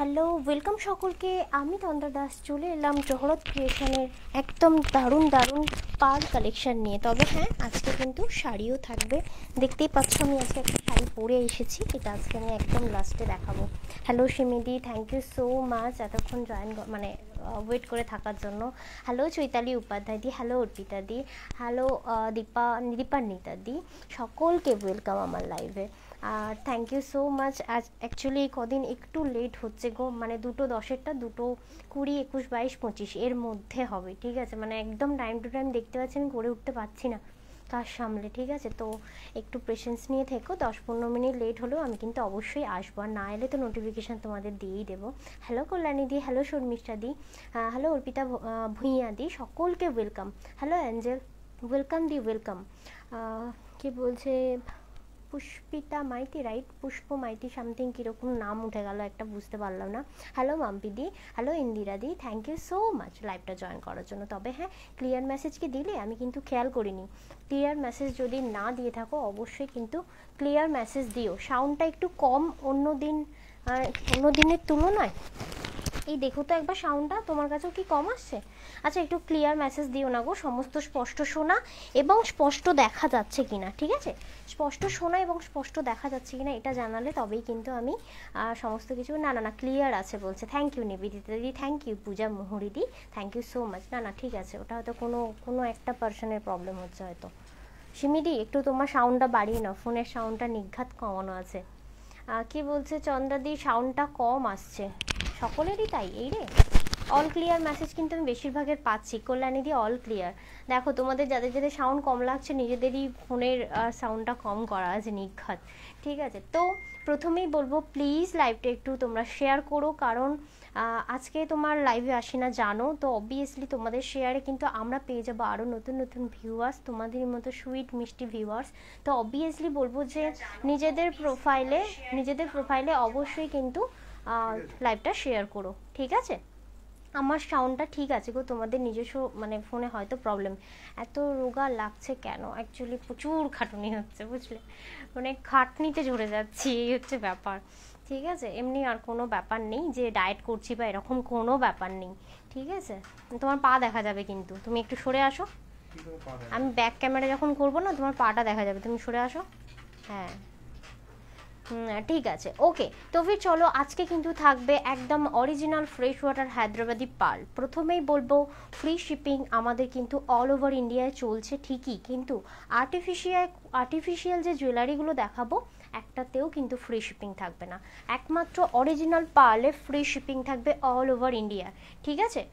Hello, welcome সকলকে। আমি তন্দ্রা দাস চলে এলাম জহরত ক্রিয়েশনের একদম দারুণ দারুণ পার কালেকশন নিয়ে। তবে হ্যাঁ, আজকে কিন্তু শাড়িও থাকবে। দেখতেই পাচ্ছ আমি আজকে একটা শাড়ি পরে এসেছি, এটা আজকে আমি একদম লাস্টে দেখাবো। হ্যালো সিমিদি, থ্যাংক ইউ সো মাচ এতক্ষণ ওয়েট করে থাকার জন্য। Hello Chaitali Upadhyay di, hello Arpita di, hello Dipanwita di, সকলকে ওয়েলকাম আমার লাইভে। আর থ্যাংক ইউ সো মাচ। আজ অ্যাকচুয়ালি কদিন একটু লেট হচ্ছে গো, মানে 2:10-এরটা 2:20, 21, 22, 25 এর মধ্যে হবে, ঠিক আছে? মানে একদম টাইম টু টাইম দেখতে পাচ্ছি আমি করে উঠতে পারছি না কাজ সামলে, ঠিক আছে? তো একটু পেশেন্স নিয়ে থেকো, 10-15 মিনিট লেট হলেও আমি কিন্তু অবশ্যই আসবো, আর না এলে তো নোটিফিকেশান তোমাদের দিয়েই দেবো। হ্যালো কল্যাণী দি, হ্যালো শর্মিষ্ঠা দি, হ্যালো অর্পিতা ভূঁইয়া দি, সকলকে ওয়েলকাম। হ্যালো অ্যাঞ্জেল, ওয়েলকাম দি, ওয়েলকাম। কি বলছে পুষ্পিতা মাইতি, রাইট? পুষ্প মাইতি সামথিং, কীরকম নাম উঠে গেল একটা, বুঝতে পারলাম না। হ্যালো মাম্পি দি, hello Indira the, thank you so much লাইভটা জয়েন করার জন্য। তবে হ্যাঁ, ক্লিয়ার মেসেজ কি দিলে? আমি কিন্তু খেয়াল করিনি। ক্লিয়ার মেসেজ যদি না দিয়ে থাকো অবশ্যই কিন্তু ক্লিয়ার মেসেজ দিও। সাউন্ডটা একটু কম অন্য দিনের তুলনায়। এই দেখো তো একবার সাউন্ডটা তোমার কাছেও কি কম আসছে? আচ্ছা, একটু ক্লিয়ার মেসেজ দিও না গো, সমস্ত স্পষ্ট শোনা এবং স্পষ্ট দেখা যাচ্ছে কিনা, ঠিক আছে? স্পষ্ট শোনা এবং স্পষ্ট দেখা যাচ্ছে কিনা এটা জানালে তবেই কিন্তু আমি সমস্ত কিছু। না না না, ক্লিয়ার আছে বলছে। Thank you Nivedita didi, thank you Puja Mohori di, thank you so much. না না, ঠিক আছে, ওটা হয়তো কোনো একটা পার্সনের প্রবলেম হচ্ছে হয়তো। সিমিদি, একটু তোমার সাউন্ডটা বাড়িয়ে নাও, ফোনের সাউন্ডটা নিঘাত কমানো আছে। কি বলছে চন্দ্রাদি, সাউন্ডটা কম আসছে সকলেরই, তাই এই রে। অল ক্লিয়ার মেসেজ কিন্তু আমি বেশিরভাগের পাচ্ছি। কল্যাণীদি অল ক্লিয়ার। দেখো তোমাদের যাদের যাদের সাউন্ড কম লাগছে নিজেদেরই ফোনের সাউন্ডটা কম করা আছে নিঘাত, ঠিক আছে? তো প্রথমেই বলবো প্লিজ লাইভটা একটু তোমরা শেয়ার করো, কারণ আজকে তোমার লাইভে আসি না জানো তো, অবভিয়াসলি তোমাদের শেয়ারে কিন্তু আমরা পেয়ে যাবো আরও নতুন নতুন ভিউয়ার্স, তোমাদের মতো সুইট মিষ্টি ভিউয়ার্স। তো অবভিয়াসলি বলবো যে নিজেদের প্রোফাইলে অবশ্যই কিন্তু লাইভটা শেয়ার করো, ঠিক আছে? আমার সাউন্ডটা ঠিক আছে গো, তোমাদের নিজস্ব মানে ফোনে হয়তো প্রবলেম। এত রোগা লাগছে কেন? অ্যাকচুয়ালি প্রচুর খাটুনি হচ্ছে, বুঝলে? মানে খাটনিতে ঝরে যাচ্ছি, এই হচ্ছে ব্যাপার, ঠিক আছে? এমনি আর কোনো ব্যাপার নেই যে ডায়েট করছি বা এরকম কোনো ব্যাপার নেই, ঠিক আছে? তোমার পা দেখা যাবে কিন্তু, তুমি একটু সরে আসো। আমি ব্যাক ক্যামেরা যখন করবো না তোমার পাটা দেখা যাবে, তুমি সরে আসো। হ্যাঁ ঠিক আছে, ওকে। তো ফির চলো, আজকে কিন্তু থাকবে একদম original fresh water Hyderabadi pearl. প্রথমেই বলবো ফ্রি শিপিং আমাদের কিন্তু অল ওভার ইন্ডিয়ায় চলছে ঠিকই, কিন্তু আর্টিফিশিয়াল যে জুয়েলারিগুলো দেখাবো একটাতেও কিন্তু ফ্রি শিপিং থাকবে না। একমাত্র অরিজিনাল পার্লে ফ্রি শিপিং থাকবে অল ওভার ইন্ডিয়া, ঠিক আছে?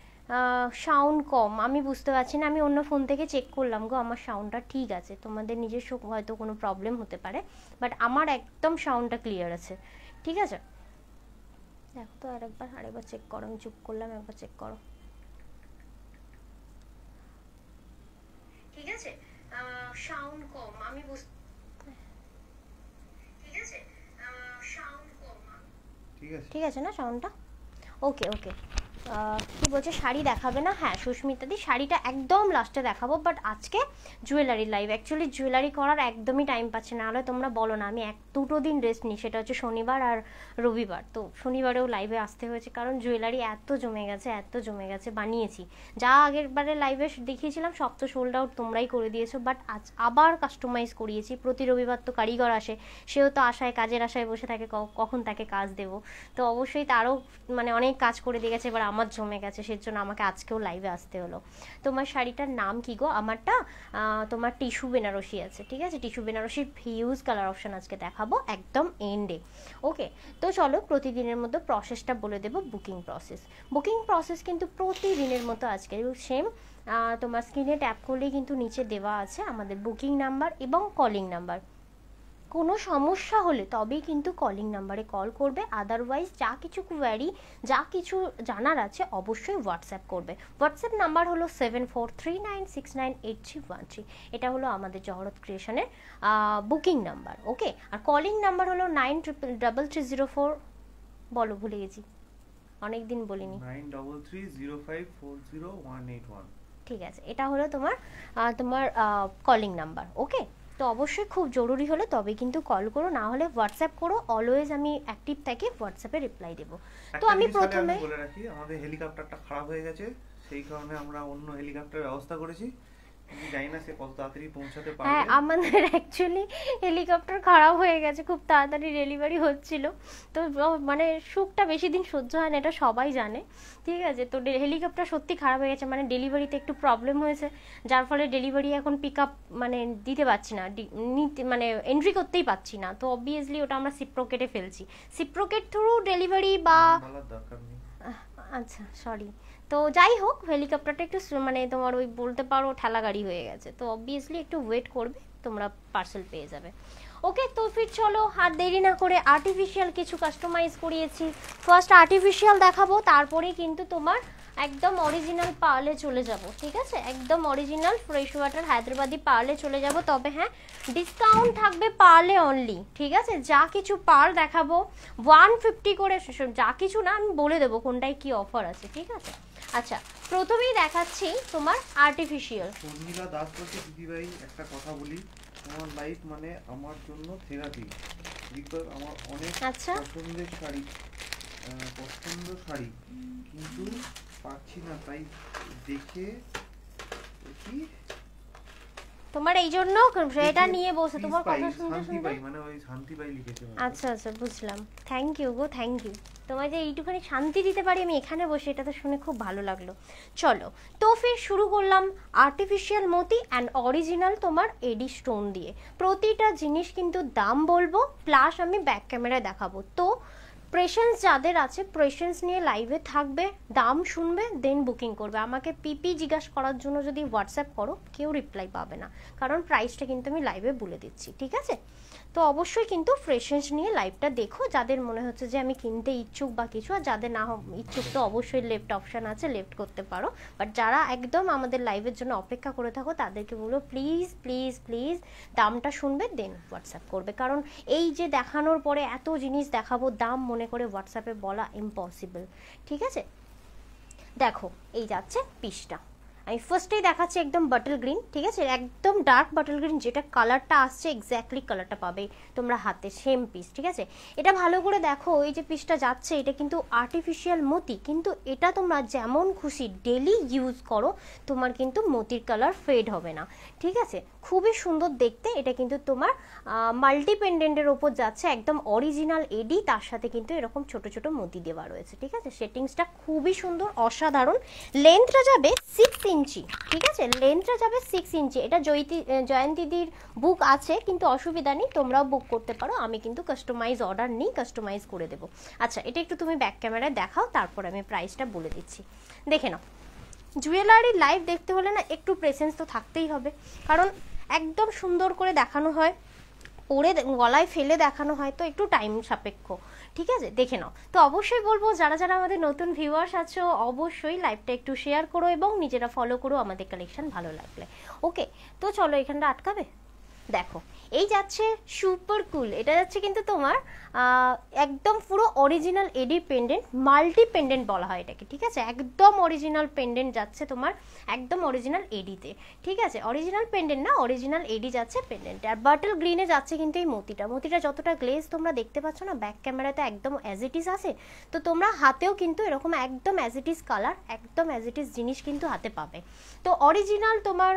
সাউন্ড কম আমি বুঝতে পারছি না, আমি অন্য ফোন থেকে চেক করলাম গো, আমার সাউন্ডটা ঠিক আছে, তোমাদের নিজস্ব হয়তো কোনো প্রবলেম হতে পারে, বাট আমার একদম সাউন্ডটা ক্লিয়ার আছে, ঠিক আছে? দেখো তো আরেকবার চেক করো, আমি চুপ করলাম, একবার চেক করো, ঠিক আছে? সাউন্ড কম আমি ঠিক আছে না সাউন্ডটা? ওকে ওকে। কি বলছে শাড়ি দেখাবে না? হ্যাঁ সুস্মিতাদি, শাড়িটা একদম লাস্টে দেখাবো, বাট আজকে জুয়েলারি লাইভ। অ্যাকচুয়ালি জুয়েলারি করার একদমই টাইম পাচ্ছে না, নাহলে তোমরা বলো না আমি 2 দিন রেস্ট নিই, সেটা হচ্ছে শনিবার আর রবিবার। তো শনিবারেও লাইভে আসতে হয়েছে, কারণ জুয়েলারি এত জমে গেছে বানিয়েছি। যা আগের বারে লাইভে দেখিয়েছিলাম সব তো সোল্ড আউট, তোমরাই করে দিয়েছো, বাট আজ আবার কাস্টমাইজ করিয়েছি। প্রতি রবিবার তো কারিগর আসে, সেও তো কাজের আশায় বসে থাকে কখন তাকে কাজ দেবো। তো অবশ্যই তারও মানে অনেক কাজ করে দিয়ে গেছে, এবার আমার জমে গেছে, সেজন্য আমাকে আজকেও লাইভে আসতে হলো। তোমার শাড়িটার নাম কি গো? আমারটা তোমার টিস্যু বেনারসি আছে, ঠিক আছে? টিস্যু বেনারসির হিউজ কালার অপশান আজকে দেখাবো একদম এন্ডে, ওকে? তো চলো প্রতিদিনের মতো প্রসেসটা বলে দেবো। বুকিং প্রসেস কিন্তু প্রতিদিনের মতো আজকে সেম। তোমার স্ক্রিনে ট্যাপ করলেই কিন্তু নিচে দেওয়া আছে আমাদের বুকিং নাম্বার এবং কলিং নাম্বার। কোনো সমস্যা হলে তবেই কিন্তু কলিং নাম্বারে কল করবে, আদারওয়াইজ যা কিছু কোয়ারি, যা কিছু জানার আছে অবশ্যই হোয়াটসঅ্যাপ করবে। হোয়াটসঅ্যাপ নাম্বার হলো 7439698313। এটা হলো আমাদের জহরত ক্রিয়েশনের বুকিং নাম্বার, ওকে? আর কলিং নাম্বার হলো 933304, বলো ভুলে গেছি, অনেক দিন বলিনি। 9330540181। ঠিক আছে, এটা হলো তোমার কলিং নাম্বার, ওকে? তো অবশ্যই খুব জরুরি হলে তবে কিন্তু কল করো, না হলে হোয়াটসঅ্যাপ করো, অলওয়েজ আমি অ্যাক্টিভ থাকি, হোয়াটসঅ্যাপে রিপ্লাই দেবো। তো আমি প্রথমে বলে রাখি, আমাদের হেলিকপ্টারটা খারাপ হয়ে গেছে, সেই কারণে আমরা অন্য হেলিকপ্টারের ব্যবস্থা করেছি। জানি না সে কত তাড়াতাড়ি পৌঁছাতে পারবে। হ্যাঁ, আমাদের অ্যাকচুয়ালি হেলিকপ্টার খারাপ হয়ে গেছে, খুব তাড়াতাড়ি ডেলিভারি হচ্ছিল, তো মানে সুখটা বেশি দিন সহ্য হয় না, এটা সবাই জানে, ঠিক আছে। তো হেলিকপ্টার সত্যি খারাপ হয়ে গেছে, মানে ডেলিভারিতে একটু প্রবলেম হয়েছে, যার ফলে ডেলিভারি এখন পিক আপ মানে দিতে পারছি না, মানে এন্ট্রি করতেই পারছি না। তো অবভিয়াসলি ওটা আমরা সিপ্রোকেটে ফেলছি, সিপ্রোকেট থ্রু ডেলিভারি বা আচ্ছা সরি। তো যাই হোক, হেলিকপ্টারটা একটু মানে তোমার ওই বলতে পারো ঠেলা গাড়ি হয়ে গেছে, তো অবভিয়াসলি একটু ওয়েট করবে, তোমরা পার্সেল পেয়ে যাবে। ওকে, তো ফির চলো আর দেরি না করে আর্টিফিশিয়াল কিছু কাস্টমাইজ করিয়েছি, ফার্স্ট আর্টিফিশিয়াল দেখাবো, তারপরে কিন্তু তোমার একদম অরিজিনাল পার্লে চলে যাব, ঠিক আছে। একদম অরিজিনাল ফ্রেশ ওয়াটার হায়দ্রাবাদি পার্লে চলে যাব, তবে হ্যাঁ ডিসকাউন্ট থাকবে পার্লে অনলি, ঠিক আছে। যা কিছু পার্ল দেখাবো 150 করে, যা কিছু না আমি বলে দেবো কোনটায় কি অফার আছে, ঠিক আছে। আচ্ছা, প্রথমেই দেখাচ্ছি তোমার আর্টিফিশিয়াল। শর্মিলা দাস বলছে, দিদিভাই একটা কথা বলি, তোমার লাইফ মানে আমার জন্য থেরাপি, বিকজ আমার অনেক পছন্দের শাড়ি কিন্তু পাচ্ছি না, তাই দেখে কি তোমার এই জন্য এটা নিয়ে বসে তোমার কথা শুনতে শুনতে মানে ওই শান্তি পাই লিখেছে। আচ্ছা আচ্ছা, বুঝলাম, থ্যাংক ইউ গো, থ্যাংক ইউ। তোমার যে এইটুখানি শান্তি দিতে পারি আমি এখানে বসে, এটা তো শুনে খুব ভালো লাগলো। চলো, তো ফির শুরু করলাম আর্টিফিশিয়াল মতি অ্যান্ড অরিজিনাল তোমার এডি স্টোন দিয়ে। প্রতিটা জিনিস কিন্তু দাম বলবো, প্লাস আমি ব্যাক ক্যামেরায় দেখাবো। তো প্রেশেন্স যাদের আছে, প্রেশেন্স নিয়ে লাইভে থাকবে, দাম শুনবে, দেন বুকিং করবে। আমাকে পিপি জিজ্ঞাসা করার জন্য যদি হোয়াটসঅ্যাপ করো, কেউ রিপ্লাই পাবে না, কারণ প্রাইসটা কিন্তু আমি লাইভে বলে দিচ্ছি, ঠিক আছে। তো অবশ্যই কিন্তু ফ্রেশেন্স নিয়ে লাইভটা দেখো, যাদের মনে হচ্ছে যে আমি কিনতে ইচ্ছুক বা কিছু, আর যাদের না ইচ্ছুক তো অবশ্যই লেফট অপশান আছে, লেফট করতে পারো। বাট যারা একদম আমাদের লাইভের জন্য অপেক্ষা করে থাকো, তাদেরকে বলবো প্লিজ প্লিজ প্লিজ দামটা শুনবে, দেন হোয়াটসঅ্যাপ করবে, কারণ এই যে দেখানোর পরে এত জিনিস দেখাবো, দাম মনে করে হোয়াটসঅ্যাপে বলা ইম্পসিবল, ঠিক আছে। দেখো, এই যাচ্ছে পিসটা, আমি ফার্স্টেই দেখাচ্ছি একদম বাটল গ্রিন, ঠিক আছে, একদম ডার্ক বাটল গ্রিন, যেটা কালারটা আসছে এক্স্যাক্টলি কালারটা পাবে তোমরা হাতে, সেম পিস, ঠিক আছে। এটা ভালো করে দেখো, এই যে পিসটা যাচ্ছে এটা কিন্তু আর্টিফিশিয়াল মতি, কিন্তু এটা তোমরা যেমন খুশি ডেলি ইউজ করো, তোমার কিন্তু মতির কালার ফেড হবে না, ঠিক আছে। খুবই সুন্দর দেখতে, এটা কিন্তু তোমার মাল্টি পেন্ডেন্টের ওপর যাচ্ছে, একদম অরিজিনাল এডি, তার সাথে কিন্তু এরকম ছোট ছোট মতি দেওয়া রয়েছে, ঠিক আছে। সেটিংসটা খুবই সুন্দর, অসাধারণ। লেন্থটা যাবে 6 ইঞ্চি, ঠিক আছে, লেন্থটা যাবে 6 ইঞ্চি। এটা জয়ন্তীদির বুক আছে, কিন্তু অসুবিধা নেই, তোমরাও বুক করতে পারো, আমি কিন্তু কাস্টমাইজ অর্ডার নিই, কাস্টমাইজ করে দেবো। আচ্ছা, এটা একটু তুমি ব্যাক ক্যামেরায় দেখাও, তারপর আমি প্রাইসটা বলে দিচ্ছি, দেখে নাও। জুয়েলারি লাইভ দেখতে হলে না একটু প্রেসেন্স তো থাকতেই হবে, কারণ একদম সুন্দর করে দেখানো হয়, পরে গলায় ফেলে দেখানো হয়, তো একটু টাইম সাপেক্ষ, ঠিক আছে, দেখে নাও। তো অবশ্যই বলবো যারা যারা আমাদের নতুন ভিউয়ার্স আছো, অবশ্যই লাইভটা একটু শেয়ার করো এবং নিজেরা ফলো করো আমাদের কালেকশন ভালো লাগলে। ওকে, তো চলো, এখানটা আটকাবে। দেখো, এই যাচ্ছে সুপার কুল, এটা যাচ্ছে কিন্তু তোমার একদম পুরো অরিজিনাল এডি পেন্ডেন্ট, মাল্টি পেন্ডেন্ট বলা হয় এটাকে, ঠিক আছে। একদম অরিজিনাল পেন্ডেন্ট যাচ্ছে তোমার, একদম অরিজিনাল এডিতে, ঠিক আছে। অরিজিনাল পেন্ডেন্ট না, অরিজিনাল এডি যাচ্ছে পেন্ডেন্ট। আর বাটল গ্রিনে যাচ্ছে কিন্তু এই মতিটা যতটা গ্লেজ তোমরা দেখতে পাচ্ছ না, ব্যাক ক্যামেরাতে একদম অ্যাজ ইট ইজ আছে, তো তোমরা হাতেও কিন্তু এরকম একদম অ্যাজ ইট ইজ কালার, একদম অ্যাজ ইট ইজ জিনিস কিন্তু হাতে পাবে। তো অরিজিনাল তোমার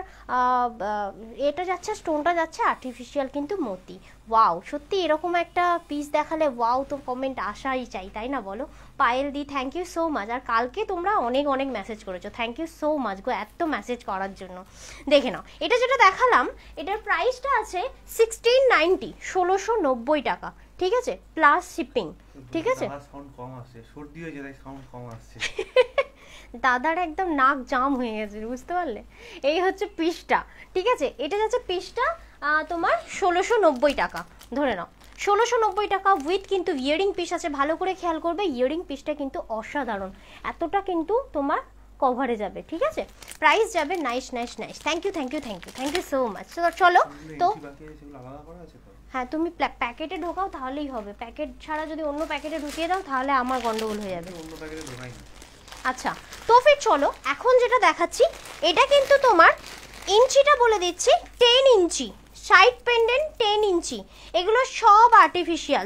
এটা যাচ্ছে, স্টোনটা যাচ্ছে আর্টিফিশিয়াল কিন্তু মতি। ওয়াও, সত্যি এরকম একটা পিস দেখালে ওয়াও তো কমেন্ট আসাই চাই, তাই না বলো। পায়েল দি, থ্যাংক ইউ সো মাচ। আর কালকে তোমরা অনেক অনেক মেসেজ করেছো, থ্যাংক ইউ সো মাচ গো, এত মেসেজ করার জন্য। দেখে নাও, এটা যেটা দেখালাম, এটার প্রাইসটা আছে 1690, 1690 টাকা, ঠিক আছে, প্লাস শিপিং, ঠিক আছে। সাউন্ড কম আসছে, সর্দি হয়েছে তাই সাউন্ড কম আসছে। দাদার একদম নাক জাম হয়ে গেছে, বুঝতে পারলে। এই হচ্ছে পিসটা, ঠিক আছে, এটা যাচ্ছে পিসটা তোমার 1690 টাকা, ধরে নাও 1690 টাকা, উইথ কিন্তু ইয়ারিং পিস আছে, ভালো করে খেয়াল করবে, ইয়ারিং পিসটা কিন্তু অসাধারণ, এতটা কিন্তু তোমার কভারে যাবে, ঠিক আছে। প্রাইস যাবে nice nice nice, thank you thank you thank you thank you so much. চলো, তো হ্যাঁ, তুমি প্যাকেটে ঢোকাও তাহলেই হবে, প্যাকেট ছাড়া যদি অন্য প্যাকেটে ঢুকিয়ে দাও তাহলে আমার গন্ডগোল হয়ে যাবে। আচ্ছা, তো ফির চলো, এখন যেটা দেখাচ্ছি এটা কিন্তু তোমার ইঞ্চিটা বলে দিচ্ছি 10 ইঞ্চি, সাইড পেন্ডেন্ট 10 ইঞ্চি, এগুলো সব আর্টিফিশিয়াল।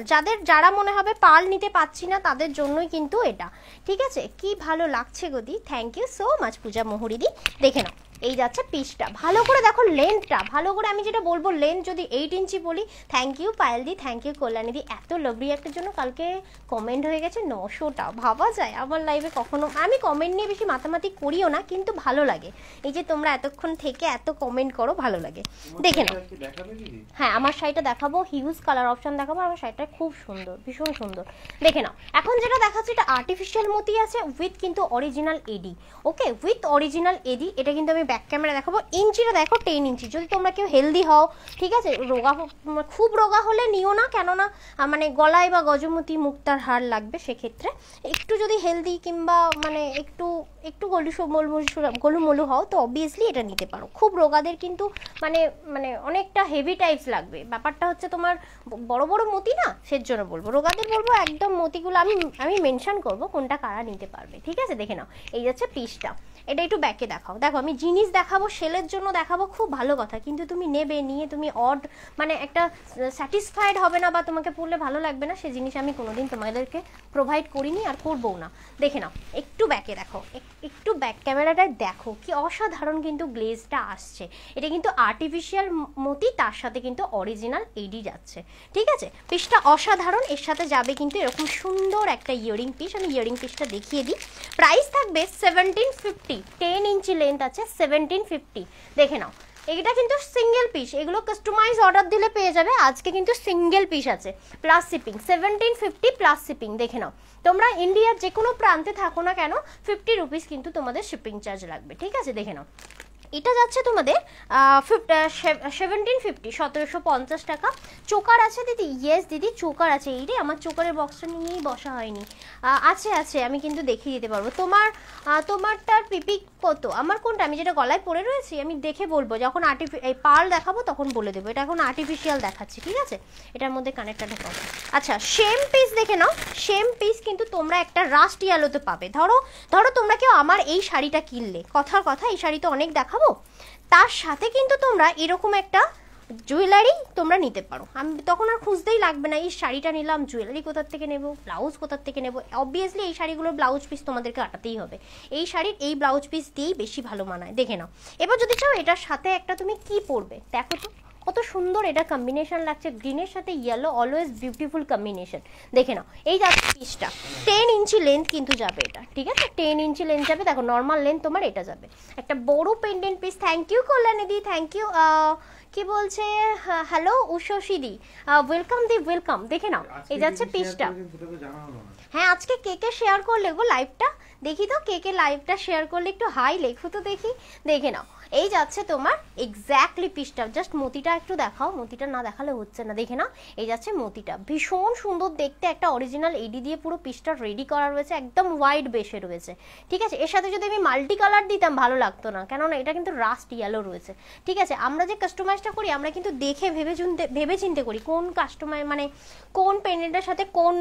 যারা মনে হবে পার্ল নিতে পাচ্ছি না তাদের জন্যই কিন্তু এটা, ঠিক আছে। কি ভালো লাগছে গদি, থ্যাংক ইউ সো মাচ পূজা মোহরিদি। দেখে নাও, এই যাচ্ছে পিসটা, ভালো করে দেখো লেন্থটা, ভালো করে আমি যেটা বলবো লেন্থ যদি 8 ইঞ্চি বলি। থ্যাংক ইউ পায়েলদি, থ্যাংক ইউ কল্যাণীদি, এত লাভলি একটার জন্য কালকে কমেন্ট হয়ে গেছে 900টা। ভাবা যায় আমার লাইভে কখনো, আমি কমেন্ট নিয়ে বেশি মাতামাতি করিও না, কিন্তু ভালো লাগে এই যে তোমরা এতক্ষণ থেকে এত কমেন্ট করো, ভালো লাগে। দেখে নাও, হ্যাঁ আমার শাড়িটা দেখাবো, হিউজ কালার অপশন দেখাবো, আমার শাড়িটা খুব সুন্দর, ভীষণ সুন্দর। দেখে নাও, এখন যেটা দেখাচ্ছি এটা আর্টিফিশিয়াল মতি আছে উইথ কিন্তু original AD, okay, with original AD. এটা কিন্তু আমি ব্যাক ক্যামেরা দেখাবো। ইঞ্চিটা দেখো 10 ইঞ্চি। যদি তোমরা কেউ হেলদি হও, ঠিক আছে, রোগা, খুব রোগা হলে নিও না, কেননা মানে গলায় বা গজমতি মুক্তার হার লাগবে, সেক্ষেত্রে একটু যদি হেলদি কিংবা মানে একটু একটু গোলুমলু হও তো অবভিয়াসলি এটা নিতে পারো। খুব রোগাদের কিন্তু মানে মানে অনেকটা হেভি টাইপস লাগবে, ব্যাপারটা হচ্ছে তোমার বড় বড় মতি না, সেজন্য বলবো রোগাদের বলবো একদম মতিগুলো আমি মেনশন করব কোনটা কারা নিতে পারবে, ঠিক আছে। দেখে নাও, এই যাচ্ছে পিসটা, এটা একটু ব্যাকে দেখাও। দেখো আমি জিনিস দেখাবো, সেলের জন্য দেখাবো, খুব ভালো কথা, কিন্তু তুমি নেবে, নিয়ে তুমি অড মানে একটা স্যাটিসফাইড হবে না বা তোমাকে পড়লে ভালো লাগবে না, সে জিনিস আমি কোনোদিন তোমাদেরকে প্রোভাইড করিনি আর করবো না। দেখে নাও, একটু ব্যাকে দেখো, একটু ব্যাক ক্যামেরাটায় দেখো কি অসাধারণ কিন্তু গ্লেজটা আসছে। এটা কিন্তু আর্টিফিশিয়াল মতি, তার সাথে কিন্তু অরিজিনাল এডি যাচ্ছে, ঠিক আছে। পিসটা অসাধারণ, এর সাথে যাবে কিন্তু এরকম সুন্দর একটা ইয়ারিং পিস। আমি ইয়ারিং পিসটা দেখিয়ে দিই। প্রাইস থাকবে 1750, 10 ইঞ্চি লেন্থ আছে, 1750। দেখে নাও, এটা কিন্তু সিঙ্গেল পিস, এগুলো কাস্টমাইজ অর্ডার দিলে পেয়ে যাবে, আজকে কিন্তু সিঙ্গেল পিস আছে প্লাস শিপিং, 1750 প্লাস শিপিং। দেখে নাও, তোমরা ইন্ডিয়ার যে কোনো প্রান্তে থাকো না কেন 50 রুপিস কিন্তু তোমাদের শিপিং চার্জ লাগবে, ঠিক আছে। দেখে নাও, এটা যাচ্ছে তোমাদের 1750, 1750 টাকা। চোকার আছে দিদি? ইয়েস দিদি চোকার আছে। এই রে আমার চোকারের বক্সটা নিয়েই বসা হয়নি, আছে আছে, আমি কিন্তু দেখিয়ে দিতে পারবো। তোমারটার পিপি কত? আমার কোনটা, আমি যেটা গলায় পরে রয়েছি আমি দেখে বলবো, যখন এই পার্ল দেখাবো তখন বলে দেবো। এটা এখন আর্টিফিশিয়াল দেখাচ্ছি, ঠিক আছে। এটার মধ্যে কানেরটা ঢোকাবো। আচ্ছা, সেম পিস দেখে নাও, সেম পিস কিন্তু তোমরা একটা রাস্ট ইয়েলোতে পাবে। ধরো তোমরা কেউ আমার এই শাড়িটা কিনলে, কথার কথা এই শাড়ি তো অনেক দেখাবো, তার সাথে কিন্তু তোমরা এরকম একটা জুয়েলারি তোমরা নিতে পারো। আমি তখন আর খুঁজতেই লাগবে না এই শাড়িটা নিলাম, জুয়েলারি কোথার থেকে নেব, ব্লাউজ কোথার থেকে নেব। অবভিয়াসলি এই শাড়িগুলোর ব্লাউজ পিস তোমাদেরকে কাটাতেই হবে, এই শাড়ির এই ব্লাউজ পিস দিয়েই বেশি ভালো মানায়। দেখে নাও, এবার যদি চাও এটার সাথে একটা তুমি কি পরবে, দেখো তো কত সুন্দর এটা কম্বিনেশন লাগছে, গ্রিনের সাথে ইয়েলো, অলওয়েজ বিউটিফুল কম্বিনেশন। দেখে নাও, এই যাচ্ছে পিসটা, 10 ইঞ্চি লেন্থ কিন্তু যাবে এটা, ঠিক আছে, 10 ইঞ্চি লেন্থ যাবে। দেখো নর্মাল লেন্থ তোমার এটা যাবে, একটা বড় পেন্ডেন্ট পিস। থ্যাংক ইউ কল্যাণীদি, থ্যাংক ইউ। কি বলছে, হ্যালো উষসিদি, ওয়েলকাম দি, ওয়েলকাম। দেখে নাও, এই যাচ্ছে পিসটা। হ্যাঁ, আজকে কে কে শেয়ার করলে গো লাইভটা, দেখি তো কে কে লাইভটা শেয়ার করলে, একটু হাই লেখো তো দেখি। দেখে নাও, এই যাচ্ছে তোমার এক্স্যাক্টলি পিসটা। জাস্ট মতিটা একটু দেখাও, মতিটা না দেখালে হচ্ছে না। দেখে নাও, এই যাচ্ছে মতিটা, ভীষণ সুন্দর দেখতে, একটা অরিজিনাল এডি দিয়ে পুরো পিসটা রেডি করা রয়েছে, একদম হোয়াইট বেসে রয়েছে, ঠিক আছে। এর সাথে যদি আমি মাল্টি কালার দিতাম ভালো লাগতো না, কেননা এটা কিন্তু রাস্ট ইয়েলো রয়েছে, ঠিক আছে। আমরা যে কাস্টমাইজটা করি আমরা কিন্তু দেখে ভেবে চিন্তে করি কোন কাস্টমার মানে কোন পেন্ডেন্টের সাথে কোন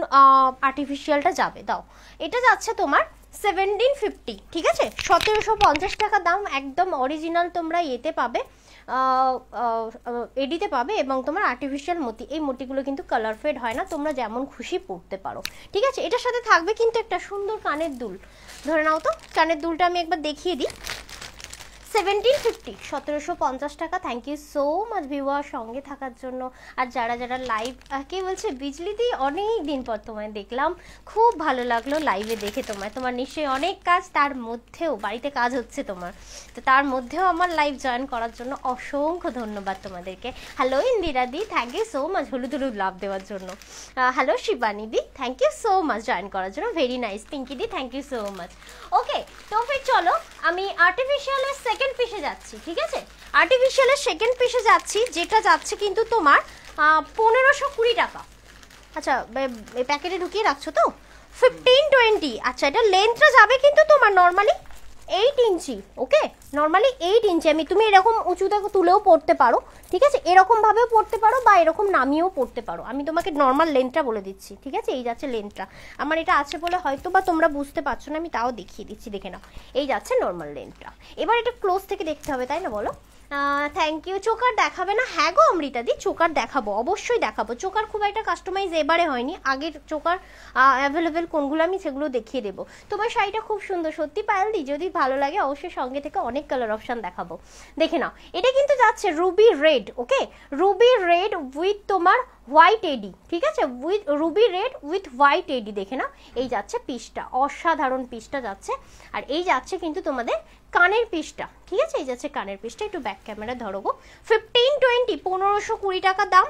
আর্টিফিশিয়ালটা যাবে। দাও, এটা যাচ্ছে তোমার 1750, ঠিক আছে, 1750 টাকা দাম, একদম অরিজিনাল তোমরা এতে পাবে, এডিতে পাবে, এবং তোমার আর্টিফিশিয়াল মতি। এই মতিগুলো কিন্তু কালার ফেড হয় না, তোমরা যেমন খুশি পরতে পারো, ঠিক আছে। এটার সাথে থাকবে কিন্তু একটা সুন্দর কানের দুল, ধরে নাও তো, কানের দুলটা আমি একবার দেখিয়ে দিই। 1750, 1750 টাকা। Thank you so much viewer সঙ্গে থাকার জন্য। আর যারা যারা লাইভ, কে বলছে বিজলি দি, অনেক দিন পর তোমায় দেখলাম, খুব ভালো লাগলো লাইভে দেখে তোমার নিশ্চয়ই অনেক কাজ, তার মধ্যেও বাড়িতে কাজ হচ্ছে তোমার, তো তার মধ্যেও আমার লাইভ জয়েন করার জন্য অসংখ্য ধন্যবাদ তোমাদেরকে। Hello Indira the, thank you so much হলুদ হলুদ লাভ দেওয়ার জন্য। Hello Shivani di, thank you so much join করার জন্য, very nice. Pinky di, thank you so much. Okay, তো ফির চলো আমি আর্টিফিশিয়ালের সেকেন্ড পিসে যাচ্ছি, ঠিক আছে। আর্টিফিশিয়ালের সেকেন্ড পিসে যাচ্ছি, যেটা যাচ্ছে কিন্তু তোমার 1520 টাকা। আচ্ছা, এই প্যাকেটে ঢুকিয়ে রাখছো তো, 1520। আচ্ছা, এটা লেন্থটা যাবে কিন্তু তোমার নর্মালি 8 ইঞ্চি, ওকে, নর্মালি 8 ইঞ্চি। তুমি এরকম উঁচুতে তুলেও পড়তে পারো, ঠিক আছে, এরকম ভাবেও পড়তে পারো বা এরকম নামিয়েও পড়তে পারো। আমি তোমাকে নর্মাল লেন্থটা বলে দিচ্ছি, ঠিক আছে। এই যাচ্ছে লেন্থটা, আমার এটা আছে বলে হয়তো বা তোমরা বুঝতে পারছো না, আমি তাও দেখিয়ে দিচ্ছি। দেখে নাও, এই যাচ্ছে নর্মাল লেন্থটা। এবার এটা ক্লোজ থেকে দেখতে হবে, তাই না বলো? Thank you. চোকার দেখাবে না? হ্যাঁ গো অমৃতাদি, চোকার দেখাবো, অবশ্যই দেখাবো। চোকার খুব একটা কাস্টমাইজ এবারে হয়নি, আগের চোকার অ্যাভেলেবেল কোনগুলো আমি সেগুলো দেখিয়ে দেবো। তোমার শাড়িটা খুব সুন্দর সত্যি পায়েলদি, যদি ভালো লাগে অবশ্যই সঙ্গে থেকে অনেক কালার অপশান দেখাবো। দেখে নাও, এটা কিন্তু যাচ্ছে ruby red, okay, ruby red with তোমার হোয়াইট এডি, ঠিক আছে, with ruby red with white AD. দেখে নাও, এই যাচ্ছে পিসটা, অসাধারণ পিসটা যাচ্ছে। আর এই যাচ্ছে কিন্তু তোমাদের কানের পিসটা, ঠিক আছে, এই যাচ্ছে কানের পিসটা। একটু ব্যাক ক্যামেরা ধরো গো। 1520, 1520 টাকা দাম,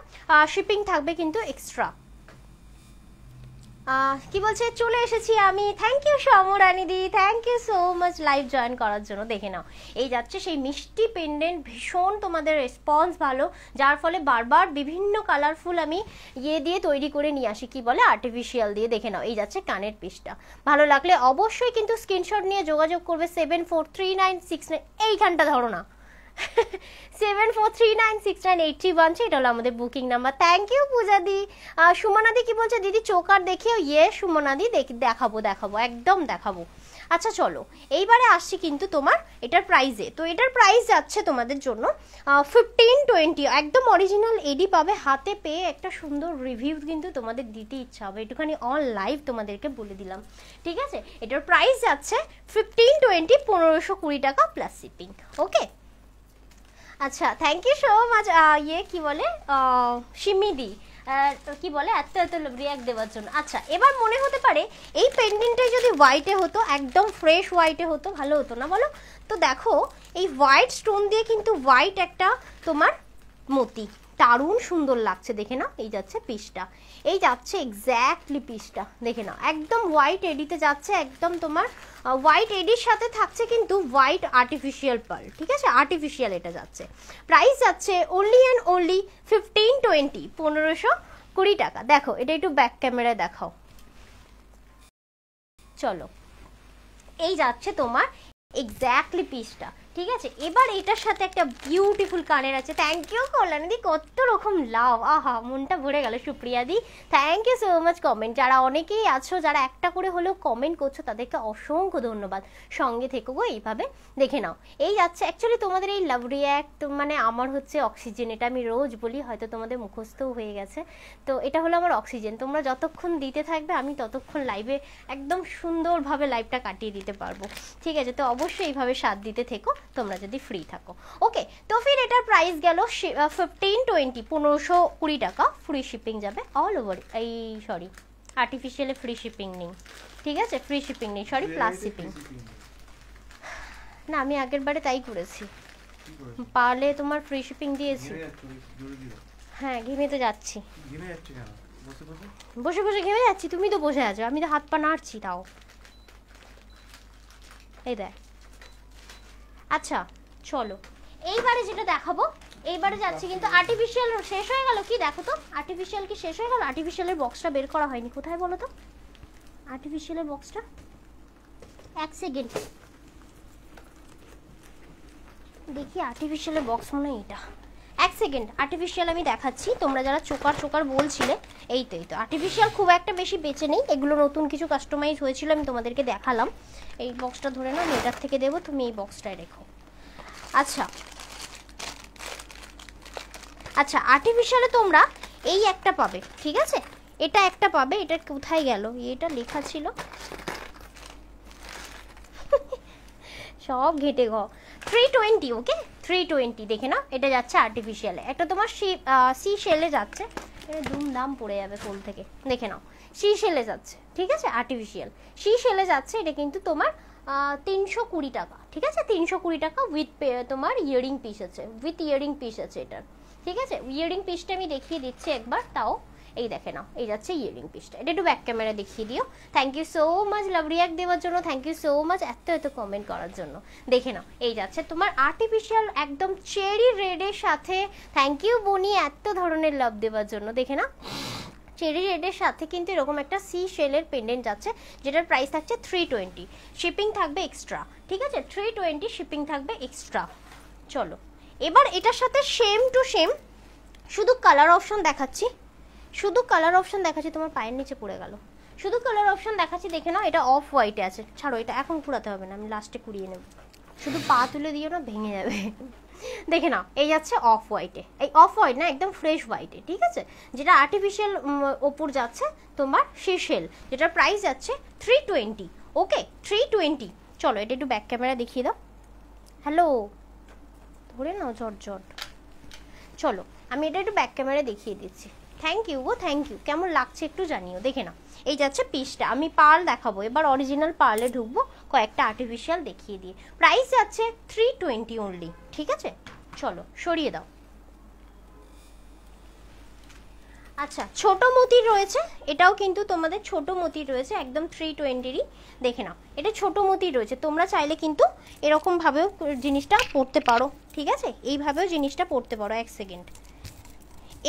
শিপিং থাকবে কিন্তু এক্সট্রা। কি বলছে, চলে এসেছি আমি। থ্যাংক ইউ সমরানিদি, thank you so much live join করার জন্য। দেখে নাও, এই যাচ্ছে সেই মিষ্টি পেন্ডেন্ট, ভীষণ তোমাদের রেসপন্স ভালো, যার ফলে বারবার বিভিন্ন কালারফুল আমি দিয়ে তৈরি করে নিয়ে আসি, কি বলে আর্টিফিশিয়াল দিয়ে। দেখে নাও, এই যাচ্ছে কানের পিসটা। ভালো লাগলে অবশ্যই কিন্তু স্ক্রিনশট নিয়ে যোগাযোগ করবে। 743969, এইখানটা ধরো না, 7439698313, এটা হলো আমাদের বুকিং নাম্বার। থ্যাংক ইউ পূজাদি। সুমনাদি কি বলছে, দিদি চোকার দেখিও? ইয়ে সুমনাদি, দেখাবো একদম দেখাবো। আচ্ছা চলো, এইবারে আসছি কিন্তু তোমার এটার প্রাইসে। তো এটার প্রাইস যাচ্ছে তোমাদের জন্য 1520, একদম অরিজিনাল এডি পাবে, হাতে পেয়ে একটা সুন্দর রিভিউ কিন্তু তোমাদের দিতে ইচ্ছা হবে, একটুখানি অন লাইভ তোমাদেরকে বলে দিলাম, ঠিক আছে। এটার প্রাইস যাচ্ছে 1520, 1520 টাকা প্লাস শিপিং, ওকে। আচ্ছা, থ্যাংক ইউ সো মাচ। ইয়ে কি বলে সিমিদি, কি বলে এত রিয়াক্ট দেওয়ার জন্য। আচ্ছা, এবার মনে হতে পারে এই পেন্ডেন্টটাই যদি হোয়াইটে হতো, একদম ফ্রেশ হোয়াইটে হতো, ভালো হতো না বলো? তো দেখো, এই হোয়াইট স্টোন দিয়ে কিন্তু হোয়াইট একটা তোমার মতি, দারুণ সুন্দর লাগছে। দেখে নাও, এই যাচ্ছে পিসটা, এই যাচ্ছে এক্স্যাক্টলি পিসটা। দেখে নাও, একদম হোয়াইট এডিতে যাচ্ছে, একদম তোমার হোয়াইট এডির সাথে থাকছে কিন্তু হোয়াইট আর্টিফিশিয়াল পার্ল, ঠিক আছে, আর্টিফিশিয়াল এটা যাচ্ছে। প্রাইস যাচ্ছে অনলি অ্যান্ড অনলি 1520, 1520 টাকা। দেখো, এটা একটু ব্যাক ক্যামেরায় দেখাও। চলো, এই যাচ্ছে তোমার এক্স্যাক্টলি পিসটা, ঠিক আছে। এবার এটার সাথে একটা বিউটিফুল কানের আছে। থ্যাংক ইউ কল্যাণীদি, কত রকম লাভ, আহা মনটা ভরে গেল। সুপ্রিয়াদি, thank you so much comment. যারা অনেকেই আছো, যারা একটা করে হলেও কমেন্ট করছো, তাদেরকে অসংখ্য ধন্যবাদ। সঙ্গে থেকো গো এইভাবে। দেখে নাও, এই যাচ্ছে অ্যাকচুয়ালি তোমাদের এই লাভ রিয়্যাক্ট, মানে আমার হচ্ছে অক্সিজেন, এটা আমি রোজ বলি, হয়তো তোমাদের মুখস্থও হয়ে গেছে। তো এটা হলো আমার অক্সিজেন, তোমরা যতক্ষণ দিতে থাকবে আমি ততক্ষণ লাইভে একদম সুন্দরভাবে লাইভটা কাটিয়ে দিতে পারবো, ঠিক আছে। তো অবশ্যই এইভাবে সাথ দিতে থেকো তোমরা যদি ফ্রি থাকো, ওকে। তো ফির এটার প্রাইস গেল 1520, 1520 টাকা, ফ্রি শিপিং যাবে অল ওভার। এই সরি, আর্টিফিশিয়ালে ফ্রি শিপিং নেই, ঠিক আছে, ফ্রি শিপিং নেই, সরি, প্লাস শিপিং। না, আমি আগের বারে তাই করেছি, পারলে তোমার ফ্রি শিপিং দিয়েছি। হ্যাঁ, ঘেমে তো যাচ্ছি, বসে বসে ঘেমে যাচ্ছি, তুমি তো বসে আছো, আমি তো হাত পা নাড়ছি তাও, এই দেখ। আচ্ছা চলো, এইবারে যেটা দেখাবো, এইবারে যাচ্ছি কিন্তু আর্টিফিশিয়াল শেষ হয়ে গেল কি, দেখো তো আর্টিফিশিয়াল কি শেষ হয়ে গেল? আর্টিফিশিয়ালের বক্সটা বের করা হয়নি, কোথায় বলো তো আর্টিফিশিয়ালের বক্সটা? এক সেকেন্ড দেখি, আর্টিফিশিয়ালের বক্স মনে হয় এটা, এক সেকেন্ড, আর্টিফিশিয়াল আমি দেখাচ্ছি। তোমরা যারা চোকার বলছিলে, এই তো আর্টিফিশিয়াল খুব একটা বেশি বেঁচে নেই, এগুলো নতুন কিছু কাস্টমাইজ হয়েছিল, আমি তোমাদেরকে দেখালাম। এই বক্সটা ধরে নাও, আমি এটার থেকে দেবো, তুমি এই বক্সটায় রেখো। আচ্ছা আচ্ছা, আর্টিফিশিয়ালে তোমরা এই একটা পাবে, ঠিক আছে, এটা একটা পাবে। এটা কোথায় গেল? এটা লেখা ছিল, সব ঘেটে 320, ওকে 320। দেখে নাও, এটা যাচ্ছে আর্টিফিশিয়ালে, একটা তোমার সি শেলে যাচ্ছে, দাম পড়ে যাবে কোল থেকে। দেখে নাও, সি শেলে যাচ্ছে, ঠিক আছে, আর্টিফিশিয়াল সি শেলে যাচ্ছে। এটা কিন্তু তোমার 320 টাকা, ঠিক আছে, 320 টাকা উইথ তোমার ইয়ারিং পিস আছে, উইথ ইয়ারিং পিস আছে এটার, ঠিক আছে। ইয়ারিং পিসটা আমি দেখিয়ে দিচ্ছি একবার, তাও এই দেখে নাও, এই যাচ্ছে ইয়ারিং পিসটা। এটা একটু ব্যাক ক্যামেরা দেখিয়ে দিও। Thank you so much love react দেওয়ার জন্য, থ্যাংক ইউ সো মাচ এত কমেন্ট করার জন্য। দেখে নাও, এই যাচ্ছে তোমার আর্টিফিশিয়াল একদম চেরি রেডের সাথে। থ্যাংক ইউ বনি এত ধরনের লাভ দেওয়ার জন্য। দেখে নাও, চেরি রেডের সাথে কিন্তু এরকম একটা সি শেলের পেন্ডেন্ট যাচ্ছে, যেটার প্রাইস থাকছে 320, শিপিং থাকবে এক্সট্রা, ঠিক আছে, 320 শিপিং থাকবে এক্সট্রা। চলো, এবার এটার সাথে সেম টু সেম শুধু কালার অপশন দেখাচ্ছি, তোমার পায়ের নিচে পড়ে গেল, শুধু কালার অপশন দেখাচ্ছি। দেখে নাও, এটা অফ হোয়াইটে আছে, ছাড়ো, এটা এখন কুড়াতে হবে না, আমি লাস্টে কুড়িয়ে নেব, শুধু পা তুলে দিও না, ভেঙে যাবে। দেখে নাও, এই যাচ্ছে অফ হোয়াইটে, এই অফ হোয়াইট না একদম ফ্রেশ হোয়াইটে, ঠিক আছে, যেটা আর্টিফিশিয়াল ওপর যাচ্ছে তোমার সেল, যেটার প্রাইস যাচ্ছে 320। ওকে 320। চলো এটা একটু ব্যাক ক্যামেরা দেখিয়ে দাও। হ্যালো, ধরে নাও ঝটঝট। চলো আমি এটা একটু ব্যাক ক্যামেরা দেখিয়ে দিচ্ছি। থ্যাংক ইউ গো, থ্যাংক ইউ। কেমন লাগছে একটু জানিও। দেখে নাও, এই যাচ্ছে পিসটা। আমি পার্ল দেখাবো এবার, অরিজিনাল পার্লে ঢুকবো, কয়েকটা আর্টিফিশিয়াল দেখিয়ে দিয়ে। প্রাইস যাচ্ছে 320 অনলি, ঠিক আছে। চলো সরিয়ে দাও। আচ্ছা, ছোট মতির রয়েছে, এটাও কিন্তু তোমাদের ছোট মতির রয়েছে, একদম 320-ই। দেখে নাও, এটা ছোট মতির রয়েছে, তোমরা চাইলে কিন্তু এরকমভাবেও জিনিসটা পরতে পারো, ঠিক আছে, এইভাবেও জিনিসটা পরতে পারো। এক সেকেন্ড,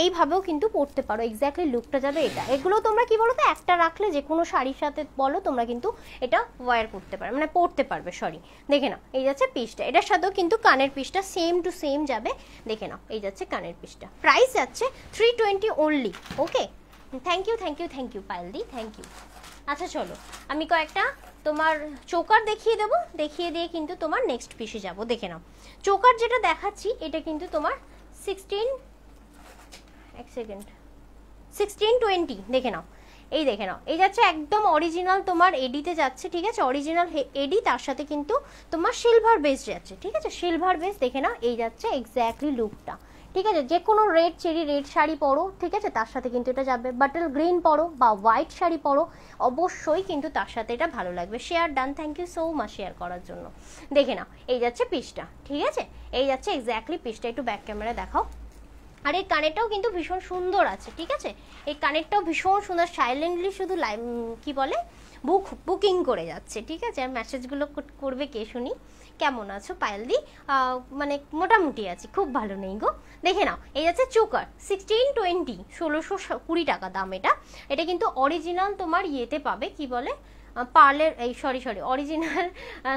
এইভাবেও কিন্তু পরতে পারো, এক্স্যাক্টলি লুকটা যাবে এটা। এগুলো তোমরা কি বলো তো, একটা রাখলে যে কোনো শাড়ির সাথে বলো তোমরা কিন্তু এটা ওয়্যার করতে পারবে, মানে পরতে পারবে, সরি। দেখে নাও, এই যাচ্ছে পিসটা, এটার সাথেও কিন্তু কানের পিসটা সেম টু সেম যাবে। দেখে নাও, এই যাচ্ছে কানের পিসটা, প্রাইস যাচ্ছে 320 only. Okay, thank you thank you thank you পায়েলদি, থ্যাংক ইউ। আচ্ছা চলো, আমি কয়েকটা তোমার চোকার দেখিয়ে দেবো, দেখিয়ে দিয়ে কিন্তু তোমার নেক্সট পিসে যাব। দেখে নাও, চোকার যেটা দেখাচ্ছি এটা কিন্তু তোমার 1620। দেখে নাও, এই দেখে নাও, এই যাচ্ছে একদম অরিজিনাল তোমার এডিতে যাচ্ছে, ঠিক আছে, অরিজিনাল এডি, তার সাথে কিন্তু তোমার সিলভার বেস যাচ্ছে, ঠিক আছে, সিলভার বেস। দেখে নাও, এই যাচ্ছে এক্স্যাক্টলি লুকটা, ঠিক আছে। যে কোনো রেড চেরি রেড শাড়ি পরো, ঠিক আছে, তার সাথে কিন্তু এটা যাবে। বাটল গ্রিন পরো বা হোয়াইট শাড়ি পরো, অবশ্যই কিন্তু তার সাথে এটা ভালো লাগবে। Share done, thank you so much share করার জন্য। দেখে নাও, এই যাচ্ছে পিসটা, ঠিক আছে, এই যাচ্ছে এক্স্যাক্টলি পিসটা। একটু ব্যাক ক্যামেরা দেখাও। আর এই কানেরটাও কিন্তু ভীষণ সুন্দর আছে, ঠিক আছে, এই কানেরটাও ভীষণ সুন্দর, সাইলেন্টলি শুধু কি বলে বুকিং করে যাচ্ছে, ঠিক আছে। আর মেসেজগুলো করবে কে শুনি। কেমন আছো পায়েলদি? মানে মোটামুটি আছে, খুব ভালো নেই গো। দেখে নাও, এই যাচ্ছে চোকার 1620, 1620 টাকা দাম। এটা কিন্তু অরিজিনাল তোমার ইয়েতে পাবে, কি বলে পার্লের, এই সরি অরিজিনাল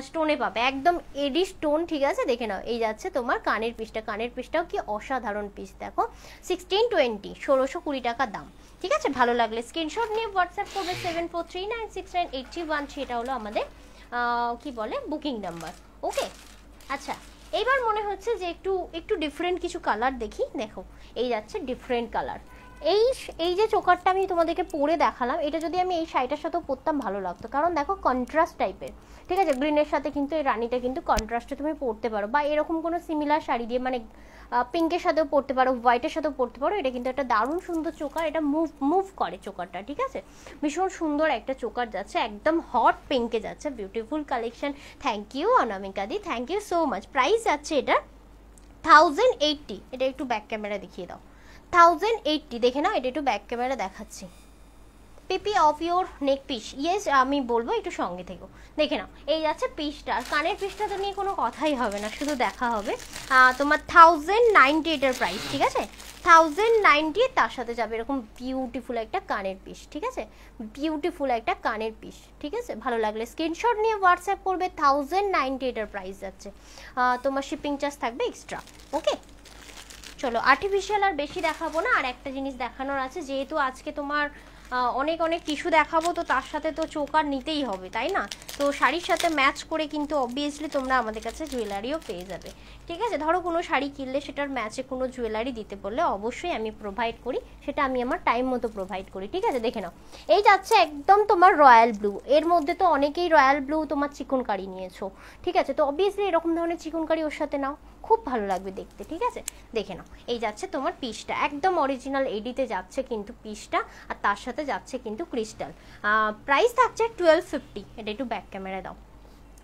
স্টোনে পাবে, একদম এডি স্টোন, ঠিক আছে। দেখে নাও, এই যাচ্ছে তোমার কানের পিসটা, কানের পিসটাও কি অসাধারণ পিস, দেখো 1620, 1620 টাকা দাম, ঠিক আছে। ভালো লাগলে স্ক্রিনশট নিয়ে হোয়াটসঅ্যাপ করবে 7439698013। এটা হলো আমাদের কি বলে বুকিং নাম্বার। ওকে, আচ্ছা এইবার মনে হচ্ছে যে একটু ডিফারেন্ট কিছু কালার দেখি। দেখো, এই যাচ্ছে ডিফারেন্ট কালার। এই যে চোকারটা আমি তোমাদেরকে পরে দেখালাম, এটা যদি আমি এই শাড়িটার সাথেও পরতাম ভালো লাগতো, কারণ দেখো কন্ট্রাস্ট টাইপের, ঠিক আছে। গ্রিনের সাথে কিন্তু এই রানিটা কিন্তু কন্ট্রাস্টে তুমি পরতে পারো, বা এরকম কোনো সিমিলার শাড়ি দিয়ে, মানে পিঙ্কের সাথেও পরতে পারো, হোয়াইটের সাথেও পরতে পারো। এটা কিন্তু একটা দারুণ সুন্দর চোকার, এটা মুভ করে চোকারটা, ঠিক আছে। ভীষণ সুন্দর একটা চোকার যাচ্ছে, একদম হট পিঙ্কে যাচ্ছে, beautiful collection. Thank you Anamika দি, thank you so much. Price যাচ্ছে এটা 1080। এটা একটু ব্যাক ক্যামেরা দেখিয়ে দাও, 1080। দেখে নাও, এটা একটু ব্যাক ক্যামেরা দেখাচ্ছি। পিপি of your neck piece, yes আমি বলবো, একটু সঙ্গে থেকো। দেখে নাও, এই যাচ্ছে পিসটা, আর কানের পিসটা তো নিয়ে কোনো কথাই হবে না, শুধু দেখা হবে। তোমার 1090 এটার প্রাইস, ঠিক আছে, 1090। তার সাথে যাবে এরকম বিউটিফুল একটা কানের পিস, ঠিক আছে, বিউটিফুল একটা কানের পিস, ঠিক আছে। ভালো লাগলে স্ক্রিনশট নিয়ে হোয়াটসঅ্যাপ করবে। 1090 এটার প্রাইস যাচ্ছে, তোমার শিপিং চার্জ থাকবে এক্সট্রা। ওকে, চলো আর্টিফিশিয়াল আর বেশি দেখাবো না, আর একটা জিনিস দেখানোর আছে, যেহেতু আজকে তোমার অনেক কিছু দেখাবো, তো তার সাথে তো চোকার নিতেই হবে, তাই না। তো শাড়ির সাথে ম্যাচ করে কিন্তু অবভিয়াসলি তোমরা আমাদের কাছে জুয়েলারিও পেয়ে যাবে, ঠিক আছে। ধরো কোনো শাড়ি কিনলে সেটার ম্যাচে কোনো জুয়েলারি দিতে বললে অবশ্যই আমি প্রোভাইড করি, সেটা আমি আমার টাইম মতো প্রোভাইড করি, ঠিক আছে। দেখে নাও, এই যাচ্ছে একদম তোমার রয়্যাল ব্লু, এর মধ্যে তো অনেকেই রয়্যাল ব্লু তোমার চিকনকারি নিয়েছো, ঠিক আছে, তো অবভিয়াসলি এরকম ধরনের চিকনকারি ওর সাথে নাও, খুব ভালো লাগবে দেখতে, ঠিক আছে। দেখে নাও, এই যাচ্ছে তোমার পিসটা, একদম অরিজিনাল এডিতে যাচ্ছে কিন্তু পিসটা, আর তার সাথে যাচ্ছে কিন্তু ক্রিস্টাল। প্রাইস থাকছে 1250। এটা একটু ব্যাক ক্যামেরা দাও।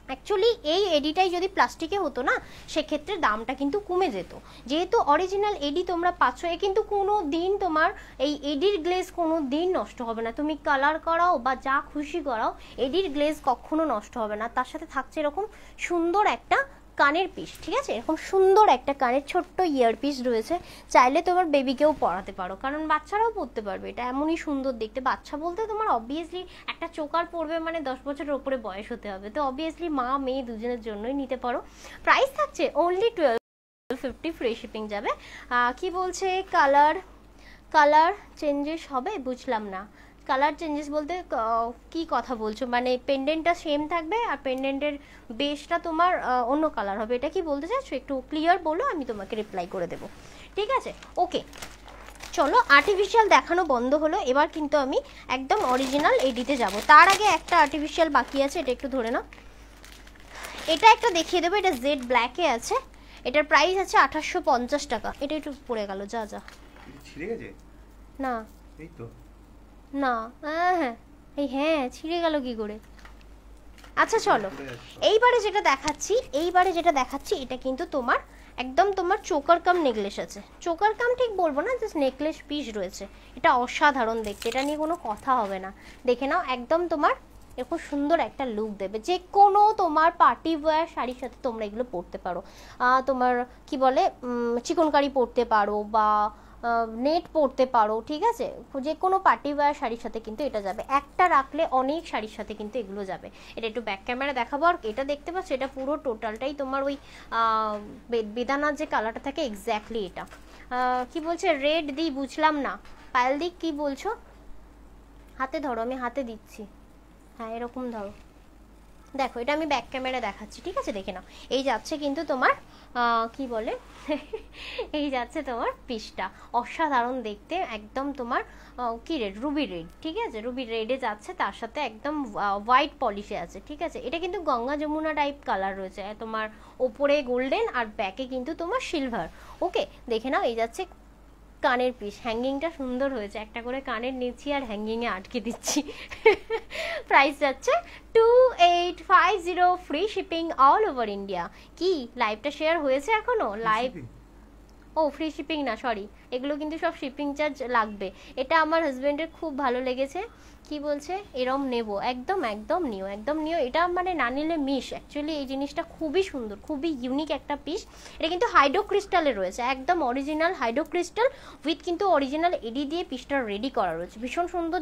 অ্যাকচুয়ালি এই এডিটাই যদি প্লাস্টিকে হতো না, সেক্ষেত্রে দামটা কিন্তু কমে যেত, যেহেতু অরিজিনাল এডি তোমরা পাচ্ছ। এ কিন্তু কোনো দিন তোমার এই এডির গ্লেজ কোনো দিন নষ্ট হবে না, তুমি কালার করাও বা যা খুশি করাও, এডির গ্লেজ কখনো নষ্ট হবে না। তার সাথে থাকছে এরকম সুন্দর একটা কানের পিস, ঠিক আছে, এরকম সুন্দর একটা কানের ছোট্ট ইয়ার পিস রয়েছে, চাইলে তোমার বেবিকেও পরাতে পারো, কারণ বাচ্চারাও পরতে পারবে, এটা এমনই সুন্দর দেখতে। বাচ্চা বলতে তোমার অবভিয়াসলি একটা চোকার পরবে মানে 10 বছরের ওপরে বয়স হতে হবে, তো অবভিয়াসলি মা মেয়ে দুজনের জন্যই নিতে পারো। প্রাইস থাকছে অনলি 1250, ফ্রি শিপিং যাবে। কি বলছে, কালার চেঞ্জেস হবে, বুঝলাম না। কালার চেঞ্জেস বলতে কি কথা বলছো, মানে পেন্ডেন্টটা সেম থাকবে আর পেন্ডেন্টের বেসটা তোমার অন্য কালার হবে, এটা কি বলতে চাইছো? একটু ক্লিয়ার বলো, আমি তোমাকে রিপ্লাই করে দেবো, ঠিক আছে? ওকে, চলো আর্টিফিশিয়াল দেখানো বন্ধ হলো, এবার কিন্তু আমি একদম অরিজিনাল এডিতে যাব। তার আগে একটা আর্টিফিশিয়াল বাকি আছে, এটা একটু ধরে নাও। এটা একটা দেখিয়ে দেবো, এটা জেড ব্ল্যাকে আছে, এটার প্রাইস আছে 2850 টাকা। এটা একটু পড়ে গেল, যা যা ছিঁড়ে গেছে না, এই তো না হ্যাঁ এই হ্যাঁ ছিঁড়ে গেল কি করে? আচ্ছা চলো, এইবারে যেটা দেখাচ্ছি এটা কিন্তু তোমার একদম তোমার চোকার কাম নেকলেস আছে, চোকার কাম ঠিক বলবো না, জাস্ট নেকলেস পিস রয়েছে। এটা অসাধারণ দেখতে, এটা নিয়ে কোনো কথা হবে না, দেখে নাও। একদম তোমার এরকম সুন্দর একটা লুক দেবে, যে কোনো তোমার পার্টি ওয়্যার শাড়ির সাথে তোমরা এগুলো পরতে পারো। তোমার কি বলে চিকনকারি পরতে পারো বা নেট পরতে পারো, ঠিক আছে? যে কোনো পার্টি ওয়্যার শাড়ির সাথে কিন্তু এটা যাবে, একটা রাখলে অনেক শাড়ির সাথে কিন্তু এগুলো যাবে। এটা একটু ব্যাক ক্যামেরা দেখাবো। আর এটা দেখতে পাচ্ছ, এটা পুরো টোটালটাই তোমার ওই বেদানার যে কালারটা থাকে এক্স্যাক্টলি এটা। কি বলছে রেড দি, বুঝলাম না পায়েল দি কি বলছো? হাতে ধরো, আমি হাতে দিচ্ছি, হ্যাঁ এরকম ধরো, দেখো এটা আমি ব্যাক ক্যামেরা দেখাচ্ছি, ঠিক আছে? দেখে নাও, এই যাচ্ছে কিন্তু তোমার কি বলে এই যাচ্ছে তোমার পিসটা, অসাধারণ দেখতে, একদম তোমার কি রেড, রুবি রেড, ঠিক আছে? রুবি রেডে যাচ্ছে, তার সাথে একদম হোয়াইট পলিশে আছে, ঠিক আছে? এটা কিন্তু গঙ্গা যমুনা টাইপ কালার রয়েছে, তোমার ওপরে গোল্ডেন আর ব্যাকে কিন্তু তোমার সিলভার। ওকে, দেখে নাও, এই যাচ্ছে কানের পিস, হ্যাঙ্গিংটা সুন্দর হয়েছে, একটা করে কানের নিচ্ছি আর হ্যাঙ্গিংয়ে আটকে দিচ্ছি। প্রাইস যাচ্ছে 2850, free shipping all over India. কি লাইভটা শেয়ার হয়েছে এখনো? লাইভ ও ফ্রি শিপিং না, সরি, এগুলো কিন্তু সব শিপিং চার্জ লাগবে। এটা আমার হাজবেন্ডের খুব ভালো লেগেছে, কি বলছে এরম নেব, একদম একদম নিও, একদম নিও, এটা মানে না নিলে মিস। অ্যাকচুয়ালি এই জিনিসটা খুবই সুন্দর, খুবই ইউনিক একটা পিস। এটা কিন্তু হাইড্রো ক্রিস্টালে রয়েছে, একদম অরিজিনাল হাইড্রো ক্রিস্টাল উইথ কিন্তু অরিজিনাল এডি দিয়ে পিসটা রেডি করা রয়েছে, ভীষণ সুন্দর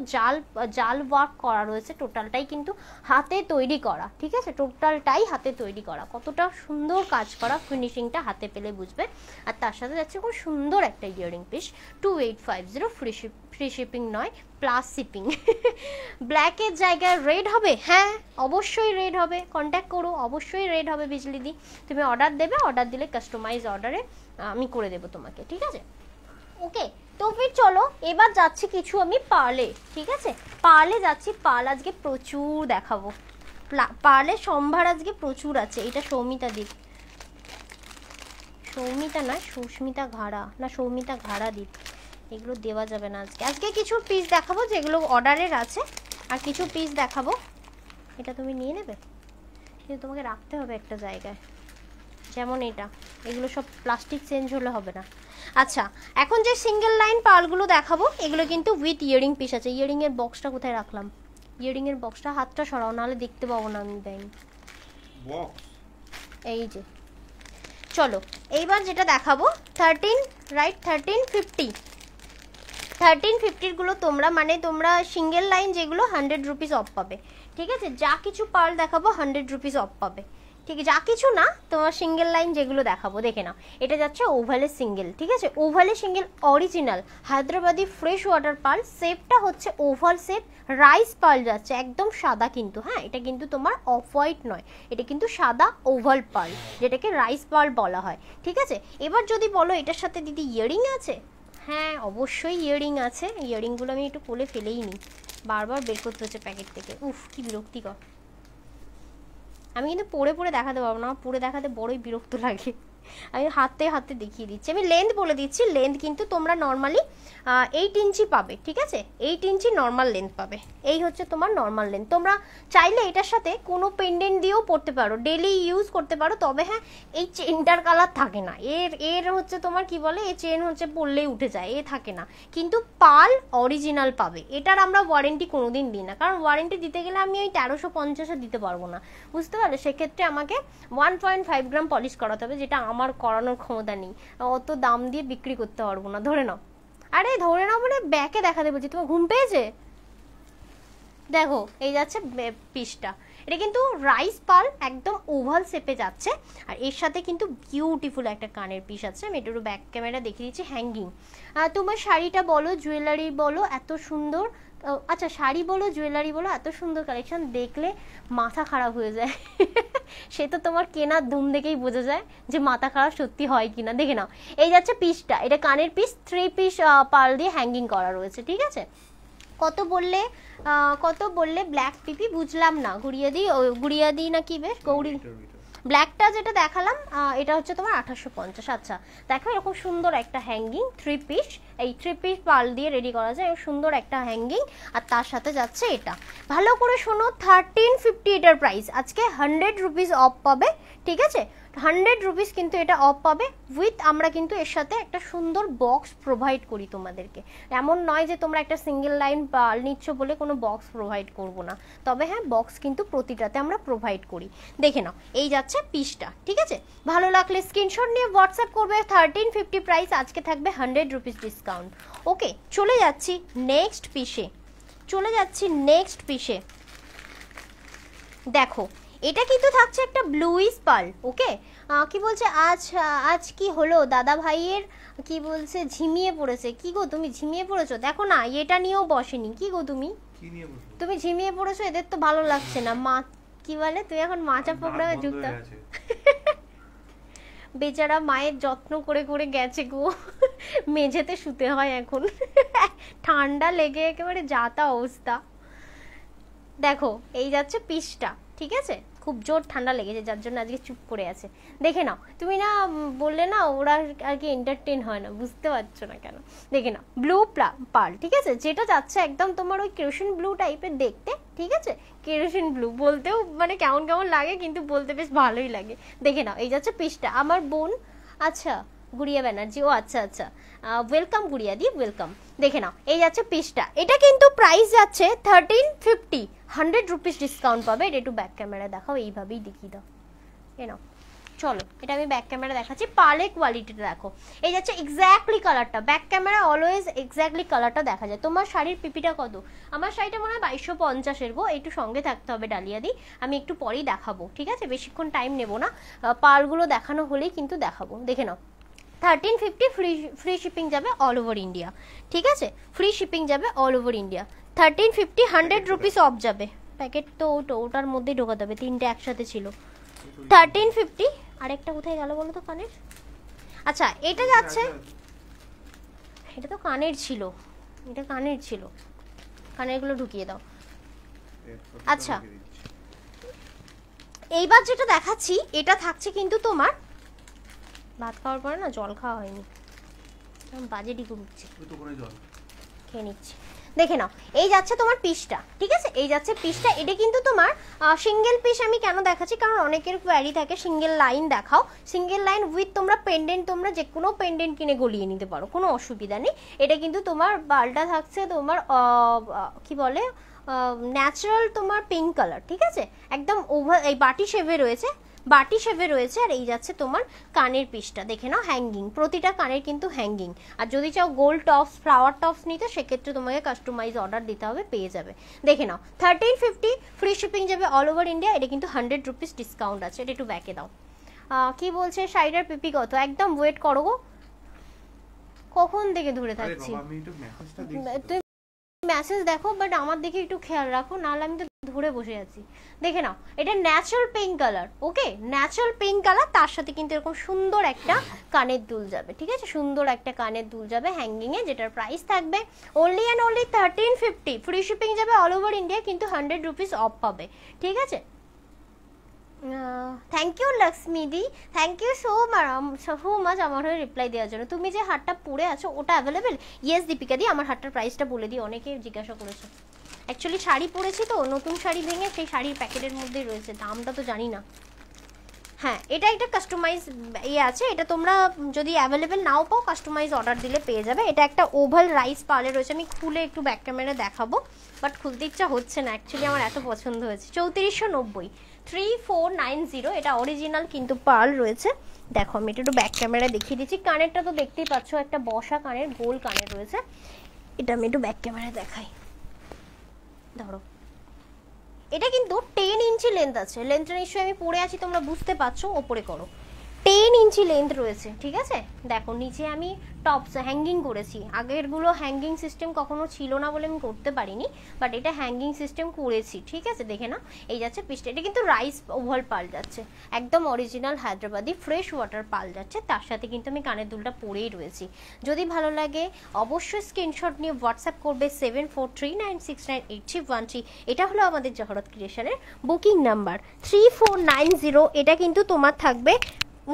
জাল ওয়ার্ক করা রয়েছে, টোটালটাই কিন্তু হাতে তৈরি করা, ঠিক আছে? টোটালটাই হাতে তৈরি করা, কতটা সুন্দর কাজ করা, ফিনিশিংটা হাতে পেলে বুঝবে। আর তার সাথে যাচ্ছে খুব সুন্দর একটা ইয়ারিং পিস, 2850, ফ্রি শিপিং নয়, প্লাস শিপিং। ব্ল্যাকের জায়গায় রেড হবে, হ্যাঁ অবশ্যই রেড হবে, কন্ট্যাক্ট করো, অবশ্যই রেড হবে বিজলি দি। তুমি অর্ডার দেবে, অর্ডার দিলে কাস্টমাইজ অর্ডারে আমি করে দেবো তোমাকে, ঠিক আছে? ওকে, তো ফির চলো এবার যাচ্ছি কিছু আমি পার্লে, ঠিক আছে? পার্লে যাচ্ছি, পার্ল আজকে প্রচুর দেখাবো, পার্লে সম্ভার আজকে প্রচুর আছে। এটা সৌমিতা দ্বীপ, সৌমিতা নয় সুস্মিতা ঘাড়া, না সৌমিতা ঘাড়া দ্বীপ, এগুলো দেওয়া যাবে না আজকে। আজকে কিছু পিস দেখাবো যেগুলো অর্ডারের আছে, আর কিছু পিস দেখাবো। এটা তুমি নিয়ে নেবে, কিন্তু তোমাকে রাখতে হবে একটা জায়গায়, যেমন এটা, এগুলো সব প্লাস্টিক চেঞ্জ হলে হবে না। আচ্ছা, এখন যে সিঙ্গেল লাইন পার্লগুলো দেখাবো এগুলো কিন্তু উইথ ইয়ারিং পিস আছে। ইয়ারিংয়ের বক্সটা কোথায় রাখলাম? ইয়ারিংয়ের বক্সটা, হাতটা সরাও, নাহলে দেখতে পাবো না আমি দেয়নি বক্স। এই যে চলো এইবার যেটা দেখাবো 13 রাইট 1350গুলো তোমরা মানে তোমরা সিঙ্গেল লাইন যেগুলো 100 রুপিস অফ পাবে, ঠিক আছে? যা কিছু পার্ল দেখাবো 100 রুপিস অফ পাবে, ঠিক আছে? যা কিছু না, তোমার সিঙ্গেল লাইন যেগুলো দেখাবো দেখে নাও। এটা যাচ্ছে ওভালে সিঙ্গেল, ঠিক আছে? ওভালে single original Hyderabadi fresh water pearl, শেপটা হচ্ছে ওভাল শেপ, রাইস পার্ল যাচ্ছে, একদম সাদা কিন্তু, হ্যাঁ এটা কিন্তু তোমার অফ হোয়াইট নয়, এটা কিন্তু সাদা ওভাল পার্ল, যেটাকে রাইস পার্ল বলা হয়, ঠিক আছে? এবার যদি বলো এটার সাথে দিদি ইয়ারিং আছে, হ্যাঁ অবশ্যই ইয়ারিং আছে। ইয়ারিংগুলো আমি একটু কোলে ফেলেই নিই, বারবার বের করতে হচ্ছে প্যাকেট থেকে, উফ কি বিরক্তিকর। আমি কিন্তু পরে দেখাতে পারবো না, পরে দেখাতে বড়ই বিরক্ত লাগে, আমি হাতে হাতে দেখিয়ে দিচ্ছি। আমি লেন্থ বলে দিচ্ছি, লেন্থ কিন্তু তোমরা নর্মালি 8 ইঞ্চি পাবে, ঠিক আছে? 8 ইঞ্চি নর্মাল লেন্থ পাবে, এই হচ্ছে তোমার নর্মাল লেন্থ। তোমরা চাইলে এটার সাথে কোনো পেন্ডেন্ট দিয়েও পরতে পারো, ডেলি ইউজ করতে পারো, তবে হ্যাঁ এই চেনটার কালার থাকে না, এর হচ্ছে তোমার কি বলে, এই চেন হচ্ছে পরলেই উঠে যায়, এ থাকে না, কিন্তু পার্ল অরিজিনাল পাবে। এটার আমরা ওয়ারেন্টি কোনোদিন দিই না, কারণ ওয়ারেন্টি দিতে গেলে আমি ওই 1350 দিতে পারবো না, বুঝতে পারলে? সেক্ষেত্রে আমাকে 1.5 গ্রাম পলিশ করাতে হবে, যেটা আমার করানোর ক্ষমতা নেই, অত দাম দিয়ে বিক্রি করতে পারবো না। ধরে নাও, আরে ধরে নাও মানে ব্যাকে দেখাতে বলছি, তোমার ঘুম পেয়েছে? দেখো এই যাচ্ছে পিসটা, এটা কিন্তু রাইস পার্ল একদম ওভাল শেপে যাচ্ছে, আর এর সাথে কিন্তু বিউটিফুল একটা কানের পিস আছে। আমি একটু ব্যাক ক্যামেরা দেখিয়ে দিচ্ছি, হ্যাঙ্গিং। তোমার শাড়িটা বলো, জুয়েলারি বলো, এত সুন্দর, আচ্ছা শাড়ি বলো জুয়েলারি বলো, এত সুন্দর কালেকশন দেখলে মাথা খারাপ হয়ে যায়। সে তো তোমার কেনার ধুম দেখেই বোঝা যায় যে মাথা খারাপ সত্যি হয় কিনা। দেখে নাও, এই যাচ্ছে পিসটা, এটা কানের পিস, 3 পিস পার্ল দিয়ে হ্যাঙ্গিং করা রয়েছে, ঠিক আছে। কত বললে ব্ল্যাক পিপি, বুঝলাম না, গুড়িয়া দিই না কি বেশ, গৌরী ব্ল্যাকটা যেটা দেখালাম এটা হচ্ছে তোমার 2850। আচ্ছা দেখো এরকম সুন্দর একটা হ্যাঙ্গিং 3 পিস, এই 3 পিস পার্ল দিয়ে রেডি করা যায়, সুন্দর একটা হ্যাঙ্গিং, আর তার সাথে যাচ্ছে এটা। ভালো করে শোনো, 1350 এটার প্রাইস, আজকে 100 রুপিস অফ পাবে, ঠিক আছে, 100 রুপিস কিন্তু এটা অফ পাবে উইথ, আমরা কিন্তু এর সাথে একটা সুন্দর বক্স প্রোভাইড করি তোমাদেরকে। এমন নয় যে তোমরা একটা সিঙ্গেল লাইন পার্ল নিচ্ছ বলে কোনো বক্স প্রোভাইড করব না, তবে হ্যাঁ বক্স কিন্তু প্রতিটাতে আমরা প্রোভাইড করি। দেখে নাও, এই যাচ্ছে পিসটা, ঠিক আছে। ভালো লাগলে স্ক্রিনশট নিয়ে হোয়াটসঅ্যাপ করবে। 1350 প্রাইস, আজকে থাকবে 100 রুপিস ডিসকাউন্ট। ওকে, চলে যাচ্ছি নেক্সট পিসে, দেখো এটা কিন্তু থাকছে একটা ব্লুইশ পার্ল। ওকে, কি বলছে আজ কি হলো দাদা ভাইয়ের, কি বলছে ঝিমিয়ে পড়েছে। কি গো তুমি ঝিমিয়ে পড়েছো? দেখো না এটা নিয়েও বসেনি। কি গো তুমি ঝিমিয়ে পড়েছো, এদের তো ভালো লাগছে না। মা কি বলে, তুই এখন মাচা প্রোগ্রামে যুক্ত। বেচারা মায়ের যত্ন করে করে গেছে গো, মেঝেতে শুতে হয় এখন, ঠান্ডা লেগে একেবারে যাতা অবস্থা। দেখো এই যাচ্ছে পিসটা, ঠিক আছে, খুব জোর ঠান্ডা লেগেছে যার জন্য আজকে চুপ করে আছে। দেখে নাও, তুমি না বললে না ওরা আর কি এন্টারটেন হয় না, বুঝতে পারছো না কেন। দেখে নাও ব্লু পার্ল, ঠিক আছে, যেটা যাচ্ছে একদম তোমার ওই কেরোসিন ব্লু টাইপের দেখতে, ঠিক আছে, কেরোসিন ব্লু বলতেও মানে কেমন কেমন লাগে, কিন্তু বলতে বেশ ভালোই লাগে। দেখে নাও এই যাচ্ছে পিসটা। আমার বোন, আচ্ছা গুড়িয়া ব্যানার্জি, ও আচ্ছা আচ্ছা, ওয়েলকাম গুড়িয়া দি, ওয়েলকাম। দেখে নাও এই যাচ্ছে পিসটা, এটা কিন্তু প্রাইস যাচ্ছে 1350, 100 রুপিস ডিসকাউন্ট পাবে। এটা একটু ব্যাক ক্যামেরা দেখাও, এইভাবেই দেখিয়ে দাও। এ নাও, চলো এটা আমি ব্যাক ক্যামেরা দেখাচ্ছি, পার্লের কোয়ালিটিটা দেখো। এই যাচ্ছে এক্স্যাক্টলি কালারটা, ব্যাক ক্যামেরা অলওয়েজ এক্স্যাক্টলি কালারটা দেখা যায়। তোমার শাড়ির পিপিটা কত? আমার শাড়িটা মনে হয় 2250 গো, একটু সঙ্গে থাকতে হবে ডালিয়া দি, আমি একটু পরেই দেখাবো, ঠিক আছে, বেশিক্ষণ টাইম নেবো না, পার্লগুলো দেখানো হলেই কিন্তু দেখাবো। দেখে নাও 1350, ফ্রি শিপিং যাবে অল ওভার ইন্ডিয়া, ঠিক আছে, ফ্রি শিপিং যাবে all over India. 1350, 100 rupees of যাবে। প্যাকেট তো ওটার মধ্যেই ঢোকাতে হবে, 3টে একসাথে ছিল। 1350, আরেকটা কোথায় গেল বলো তো কানের? আচ্ছা এটা যাচ্ছে, এটা তো কানের ছিল, এটা কানের ছিল, কানেরগুলো ঢুকিয়ে দাও। আচ্ছা এইবার যেটা দেখাচ্ছি, এটা থাকছে কিন্তু তোমার, ভাত খাওয়ার পরে না জল খাওয়া হয়নি, বাজে ডিকু উঠছে, খেয়ে নিচ্ছি। দেখে নাও এই যাচ্ছে তোমার পিসটা, ঠিক আছে, এই যাচ্ছে পিসটা। এটা কিন্তু তোমার সিঙ্গেল পিস আমি কেন দেখাচ্ছি, কারণ অনেকের কোয়ারি থাকে সিঙ্গেল লাইন দেখাও, সিঙ্গেল লাইন উইথ তোমরা পেন্ডেন্ট, তোমরা যে কোনো পেন্ডেন্ট কিনে গলিয়ে নিতে পারো, কোনো অসুবিধা নেই। এটা কিন্তু তোমার বালটা থাকছে তোমার কি বলে ন্যাচারাল তোমার পিঙ্ক কালার, ঠিক আছে, একদম ওভার, এই বাটি শেভে রয়েছে, আর এই যাচ্ছে তোমার কানের পিসটা। দেখে নাও হ্যাঙ্গিং, প্রতিটা কানের কিন্তু হ্যাঙ্গিং। আর যদি চাও গোল্ড টপস, ফ্লাওয়ার টপস নিতে, সেক্ষেত্রে তোমাকে কাস্টমাইজ অর্ডার দিতে হবে, পেয়ে যাবে। দেখে নাও 1350, ফ্রি শিপিং যাবে অল ওভার ইন্ডিয়া। এটা কিন্তু 100 রুপিস ডিসকাউন্ট আছে। এটা একটু ব্যাকে দাও। কি বলছে শাড়িটার পিপি কত? একদম ওয়েট করো গো, কখন থেকে ধরে থাকছি, তুমি মেসেজ দেখো, বাট আমার দিকে একটু খেয়াল রাখো, নাহলে আমি তো ধরে বসে আছি। দেখে নাও এটা natural pink colour, okay, natural pink colour, তার সাথে কিন্তু এরকম সুন্দর একটা কানের দুল যাবে, ঠিক আছে, সুন্দর একটা কানের দুল যাবে হ্যাঙ্গিং এ, যেটার প্রাইস থাকবে only and only 1350, free shipping যাবে অল ওভার ইন্ডিয়া, কিন্তু 100 রুপিস অফ পাবে, ঠিক আছে। Thank you Lakshmi di, thank you so much আমার হয়ে রিপ্লাই দেওয়ার জন্য। তুমি যে হারটা পরে আছো ওটা অ্যাভেলেবেল? ইয়েস দীপিকা দি, আমার হারটার প্রাইসটা বলে দিই, অনেকে জিজ্ঞাসা করেছে। অ্যাকচুয়ালি শাড়ি পরেছি তো, নতুন শাড়ি ভেঙে সেই শাড়ির প্যাকেটের মধ্যেই রয়েছে, দামটা তো জানি না। হ্যাঁ এটা একটা কাস্টমাইজ আছে, এটা তোমরা যদি অ্যাভেলেবেল নাও পাও কাস্টমাইজ অর্ডার দিলে পেয়ে যাবে। এটা একটা ওভাল রাইস পার্লে রয়েছে, আমি খুলে একটু ব্যাক ক্যামেরা দেখাবো, বাট খুলতে ইচ্ছা হচ্ছে না, অ্যাকচুয়ালি আমার এত পছন্দ হয়েছে। 3490, 3490, এটা অরিজিনাল কিন্তু পার্ল রয়েছে। দেখো আমি একটু ব্যাক ক্যামেরা দেখিয়ে দিচ্ছি, কানেরটা তো দেখতেই পাচ্ছ, একটা বসা কানের, গোল কানের রয়েছে। এটা আমি একটু ব্যাক ক্যামেরা দেখাই, ধরো এটা কিন্তু 10 ইঞ্চি লেন্থ আছে, লেন্থটা নিশ্চয়ই আমি পরে আছি তোমরা বুঝতে পারছো, ওপরে করো 10 ইঞ্চি লেন্থ রয়েছে, ঠিক আছে। দেখো নিচে আমি টপস হ্যাঙ্গিং করেছি, আগেরগুলো হ্যাঙ্গিং সিস্টেম কখনো ছিল না বলে আমি করতে পারিনি, বাট এটা হ্যাঙ্গিং সিস্টেম করেছি, ঠিক আছে। দেখে না, এই যাচ্ছে পিসটা, এটা কিন্তু রাইস ওভাল পাল যাচ্ছে, একদম অরিজিনাল হায়দ্রাবাদি ফ্রেশ ওয়াটার পাল যাচ্ছে, তার সাথে কিন্তু আমি কানের দুলটা পরেই রয়েছি। যদি ভালো লাগে অবশ্যই স্ক্রিনশট নিয়ে হোয়াটসঅ্যাপ করবে 7439698313। এটা হলো আমাদের জহরত ক্রিয়েশনের বুকিং নাম্বার 3490। এটা কিন্তু তোমার থাকবে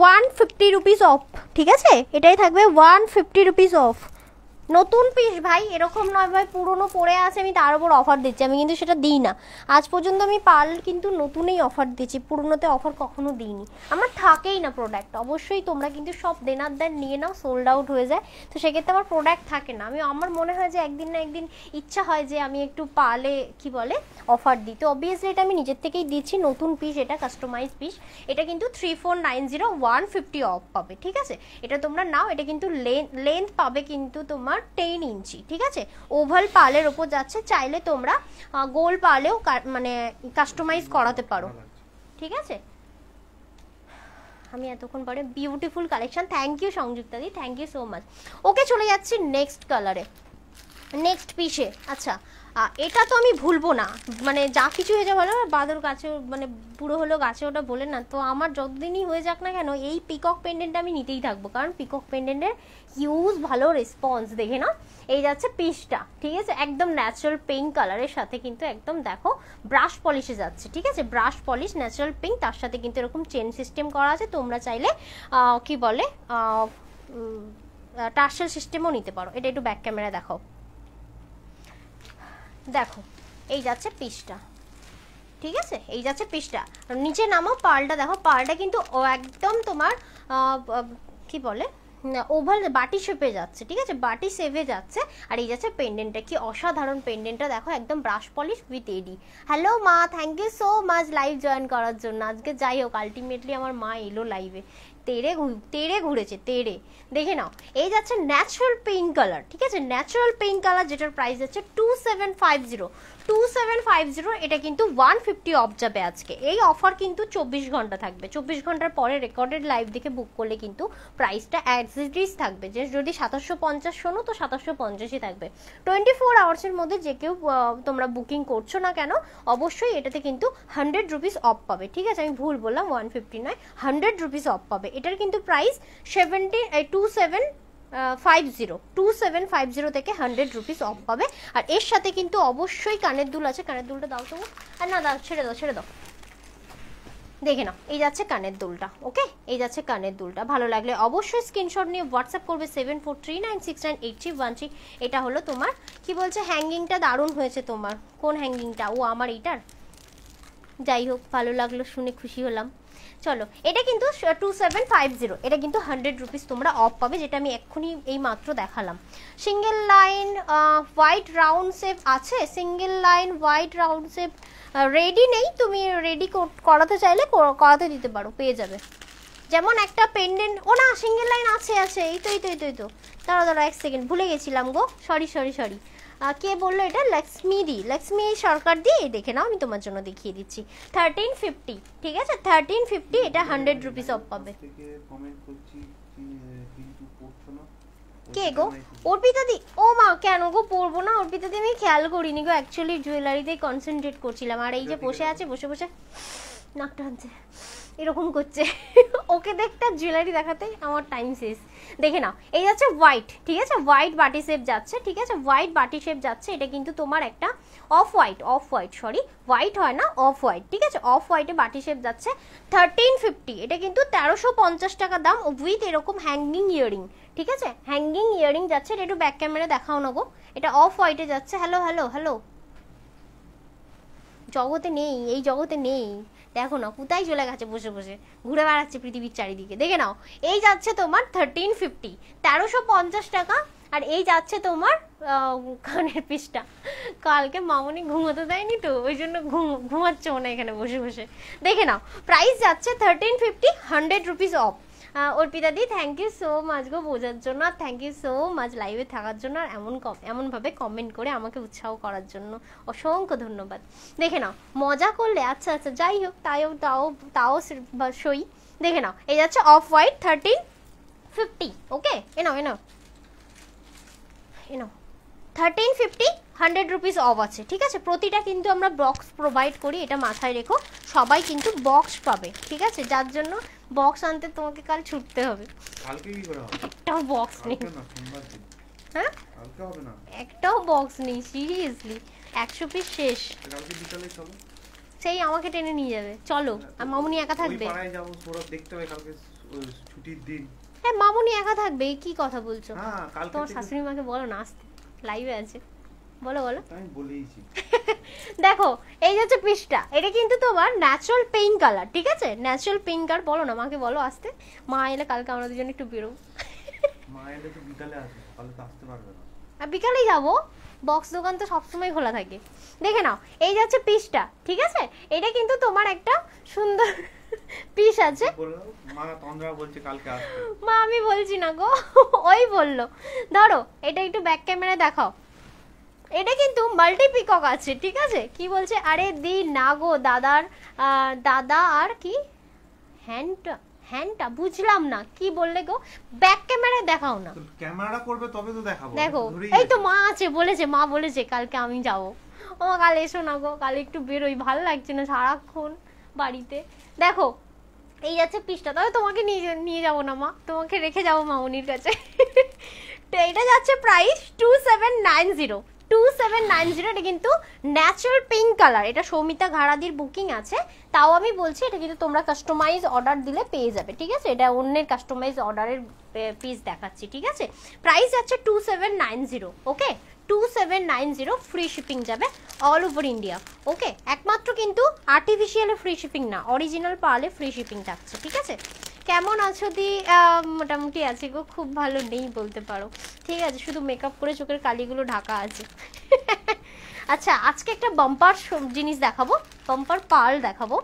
150 রুপিস অফ, ঠিক আছে, এটাই থাকবে 150 রুপিস অফ। নতুন পিস ভাই, এরকম নয় ভাই পুরনো পড়ে আছে আমি তার উপর অফার দিচ্ছি, আমি কিন্তু সেটা দিই না। আজ পর্যন্ত আমি পাল কিন্তু নতুনেই অফার দিচ্ছি, পুরনোতে অফার কখনো দিইনি, আমার থাকেই না প্রোডাক্ট। অবশ্যই তোমরা কিন্তু সব দেনার দেন নিয়ে নাও, সোল্ড আউট হয়ে যায়, তো সেক্ষেত্রে আমার প্রোডাক্ট থাকে না। আমার মনে হয় যে একদিন না একদিন ইচ্ছা হয় যে আমি একটু পালে কি বলে অফার দিই, তো অবভিয়াসলি এটা আমি নিজের থেকেই দিচ্ছি। নতুন পিস, এটা কাস্টমাইজ পিস, এটা কিন্তু 3490 150 অফ পাবে, ঠিক আছে। এটা তোমরা নাও, এটা কিন্তু লেন্থ পাবে কিন্তু তোমার 10 ইঞ্চি, ঠিক আছে, ওভাল পালের ওপর যাচ্ছে, চাইলে তোমরা গোল পালেও মানে কাস্টমাইজ করাতে পারো, ঠিক আছে। আমি এতক্ষণ পরে beautiful collection, thank you Sanjukta di, thank you so much. Okay চলে যাচ্ছি নেক্সট কালারে, নেক্সট পিসে। আচ্ছা এটা তো আমি ভুলবো না, মানে যা কিছু হয়ে যাবে, বাদর গাছে মানে বুড়ো হলো গাছে ওটা বলে না, তো আমার যতদিনই হয়ে যাক না কেন এই পিকক পেন্ডেন্টটা আমি নিতেই থাকবো, কারণ পিকক পেন্ডেন্টের হিউজ ভালো রেসপন্স। দেখে না, এই যাচ্ছে পিসটা, ঠিক আছে, একদম ন্যাচারাল পিঙ্ক কালারের সাথে কিন্তু একদম দেখো ব্রাশ পলিশে যাচ্ছে, ঠিক আছে, ব্রাশ পলিশ ন্যাচারাল পিঙ্ক, তার সাথে কিন্তু এরকম চেন সিস্টেম করা আছে, তোমরা চাইলে কি বলে টার্সেল সিস্টেমও নিতে পারো। এটা একটু ব্যাক ক্যামেরা দেখাও, দেখো এই যাচ্ছে পিসটা, ঠিক আছে, এই যাচ্ছে পিসটা। নিচে নামো, পালটা দেখো, পালটা কিন্তু একদম তোমার কি বলে ওভাল বাটি শেপে যাচ্ছে, ঠিক আছে, বাটি শেপে যাচ্ছে। আর এই যাচ্ছে পেন্ডেন্টটা, কি অসাধারণ পেন্ডেন্টটা দেখো, একদম brush polish with AD. Hello মা, thank you so much live join করার জন্য। আজকে যাই হোক আলটিমেটলি আমার মা এলো লাইভে, তেড়ে ঘুরেছে তেড়ে। দেখে নাও, এই যাচ্ছে ন্যাচারাল পিঙ্ক কালার, ঠিক আছে, ন্যাচারাল পিঙ্ক কালার, যেটার প্রাইস যাচ্ছে 2750। এটা কিন্তু 150 অফ যাবে আজকে। এই অফার কিন্তু 24 ঘন্টা থাকবে, 24 ঘন্টার পরে রেকর্ডেড লাইভ দেখে বুক করলে কিন্তু প্রাইসটা অ্যাজ ইট ইজ থাকবে, যে যদি 2750 শোনো তো 2750ই থাকবে। 24 আওয়ার্সের মধ্যে যে কেউ তোমরা বুকিং করছো না কেন অবশ্যই এটাতে কিন্তু 100 রুপিস অফ পাবে, ঠিক আছে, আমি ভুল বললাম, 150 নয়, 100 রুপিস অফ পাবে। এটার কিন্তু প্রাইস 2750 থেকে 100 রুপিস অফ পাবে। আর এর সাথে কিন্তু অবশ্যই কানের দুল আছে, কানের দুলটা দাও তো, আর না দাও, ছেড়ে দাও, দেখে নাও, এই যাচ্ছে কানের দুলটা। ওকে, এই যাচ্ছে কানের দুলটা, ভালো লাগলে অবশ্যই স্ক্রিনশট নিয়ে হোয়াটসঅ্যাপ করবে 7439698313। এটা হলো তোমার কি বলছে, হ্যাঙ্গিংটা দারুণ হয়েছে তোমার। কোন হ্যাঙ্গিংটা? ও আমার এইটার, যাই হোক ভালো লাগলো শুনে, খুশি হলাম। চলো, এটা কিন্তু 2750, এটা কিন্তু 100 রুপিস তোমরা অফ পাবে, যেটা আমি এক্ষুনি এই মাত্র দেখালাম। Single line white round shape আছে, single line white round shape ready নেই, তুমি রেডি করাতে চাইলে করাতে দিতে পারো, পেয়ে যাবে। যেমন একটা পেন্ডেন্ট, ও না সিঙ্গেল লাইন আছে, এই তো দাঁড়া 1 সেকেন্ড, ভুলে গেছিলাম গো, সরি। কে বললো এটা? লক্ষ্মী সরকার দিয়ে, দেখে নাও আমি তোমার জন্য দেখিয়ে দিচ্ছি। 1350, ঠিক আছে, 1350, এটা 100 রুপিস অফ পাবে। কে গো? অর্পিতা দি? ও মা, কেন গো পরবো না অর্পিতা দি, আমি খেয়াল করিনি গো, অ্যাকচুয়ালি জুয়েলারিতেই কনসেন্ট্রেট করছিলাম। আর এই যে বসে আছে, বসে নাক টানছে, এরকম করছে, ওকে দেখতে জুয়েলারি দেখাতে আমার টাইম শেষ। দেখে নাও, এই যাচ্ছে হোয়াইট, ঠিক আছে, হোয়াইট বাটি শেপ যাচ্ছে, ঠিক আছে, হোয়াইট বাটি শেপ যাচ্ছে। এটা কিন্তু তোমার একটা অফ হোয়াইট সরি, হোয়াইট হয় না, অফ হোয়াইট, ঠিক আছে, অফ হোয়াইটে বাটি শেপ যাচ্ছে। 1350, এটা কিন্তু 1350 টাকা দাম, উইথ এরকম হ্যাঙ্গিং ইয়ারিং, ঠিক আছে, হ্যাঙ্গিং ইয়ারিং যাচ্ছে। এটা একটু ব্যাক ক্যামেরা দেখাও না গো, এটা অফ হোয়াইটে যাচ্ছে। হ্যালো, জগতে নেই, এই জগতে নেই, দেখো না কোথায় চলে গেছে, বসে ঘুরে বেড়াচ্ছে পৃথিবীর চারিদিকে। দেখে নাও, এই যাচ্ছে তোমার 1350, 1350 টাকা। আর এই যাচ্ছে তোমার কানের পিসটা, কালকে মামনি ঘুমোতে দেয়নি তো, ওই জন্য ঘুমাচ্ছ না এখানে বসে। দেখে নাও, প্রাইস যাচ্ছে 1350, 100 rupees off. Arpita di thank you so much গো বোঝার জন্য, আর থ্যাংক ইউ সো মাচ লাইভে থাকার জন্য, আর এমনভাবে কমেন্ট করে আমাকে উৎসাহ করার জন্য অসংখ্য ধন্যবাদ। দেখে নাও মজা করলে, আচ্ছা আচ্ছা যাই হোক, তাও সই। দেখে নাও এই যাচ্ছে off white 1350, okay A now 1350, 100 rupees of আছে, ঠিক আছে। প্রতিটা কিন্তু আমরা বক্স প্রোভাইড করি, এটা মাথায় রেখো, সবাই কিন্তু বক্স পাবে, ঠিক আছে। যার জন্য বক্স আনতে তোমাকে কাল ছুটতে হবে। কালকে কি করে হবে? একটাও বক্স নেই, হ্যাঁ কালকে হবে না, একটাও বক্স নেই সিরিয়াসলি, 100 পিস শেষ। কালকে বিকালে চলো, সেই আমাকে টেনে নিয়ে যাবে, চলো। আর মামুনি একা থাকবে? ওই পাড়ায় যাবো, সৌরভ দেখতে হবে কালকে ছুটির দিন। হ্যাঁ মামুনি একা থাকবে, কি কথা বলছো? হ্যাঁ কালকে তোমার শাশুড়ি মাকে বলো না আসতে, লাইভে আছে, বলো বলো। আমি বলেইছি। দেখো এই যে পিসটা, এটা কিন্তু তোমার ন্যাচারাল পিঙ্ক কালার, ঠিক আছে, ন্যাচারাল পিঙ্ক কালার। বলো না মাকে, বলো আসতে। মা এলে কালকে আমরা দুজন একটু বেরোবো। মা এলে তো বিকালে আসবে, সকালে তো আসতে পারবে না। আর বিকালেই যাবো, বক্স দোকান তো সবসময় খোলা থাকে। দেখে নাও এই যাচ্ছে পিসটা, ঠিক আছে। এটা কিন্তু তোমার একটা সুন্দর পিস আছে। মা তন্দ্রা বলছে কালকে আসবে। মা আমি বলছি না গো, ওই বললো। ধরো এটা একটু ব্যাক ক্যামেরায় দেখাও, এটা কিন্তু মাল্টি পিকক আছে, ঠিক আছে। কি বলছে, আরে দি না গো দাদা আর কি হ্যান্ডটা বুঝলাম না কি বললে গো, ব্যাক ক্যামেরায় দেখাও না। ক্যামেরা করবে তবে তো দেখাবো। দেখো এই তো মা আছে, মা বলেছে কালকে আমি যাব। ও কাল এসো না গো, কাল একটু বেরোই, ভালো লাগছে না সারাক্ষণ বাড়িতে। দেখো এই যাচ্ছে পিসটা, তবে তোমাকে নিয়ে যাবো না মা, তোমাকে রেখে যাবো মামুনির কাছে। তো এটা যাচ্ছে প্রাইস 2790, এটা কিন্তু ন্যাচারাল পিঙ্ক কালার। এটা সৌমিতা ঘাড়াদির বুকিং আছে, তাও আমি বলছি এটা কিন্তু তোমরা কাস্টমাইজ অর্ডার দিলে পেয়ে যাবে, ঠিক আছে। এটা অন্যের কাস্টমাইজ অর্ডারের পিস দেখাচ্ছি, ঠিক আছে। প্রাইস যাচ্ছে 2790, ওকে 2790, ফ্রি শিপিং যাবে অল ওভার ইন্ডিয়া, ওকে। একমাত্র কিন্তু আর্টিফিশিয়ালে ফ্রি শিপিং না, অরিজিনাল পার্লে ফ্রি শিপিং থাকছে, ঠিক আছে। কেমন আছো দি? মোটামুটি আছি গো, খুব ভালো নেই বলতে পারো, ঠিক আছে, শুধু মেকআপ করে চোখের কালিগুলো ঢাকা আছে। আচ্ছা আজকে একটা বাম্পার জিনিস দেখাবো, বাম্পার পার্ল দেখাবো,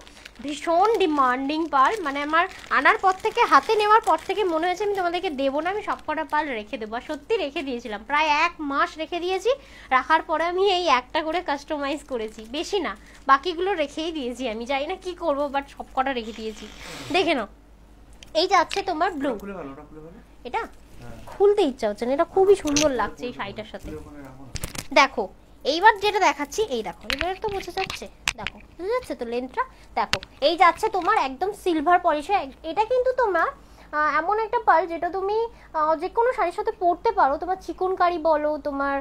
ভীষণ ডিমান্ডিং পার্ল। মানে আমার আনার পর থেকে, হাতে নেওয়ার পর থেকে মনে হয়েছে আমি তোমাদেরকে দেবো না, আমি সবকটা পার্ল রেখে দেবো। আর সত্যি রেখে দিয়েছিলাম, প্রায় 1 মাস রেখে দিয়েছি। রাখার পরে আমি এই একটা করে কাস্টমাইজ করেছি, বেশি না, বাকিগুলো রেখেই দিয়েছি। আমি জানি না কি করবো, বাট সবকটা রেখে দিয়েছি। দেখে নাও এই যাচ্ছে তোমার ব্লু, এটা খুলতে ইচ্ছা হচ্ছে না, এটা খুবই সুন্দর লাগছে এই শাড়িটার সাথে। দেখো এইবার যেটা দেখাচ্ছি, এই দেখো এবার তো বোঝা যাচ্ছে, দেখো বুঝা যাচ্ছে তো লেন্থটা। দেখো এই যাচ্ছে তোমার একদম সিলভার পলিশে। এটা কিন্তু তোমার এমন একটা পার্ল যেটা তুমি যে কোনো শাড়ির সাথে পরতে পারো, তোমার চিকনকারি বলো, তোমার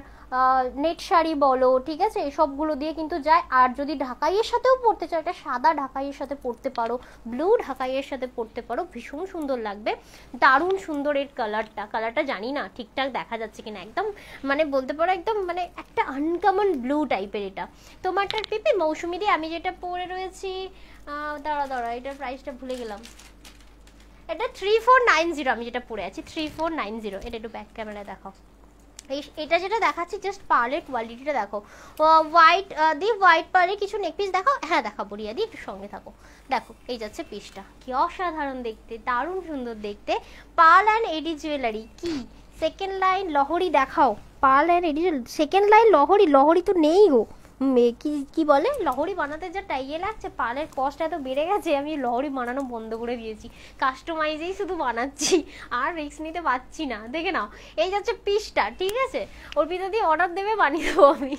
নেট শাড়ি বলো, ঠিক আছে, এসবগুলো দিয়ে কিন্তু যায়। আর যদি ঢাকাইয়ের সাথেও পরতে চাও, এটা সাদা ঢাকাইয়ের সাথে পরতে পারো, ব্লু ঢাকাইয়ের সাথে পরতে পারো, ভীষণ সুন্দর লাগবে, দারুণ সুন্দর। এর কালারটা জানি না ঠিকঠাক দেখা যাচ্ছে কিনা, একদম মানে বলতে পারো একদম মানে একটা আনকমন ব্লু টাইপের। এটা তোমারটার পিপি মৌসুমি দিয়ে আমি যেটা পরে রয়েছি, দাঁড়া এটার প্রাইসটা ভুলে গেলাম, এটা 3490, আমি যেটা পরে আছি 3490। এটা একটু ব্যাক ক্যামেরায় দেখাও, এটা যেটা দেখাচ্ছি জাস্ট পার্লের কোয়ালিটিটা দেখো। হোয়াইট পার্লের কিছু নেক পিস দেখাও, হ্যাঁ দেখাবো রিয়া দি, একটু সঙ্গে থাকো। দেখো এই যাচ্ছে পিসটা, কি অসাধারণ দেখতে, দারুণ সুন্দর দেখতে। পার্ল অ্যান্ড এডি জুয়েলারি, কি সেকেন্ড লাইন লহরি দেখাও, pearl and AD second line লহরি তো নেই গো। কি বলে, লহরি বানাতে যা টাইয়ে লাগছে, পার্লের কস্ট এত বেড়ে গেছে, আমি লহরি বানানো বন্ধ করে দিয়েছি, কাস্টমাইজেই শুধু বানাচ্ছি, আর রিস্ক নিতে পারছি না। দেখে নাও এই যাচ্ছে পিসটা, ঠিক আছে, ওর ভিতর দিয়ে অর্ডার দেবে, বানিয়ে দেবো আমি।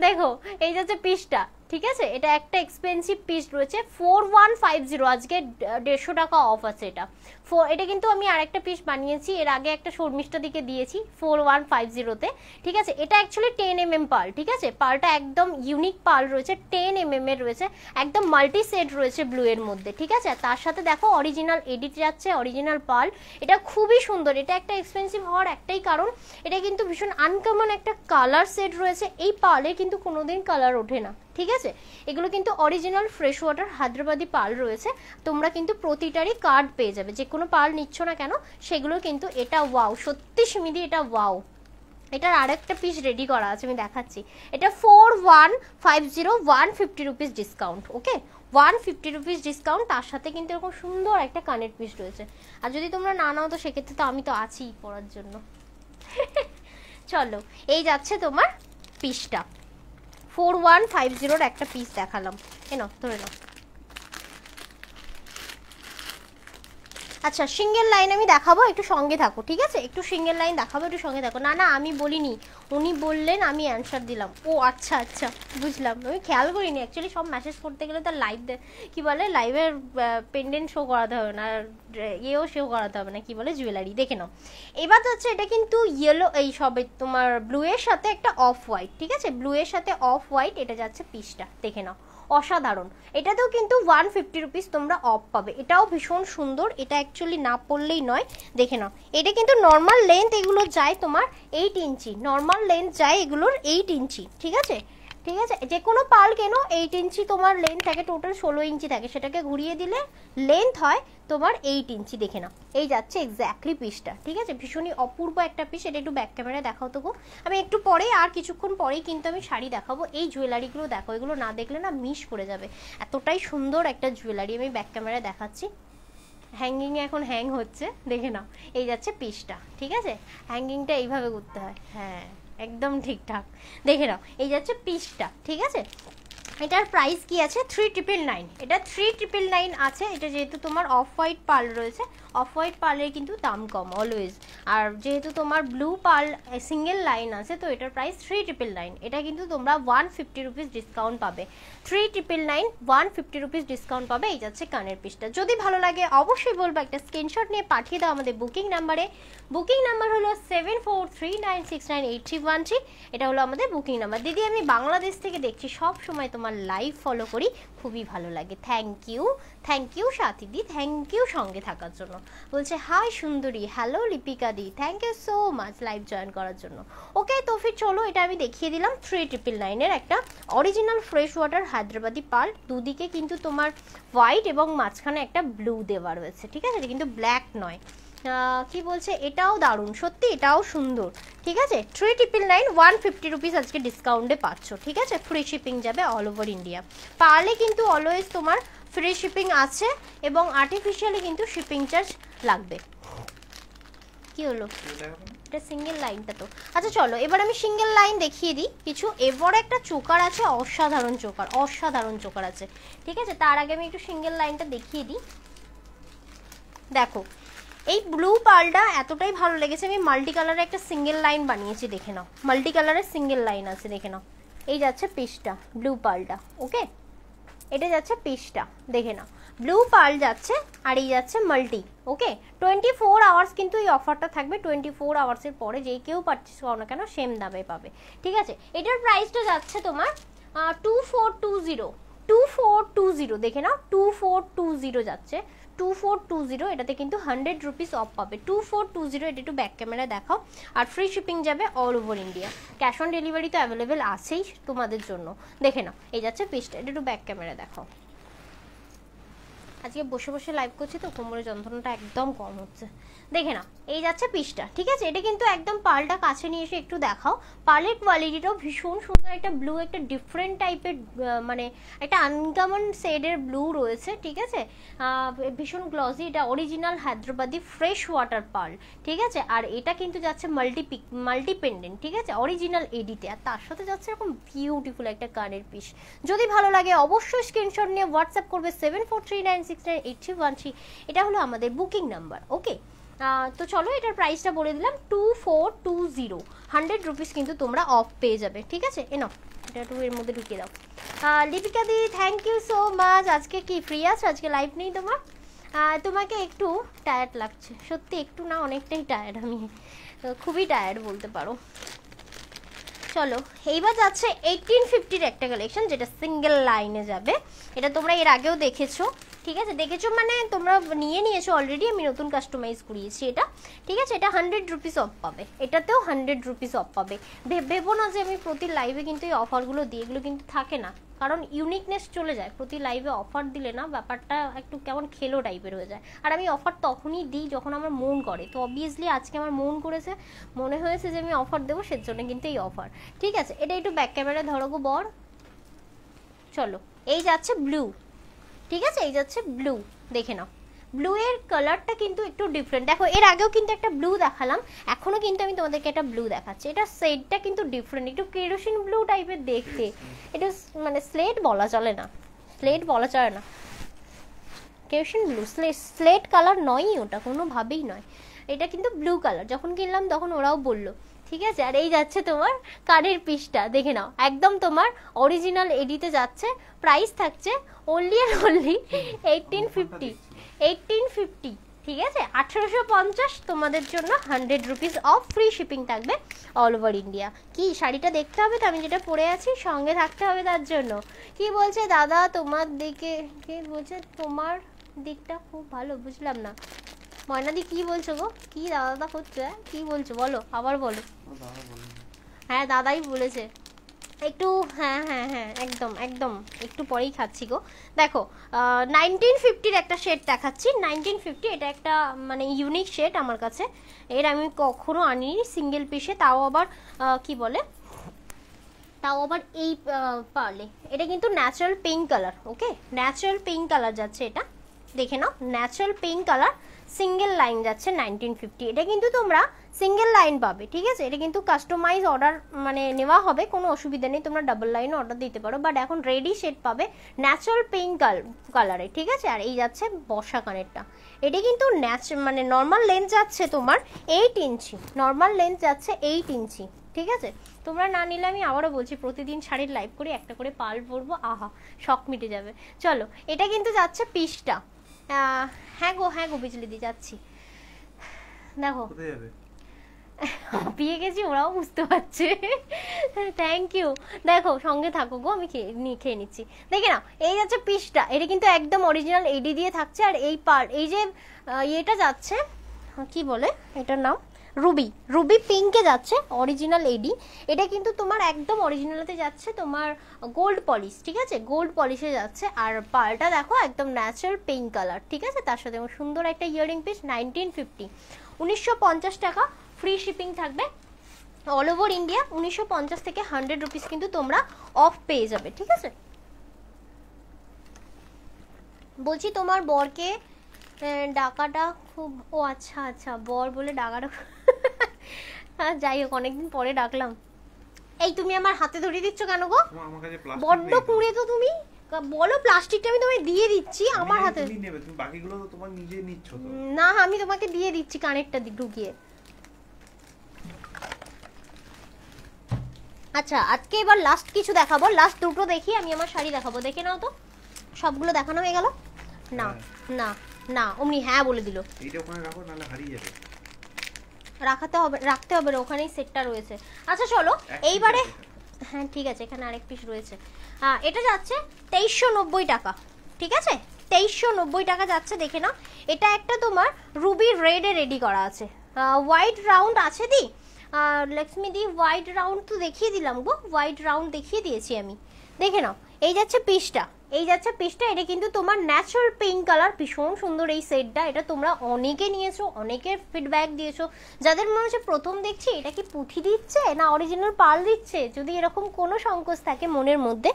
দেখো এই যাচ্ছে পিসটা, ঠিক আছে। এটা একটা এক্সপেন্সিভ পিস রয়েছে, 4150, আজকে 150 টাকা অফ আছে। এটা কিন্তু আমি আরেকটা পিস বানিয়েছি, এর আগে একটা শর্মিষ্ঠা দিকে দিয়েছি 4150-তে, ঠিক আছে। এটা অ্যাকচুয়ালি 10mm পার্ল, ঠিক আছে, পার্লটা একদম ইউনিক পার্ল রয়েছে, 10mm এর রয়েছে, একদম মাল্টি সেট রয়েছে ব্লু এর মধ্যে, ঠিক আছে। তার সাথে দেখো অরিজিনাল এডিট যাচ্ছে, অরিজিনাল পার্ল। এটা খুবই সুন্দর, এটা একটা এক্সপেন্সিভ হওয়ার একটাই কারণ, এটা কিন্তু ভীষণ আনকমন একটা কালার সেট রয়েছে। এই পার্লে কিন্তু কোনোদিন কালার ওঠে না, ঠিক আছে। এগুলো কিন্তু original fresh water Hyderabadi pearl রয়েছে, তোমরা কিন্তু প্রতিটারই কার্ড পেয়ে যাবে, যে কোনো পার্ল নিচ্ছ না কেন সেগুলো কিন্তু। এটা ওয়াও, সত্যি সুমিদি এটা ওয়াও। এটার আরেকটা পিস রেডি করা আছে, আমি দেখাচ্ছি। এটা 4150, 150 রুপিস ডিসকাউন্ট, ওকে 150 রুপিস ডিসকাউন্ট, তার সাথে কিন্তু এরকম সুন্দর একটা কানের পিস রয়েছে। আর যদি তোমরা না নাও তো সেক্ষেত্রে তো আমি তো আছি পরার জন্য। চলো, এই যাচ্ছে তোমার পিসটা, 4150 একটা পিস দেখালাম, এ নাও ধরে নাও। আচ্ছা, সিঙ্গেল লাইন আমি দেখাবো, একটু সঙ্গে থাকো, ঠিক আছে? একটু সিঙ্গেল লাইন দেখাবো, একটু সঙ্গে থাকো। না না, আমি বলিনি, উনি বললেন, আমি অ্যান্সার দিলাম। ও আচ্ছা আচ্ছা, বুঝলাম, আমি খেয়াল করিনি অ্যাকচুয়ালি। সব মেসেজ করতে গেলে তার লাইভ কি বলে, লাইভের পেন্ডেন্ট শো করাতে হবে না, ইয়েও শো করাতে হবে না, কি বলে, জুয়েলারি। দেখে নাও, এবার হচ্ছে এটা কিন্তু ইয়েলো, এই সবে তোমার ব্লু এর সাথে একটা অফ হোয়াইট, ঠিক আছে? ব্লু এর সাথে অফ হোয়াইট, এটা যাচ্ছে পিসটা, দেখে নাও, অসাধারণ। এটাতেও কিন্তু 150 রুপিস তোমরা অফ পাবে, এটাও ভীষণ সুন্দর। এটা অ্যাকচুয়ালি না পড়লেই নয়, দেখে নাও। এটা কিন্তু নর্মাল লেন্থ এগুলো যায় তোমার 8 ইঞ্চি, নর্মাল লেন্থ যায় এগুলোর 8 ইঞ্চি, ঠিক আছে? ঠিক আছে, যে কোনো পাল কেন 8 ইঞ্চি তোমার লেন্থ থাকে, টোটাল 16 ইঞ্চি থাকে, সেটাকে ঘুরিয়ে দিলে লেন্থ হয় তোমার 8 ইঞ্চি। দেখে নাও, এই যাচ্ছে এক্স্যাক্টলি পিসটা, ঠিক আছে? ভীষণই অপূর্ব একটা পিস। এটা একটু ব্যাক ক্যামেরায় দেখাও তো গো। আমি একটু পরে, আর কিছুক্ষণ পরেই কিন্তু আমি শাড়ি দেখাবো। এই জুয়েলারিগুলো দেখো, এগুলো না দেখলে না মিস করে যাবে, এতটাই সুন্দর একটা জুয়েলারি। আমি ব্যাক ক্যামেরায় দেখাচ্ছি, হ্যাঙ্গিংয়ে এখন হ্যাং হচ্ছে, দেখে নাও। এই যাচ্ছে পিসটা, ঠিক আছে? হ্যাঙ্গিংটা এইভাবে করতে হয়, হ্যাঁ একদম ঠিকঠাক। দেখে নাও, এই যাচ্ছে পিসটা, ঠিক আছে? এটার প্রাইস কি আছে? 3999। এটা 3999 আছে। এটা যেহেতু তোমার অফ হোয়াইট পার্ল রয়েছে, অফ হোয়াইট পার্লের কিন্তু দাম কম অলওয়েজ। আর যেহেতু তোমার ব্লু পার্ল সিঙ্গেল লাইন আছে, তো এটার প্রাইস 3999। এটা কিন্তু তোমরা 150 রুপিস ডিসকাউন্ট পাবে। 3999, 150 রুপিস ডিসকাউন্ট পাবে। এই যাচ্ছে কানের পিসটা। যদি ভালো লাগে অবশ্যই বলবো একটা স্ক্রিনশট নিয়ে পাঠিয়ে দাও আমাদের বুকিং নাম্বারে। বুকিং নাম্বার হলো 7439698313। এটা হলো আমাদের বুকিং নাম্বার। দিদি, আমি বাংলাদেশ থেকে দেখছি, সব সময় তোমার লাইভ ফলো করি, খুবই ভালো লাগে। থ্যাংক ইউ সাথীদি, থ্যাংক ইউ সঙ্গে থাকার জন্য। বলছে হাই সুন্দরী, hello Lipika di, thank you so much live join করার জন্য। ওকে, তো ফির চলো, এটা আমি দেখিয়ে দিলাম 3999 একটা original fresh water Hyderabadi pearl. দুদিকে কিন্তু তোমার হোয়াইট এবং মাঝখানে একটা ব্লু দেওয়া রয়েছে, ঠিক আছে? এটা কিন্তু ব্ল্যাক নয়। কি বলছে, এটাও দারুণ, সত্যি এটাও সুন্দর, ঠিক আছে? 3999, 150 রুপিস আজকে ডিসকাউন্টে পাচ্ছ, ঠিক আছে? ফ্রি শিপিং যাবে অল ওভার ইন্ডিয়া। পারলে কিন্তু অলওয়েজ তোমার ফ্রি শিপিং আছে, এবং আর্টিফিশিয়ালি কিন্তু শিপিং চার্জ লাগবে। কি হলো, এটা সিঙ্গেল লাইনটা তো। আচ্ছা চলো, এবার আমি সিঙ্গেল লাইন দেখিয়ে দিই কিছু। এবার একটা চোকার আছে, অসাধারণ চোকার, অসাধারণ চোকার আছে, ঠিক আছে? তার আগে আমি একটু সিঙ্গেল লাইনটা দেখিয়ে দিই। দেখো, এই ব্লু পার্লটা এতটাই ভালো লেগেছে, আমি মাল্টি কালারে একটা সিঙ্গেল লাইন বানিয়েছি, দেখে নাও। মাল্টি কালারের সিঙ্গেল লাইন আছে, দেখে নাও। এই যাচ্ছে পিসটা, ব্লু পার্লটা, ওকে? এটা যাচ্ছে পিসটা, দেখে নাও। ব্লু পার্ল যাচ্ছে, আর এই যাচ্ছে মাল্টি, ওকে? 24 আওয়ার্স কিন্তু এই অফারটা থাকবে। 24 আওয়ার্সের পরে যে কেউ পারচেস করো না কেন সেম দামে পাবে, ঠিক আছে? এটার প্রাইসটা যাচ্ছে তোমার 2420, দেখে নাও, 2420 যাচ্ছে, 2420। এটাতে কিন্তু 100 রুপিস অফ পাবে। 2420, এটা একটু ব্যাক ক্যামেরা দেখাও। আর ফ্রি শিপিং যাবে all over India. Cash on delivery তো অ্যাভেলেবেল আছেই তোমাদের জন্য, দেখে নাও। এই যাচ্ছে পিসটা, এটা একটু ব্যাক ক্যামেরা দেখাও। আজকে বসে বসে লাইভ করছি তো কোমরের যন্ত্রণাটা একদম কম হচ্ছে, দেখে নাও। এই যাচ্ছে পিসটা, ঠিক আছে? এটা কিন্তু একদম পার্লটা কাছে নিয়ে এসে একটু দেখাও। পার্লের কোয়ালিটিটাও ভীষণ সুন্দর, একটা ব্লু, একটা ডিফারেন্ট টাইপের, মানে একটা আনকমন শেডের ব্লু রয়েছে, ঠিক আছে? ভীষণ গ্লসি। এটা original Hyderabadi fresh water pearl, ঠিক আছে? আর এটা কিন্তু যাচ্ছে মাল্টি পেন্ডেন্ট, ঠিক আছে? অরিজিনাল এডিতে। আর তার সাথে যাচ্ছে এরকম বিউটিফুল একটা কানের পিস। যদি ভালো লাগে অবশ্যই স্ক্রিনশট নিয়ে হোয়াটসঅ্যাপ করবে 7439698313। এটা হলো আমাদের বুকিং নাম্বার, ওকে? তো চলো, এটার প্রাইসটা বলে দিলাম 2420। 100 রুপিস কিন্তু তোমরা অফ পেয়ে যাবে, ঠিক আছে? নাও, এটা একটু এর মধ্যে ঢুকিয়ে দাও। Lipika di, thank you so much. আজকে কি ফ্রি আছো? আজকে লাইভ নেই তোমার? তোমাকে একটু টায়ার্ড লাগছে, সত্যি একটু না, অনেকটাই টায়ার্ড, আমি খুবই টায়ার্ড বলতে পারো। চলো, এইবার যাচ্ছে 1850-র একটা কালেকশন, যেটা সিঙ্গেল লাইনে যাবে। এটা তোমরা এর আগেও দেখেছো, ঠিক আছে? দেখেছো মানে তোমরা নিয়েছো অলরেডি, আমি নতুন কাস্টমাইজ করিয়েছি এটা, ঠিক আছে? এটা 100 রুপিস অফ পাবে, এটাতেও 100 রুপিস অফ পাবে। ভেবো না যে আমি প্রতি লাইভে কিন্তু এই অফারগুলো দিই, এগুলো কিন্তু থাকে না, কারণ ইউনিকনেস চলে যায়। প্রতি লাইভে অফার দিলে না ব্যাপারটা একটু কেমন খেলো টাইপের হয়ে যায়। আর আমি অফার তখনই দিই যখন আমার মন করে। তো অবভিয়াসলি আজকে আমার মন করেছে, মনে হয়েছে যে আমি অফার দেবো, সেজন্য কিন্তু এই অফার, ঠিক আছে? এটা একটু ব্যাক ক্যামেরা ধরো গো বর। চলো, এই যাচ্ছে ব্লু, ঠিক আছে, এই যাচ্ছে ব্লু, দেখে নাও ব্লু এর কালারটা কিন্তু একটু ডিফারেন্ট। দেখো এর আগেও কিন্তু একটা ব্লু দেখালাম, এখনো কিন্তু আমি তোমাদেরকে একটা ব্লু দেখাচ্ছি। এটা শেডটা কিন্তু ডিফারেন্ট, একটু কেরোসিন ব্লু টাইপের দেখতে। এটা মানে স্লেট বলা চলে না, স্লেট বলা চলে না, কেরোসিন ব্লু, স্লেট কালার নয়ই ওটা, কোনোভাবেই নয়। এটা কিন্তু ব্লু কালার, যখন কিনলাম তখন ওরাও বললো। ঠিক আছে, আর এই যাচ্ছে তোমার কানের পিসটা, দেখে নাও একদম তোমার অরিজিনাল এডিতে যাচ্ছে। প্রাইস থাকছে অনলি আর অনলি 1850, 1850। ঠিক আছে, 1850 তোমাদের জন্য 100 রুপিস অফ ফ্রি শিপিং থাকবে অল ওভার ইন্ডিয়া। কি শাড়িটা দেখতে হবে তো, আমি যেটা পরে আছি, সঙ্গে থাকতে হবে তার জন্য। কি বলছে দাদা তোমার দিকে, কি বলছে তোমার দিকটা খুব ভালো, বুঝলাম না ময়নাদি কি বলছো গো, কি দাদা দাদা করছো, কি বলছো বলো, আবার বলো। হ্যাঁ দাদাই বলেছে একটু, হ্যাঁ হ্যাঁ হ্যাঁ একদম একদম, একটু পরেই খাচ্ছি গো। দেখো 1950-র একটা শেড দেখাচ্ছি, 1950। এটা একটা মানে ইউনিক শেড আমার কাছে, এর আমি কখনো আনিনি সিঙ্গেল পিসে, তাও আবার কি বলে, তাও আবার এই পার্লে। এটা কিন্তু natural pink colour, okay natural pink colour যাচ্ছে এটা, দেখে নাও natural pink colour, single line যাচ্ছে 1950। এটা কিন্তু তোমরা সিঙ্গেল লাইন পাবে, ঠিক আছে, এটা কিন্তু কাস্টমাইজ অর্ডার মানে নেওয়া হবে, কোনো অসুবিধা নেই, তোমরা ডাবল লাইন অর্ডার দিতে পারো, বাট এখন রেডি শেড পাবে ন্যাচারাল পিঙ্ক কালারে। ঠিক আছে, আর এই যাচ্ছে বর্ষা কানেরটা, এটা কিন্তু মানে নর্মাল লেন্থ যাচ্ছে তোমার 8 ইঞ্চি, নর্মাল লেন্থ যাচ্ছে 8 ইঞ্চি। ঠিক আছে, তোমরা না নিলে আমি আবারও বলছি, প্রতিদিন শাড়ির লাইভ করে একটা করে পাল পরবো, আহা শখ মিটে যাবে। চলো, এটা কিন্তু যাচ্ছে পিসটা, হ্যাঁ গো বিজলি দি যাচ্ছি। দেখো পেয়ে গেছি, ওরাও বুঝতে পারছে, থ্যাংক ইউ। দেখো সঙ্গে থাকো গো, আমি খেয়ে নিচ্ছি। দেখে নাও এই যাচ্ছে পিসটা, এটা কিন্তু একদম অরিজিনাল এডি দিয়ে থাকছে, আর এই পার্ট এই যে ইয়েটা যাচ্ছে কি বলে এটার নাম, রুবি পিঙ্কে যাচ্ছে অরিজিনাল এডি। এটা কিন্তু তোমার একদম অরিজিনালতে যাচ্ছে তোমার গোল্ড পলিশ, ঠিক আছে, গোল্ড পলিশে যাচ্ছে। আর পালটা দেখো একদম ন্যাচারাল পিঙ্ক কালার, ঠিক আছে, তার সাথে সুন্দর একটা ইয়ারিং পিস 1950, 1950 টাকা, ফ্রি শিপিং থাকবে অল ওভার ইন্ডিয়া। 1950 থেকে 100 রুপিস কিন্তু তোমরা অফ পেয়ে যাবে। ঠিক আছে, বলছি তোমার বরকে ডাকাটা খুব, ও আচ্ছা আচ্ছা বর বলে ডাকাটা যাই হোক, অনেকদিন পরে ডাকলাম। এই তুমি আমার হাতে ধরিয়ে দিচ্ছ কেন গো, বড্ড কুঁড়ে তো তুমি, বলো প্লাস্টিকটা আমি তোমায় দিয়ে দিচ্ছি, আমার হাতে তুমি নেবে, তুমি বাকিগুলো তো তোমার নিজে নিচ্ছ তো। না আমি তোমাকে দিয়ে দিচ্ছি কানেরটা ঢুকিয়ে। আচ্ছা আজকে এবার লাস্ট কিছু দেখাবো, লাস্ট দুটো দেখি, আমি আমার শাড়ি দেখাবো, দেখে নাও তো। সবগুলো দেখানো হয়ে গেল না, না না অমনি হ্যাঁ বলে দিল, এইটা ওখানে রাখো নাহলে হারিয়ে যাবে, রাখতে হবে ওখানেই সেটটা রয়েছে। আচ্ছা চলো এইবারে, হ্যাঁ ঠিক আছে, এখানে আরেক পিস রয়েছে। এটা যাচ্ছে 2390 টাকা, ঠিক আছে 2390 টাকা যাচ্ছে, দেখে নাও। এটা একটা তোমার রুবি রেডে রেডি করা আছে, হোয়াইট রাউন্ড আছে দি, লক্ষ্মী দি হোয়াইট রাউন্ড তো দেখিয়ে দিলাম গো, হোয়াইট রাউন্ড দেখিয়ে দিয়েছি আমি, দেখে নাও। এই যাচ্ছে পিসটা, এই যাচ্ছে পিসটা, এটা কিন্তু তোমার ন্যাচারাল পিঙ্ক কালার, ভীষণ সুন্দর এই সেটটা। এটা তোমরা অনেকে নিয়েছো, অনেকের ফিডব্যাক দিয়েছো, যাদের মনে হচ্ছে প্রথম দেখছি এটা কি পুঁথি দিচ্ছে না অরিজিনাল পার্ল দিচ্ছে, যদি এরকম কোনো সংকোচ থাকে মনের মধ্যে,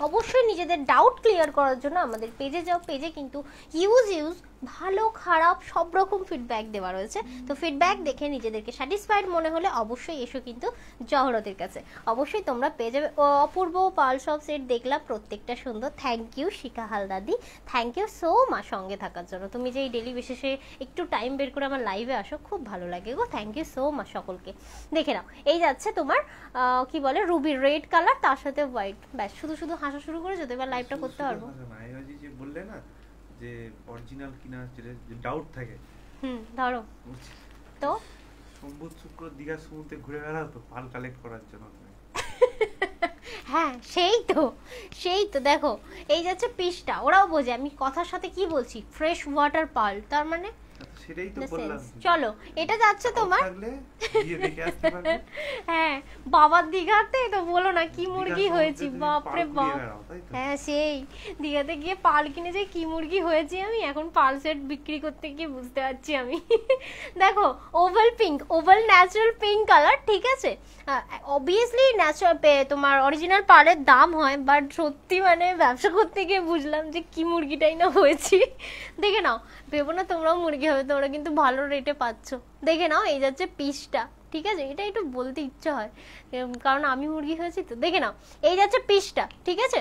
অবশ্যই নিজেদের ডাউট ক্লিয়ার করার জন্য আমাদের পেজে যাও, পেজে কিন্তু ইউজ ভালো খারাপ সব রকম ফিডব্যাক দেওয়া রয়েছে। তো ফিডব্যাক দেখে নিজেদেরকে স্যাটিসফাইড মনে হলে অবশ্যই এসো কিন্তু জহরতের কাছে, অবশ্যই তোমরা পেয়ে যাবে। অপূর্ব পাল সব সেট দেখলাম, প্রত্যেকটা সুন্দর। থ্যাংক ইউ শিখা হালদাদি, থ্যাংক ইউ সো মাচ সঙ্গে থাকার জন্য। তুমি যে এই ডেলি বেসিসে একটু টাইম বের করে আমার লাইভে আসো, খুব ভালো লাগে গো, থ্যাংক ইউ সো মাচ সকলকে। দেখে নাও এই যাচ্ছে তোমার কি বলে রুবি রেড কালার, তার সাথে হোয়াইট, ব্যাস শুধু শুধু হাসা শুরু করে যদি এবার লাইভটা করতে পারবো। বললে না যে অরিজিনাল কিনা ডাউট থাকে, ধরো তো সম্বুত শুক্র দীঘা সমুদ্রে ঘুরে বেড়াও তো পাল কালেক্ট করার জন্য। হ্যাঁ সেই তো দেখো এই যাচ্ছে পিসটা, ওরাও বোঝে আমি কথার সাথে কি বলছি, ফ্রেশ ওয়াটার পাল, তার মানে সেটাই তো বললাম। চলো এটা যাচ্ছে তোমার থাকলে গিয়ে দেখে আসতে পারবে। হ্যাঁ বাবার দীঘাতে তো বলো না কি মুরগি হয়েছি, বাপরে বাপ। হ্যাঁ সেই দীঘাতে গিয়ে পাল কিনে যে কি মুরগি হয়েছি আমি, এখন পাল সেট বিক্রি করতে গিয়ে বুঝতে পারছি আমি। দেখো oval pink, oval natural pink colour, ঠিক আছে। অবভিয়াসলি ন্যাচারাল তোমার অরিজিনাল পালের দাম হয়, বাট সত্যি মানে ব্যবসা করতে গিয়ে বুঝলাম যে কি মুরগিটাই না হয়েছি। দেখে নাও, ভেবো না তোমরাও মুরগি হবে, তোমরা কিন্তু ভালো রেটে পাচ্ছ। দেখে নাও এই যাচ্ছে পিসটা, ঠিক আছে। এটা একটু বলতে ইচ্ছে হয় কারণ আমি মুরগি হয়েছি তো। দেখে নাও এই যাচ্ছে পিসটা, ঠিক আছে,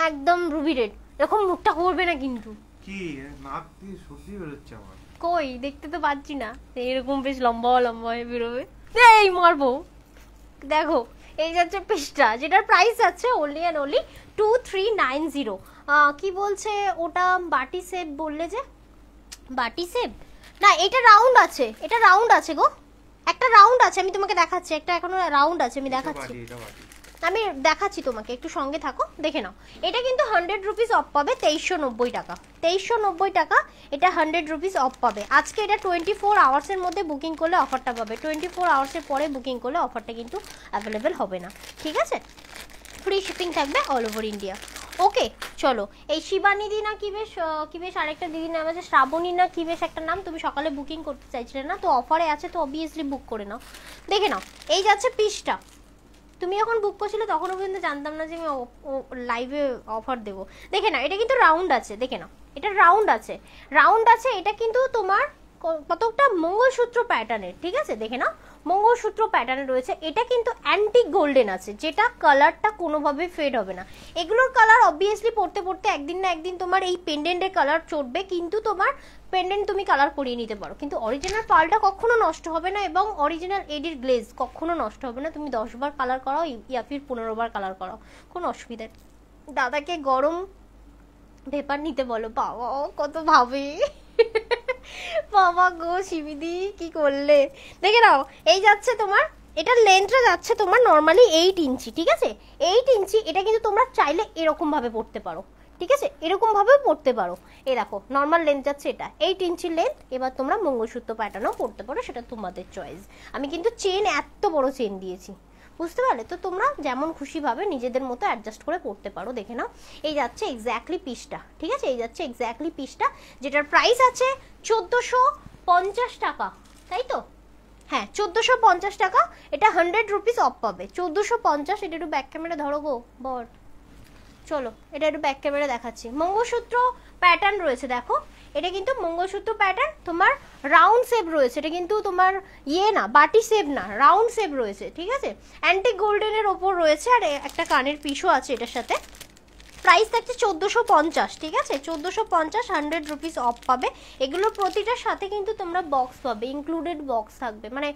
একদম রুবি রেড। এরকম মুখটা করবে না কিন্তু। কি নাক দিয়ে সর্দি বেরোচ্ছে আমার। কই দেখতে তো পাচ্ছি না, এরকম বেশ লম্বা লম্বা হয়ে বেরোবে। এই মারবো। দেখো এই যাচ্ছে পিসটা, যেটার প্রাইস আছে ওনলি অ্যান্ড ওনলি 2390। কি বলছে ওটা, বাটি সেপ বললে যে, বাটি সেপ না, এটা রাউন্ড আছে, এটা রাউন্ড আছে গো, একটা রাউন্ড আছে, আমি তোমাকে দেখাচ্ছি, একটা এখনো রাউন্ড আছে, আমি দেখাচ্ছি, আমি দেখাচ্ছি তোমাকে, একটু সঙ্গে থাকো। দেখে নাও এটা কিন্তু 100 রুপিস অফ পাবে, 2390 টাকা, 2390 টাকা এটা 100 রুপিস অফ পাবে। আজকে এটা 24 আওয়ার্সের মধ্যে বুকিং করলে অফারটা পাবে, 24 আওয়ার্সের পরে বুকিং করলে অফারটা কিন্তু অ্যাভেলেবেল হবে না, ঠিক আছে। ফ্রি শিপিং থাকবে অল ওভার ইন্ডিয়া। ওকে চলো, এই শিবানিদি না কি বেশ আরেকটা দিদি নাম আছে, শ্রাবণী না কি বেশ একটা নাম, তুমি সকালে বুকিং করতে চাইছিলে না, তো অফারে আছে তো অবভিয়াসলি বুক করে নাও। দেখে নাও এই যাচ্ছে পিসটা, তুমি যখন বুক করছিলে তখনও কিন্তু জানতাম না যে আমি লাইভে অফার দেবো। দেখে নাও এটা কিন্তু রাউন্ড আছে, দেখে নাও এটা রাউন্ড আছে, রাউন্ড আছে, এটা কিন্তু তোমার কতটা মঙ্গলসূত্র প্যাটার্নের, ঠিক আছে। দেখে নাও মঙ্গলসূত্র প্যাটার্নে রয়েছে, এটা কিন্তু অ্যান্টিক গোল্ডেন আছে, যেটা কালারটা কোনোভাবে ফেড হবে না। এগুলোর কালার অবভিয়াসলি পড়তে পড়তে একদিন না একদিন তোমার এই পেন্ডেন্টের কালার চড়বে, কিন্তু তোমার পেন্ডেন্ট তুমি কালার করিয়ে নিতে পারো, কিন্তু অরিজিনাল পালটা কখনো নষ্ট হবে না, এবং অরিজিনাল এডির গ্লেজ কখনো নষ্ট হবে না। তুমি 10 বার কালার করাও ইয়া ফির 15 বার কালার করাও, কোনো অসুবিধা নেই। দাদাকে গরম ভেপার নিতে বলো, বাবা কত ভাবে। বাবা গো শিবিদি কি করলে। দেখে নাও এই যাচ্ছে তোমার, এটার লেন্থটা যাচ্ছে তোমার নর্মালি 8 ইঞ্চি, ঠিক আছে, 8 ইঞ্চি। এটা কিন্তু তোমরা চাইলে এরকম ভাবে পড়তে পারো, ঠিক আছে, এরকম ভাবেও পড়তে পারো। এই দেখো নর্মাল লেন্থ যাচ্ছে এটা 8 ইঞ্চি লেন্থ। এবার তোমরা মঙ্গলসূত্র প্যাটার্নও পড়তে পারো, সেটা তোমাদের চয়েস। আমি কিন্তু চেন এত বড় চেন দিয়েছি, বুঝতে পারলে তো, তোমরা যেমন খুশি ভাবে নিজেদের মতো অ্যাডজাস্ট করে পড়তে পারো। দেখে নাও এই যাচ্ছে এক্স্যাক্টলি পিসটা, ঠিক আছে, এই যাচ্ছে এক্স্যাক্টলি পিসটা, যেটার প্রাইস আছে 1450 টাকা, তাই তো, হ্যাঁ 1450 টাকা। এটা 100 রুপিস অফ পাবে, 1450। এটা একটু ব্যাক ক্যামেরা ধরো গো বর, চলো এটা একটু ব্যাক ক্যামেরা দেখাচ্ছি। মঙ্গলসূত্র প্যাটার্ন রয়েছে, দেখো এটা কিন্তু মঙ্গলসূত্র প্যাটার্ন, তোমার রাউন্ড শেপ রয়েছে, এটা কিন্তু তোমার ইয়ে না, বাটি শেপ না, রাউন্ড শেপ রয়েছে, ঠিক আছে। অ্যান্টিক গোল্ডেনের ওপর রয়েছে, আর একটা কানের পিসও আছে এটার সাথে। প্রাইস থাকছে 1450, ঠিক আছে, 1450, 100 রুপিস অফ পাবে। এগুলোর প্রতিটার সাথে কিন্তু তোমরা বক্স পাবে, ইনক্লুডেড বক্স থাকবে, মানে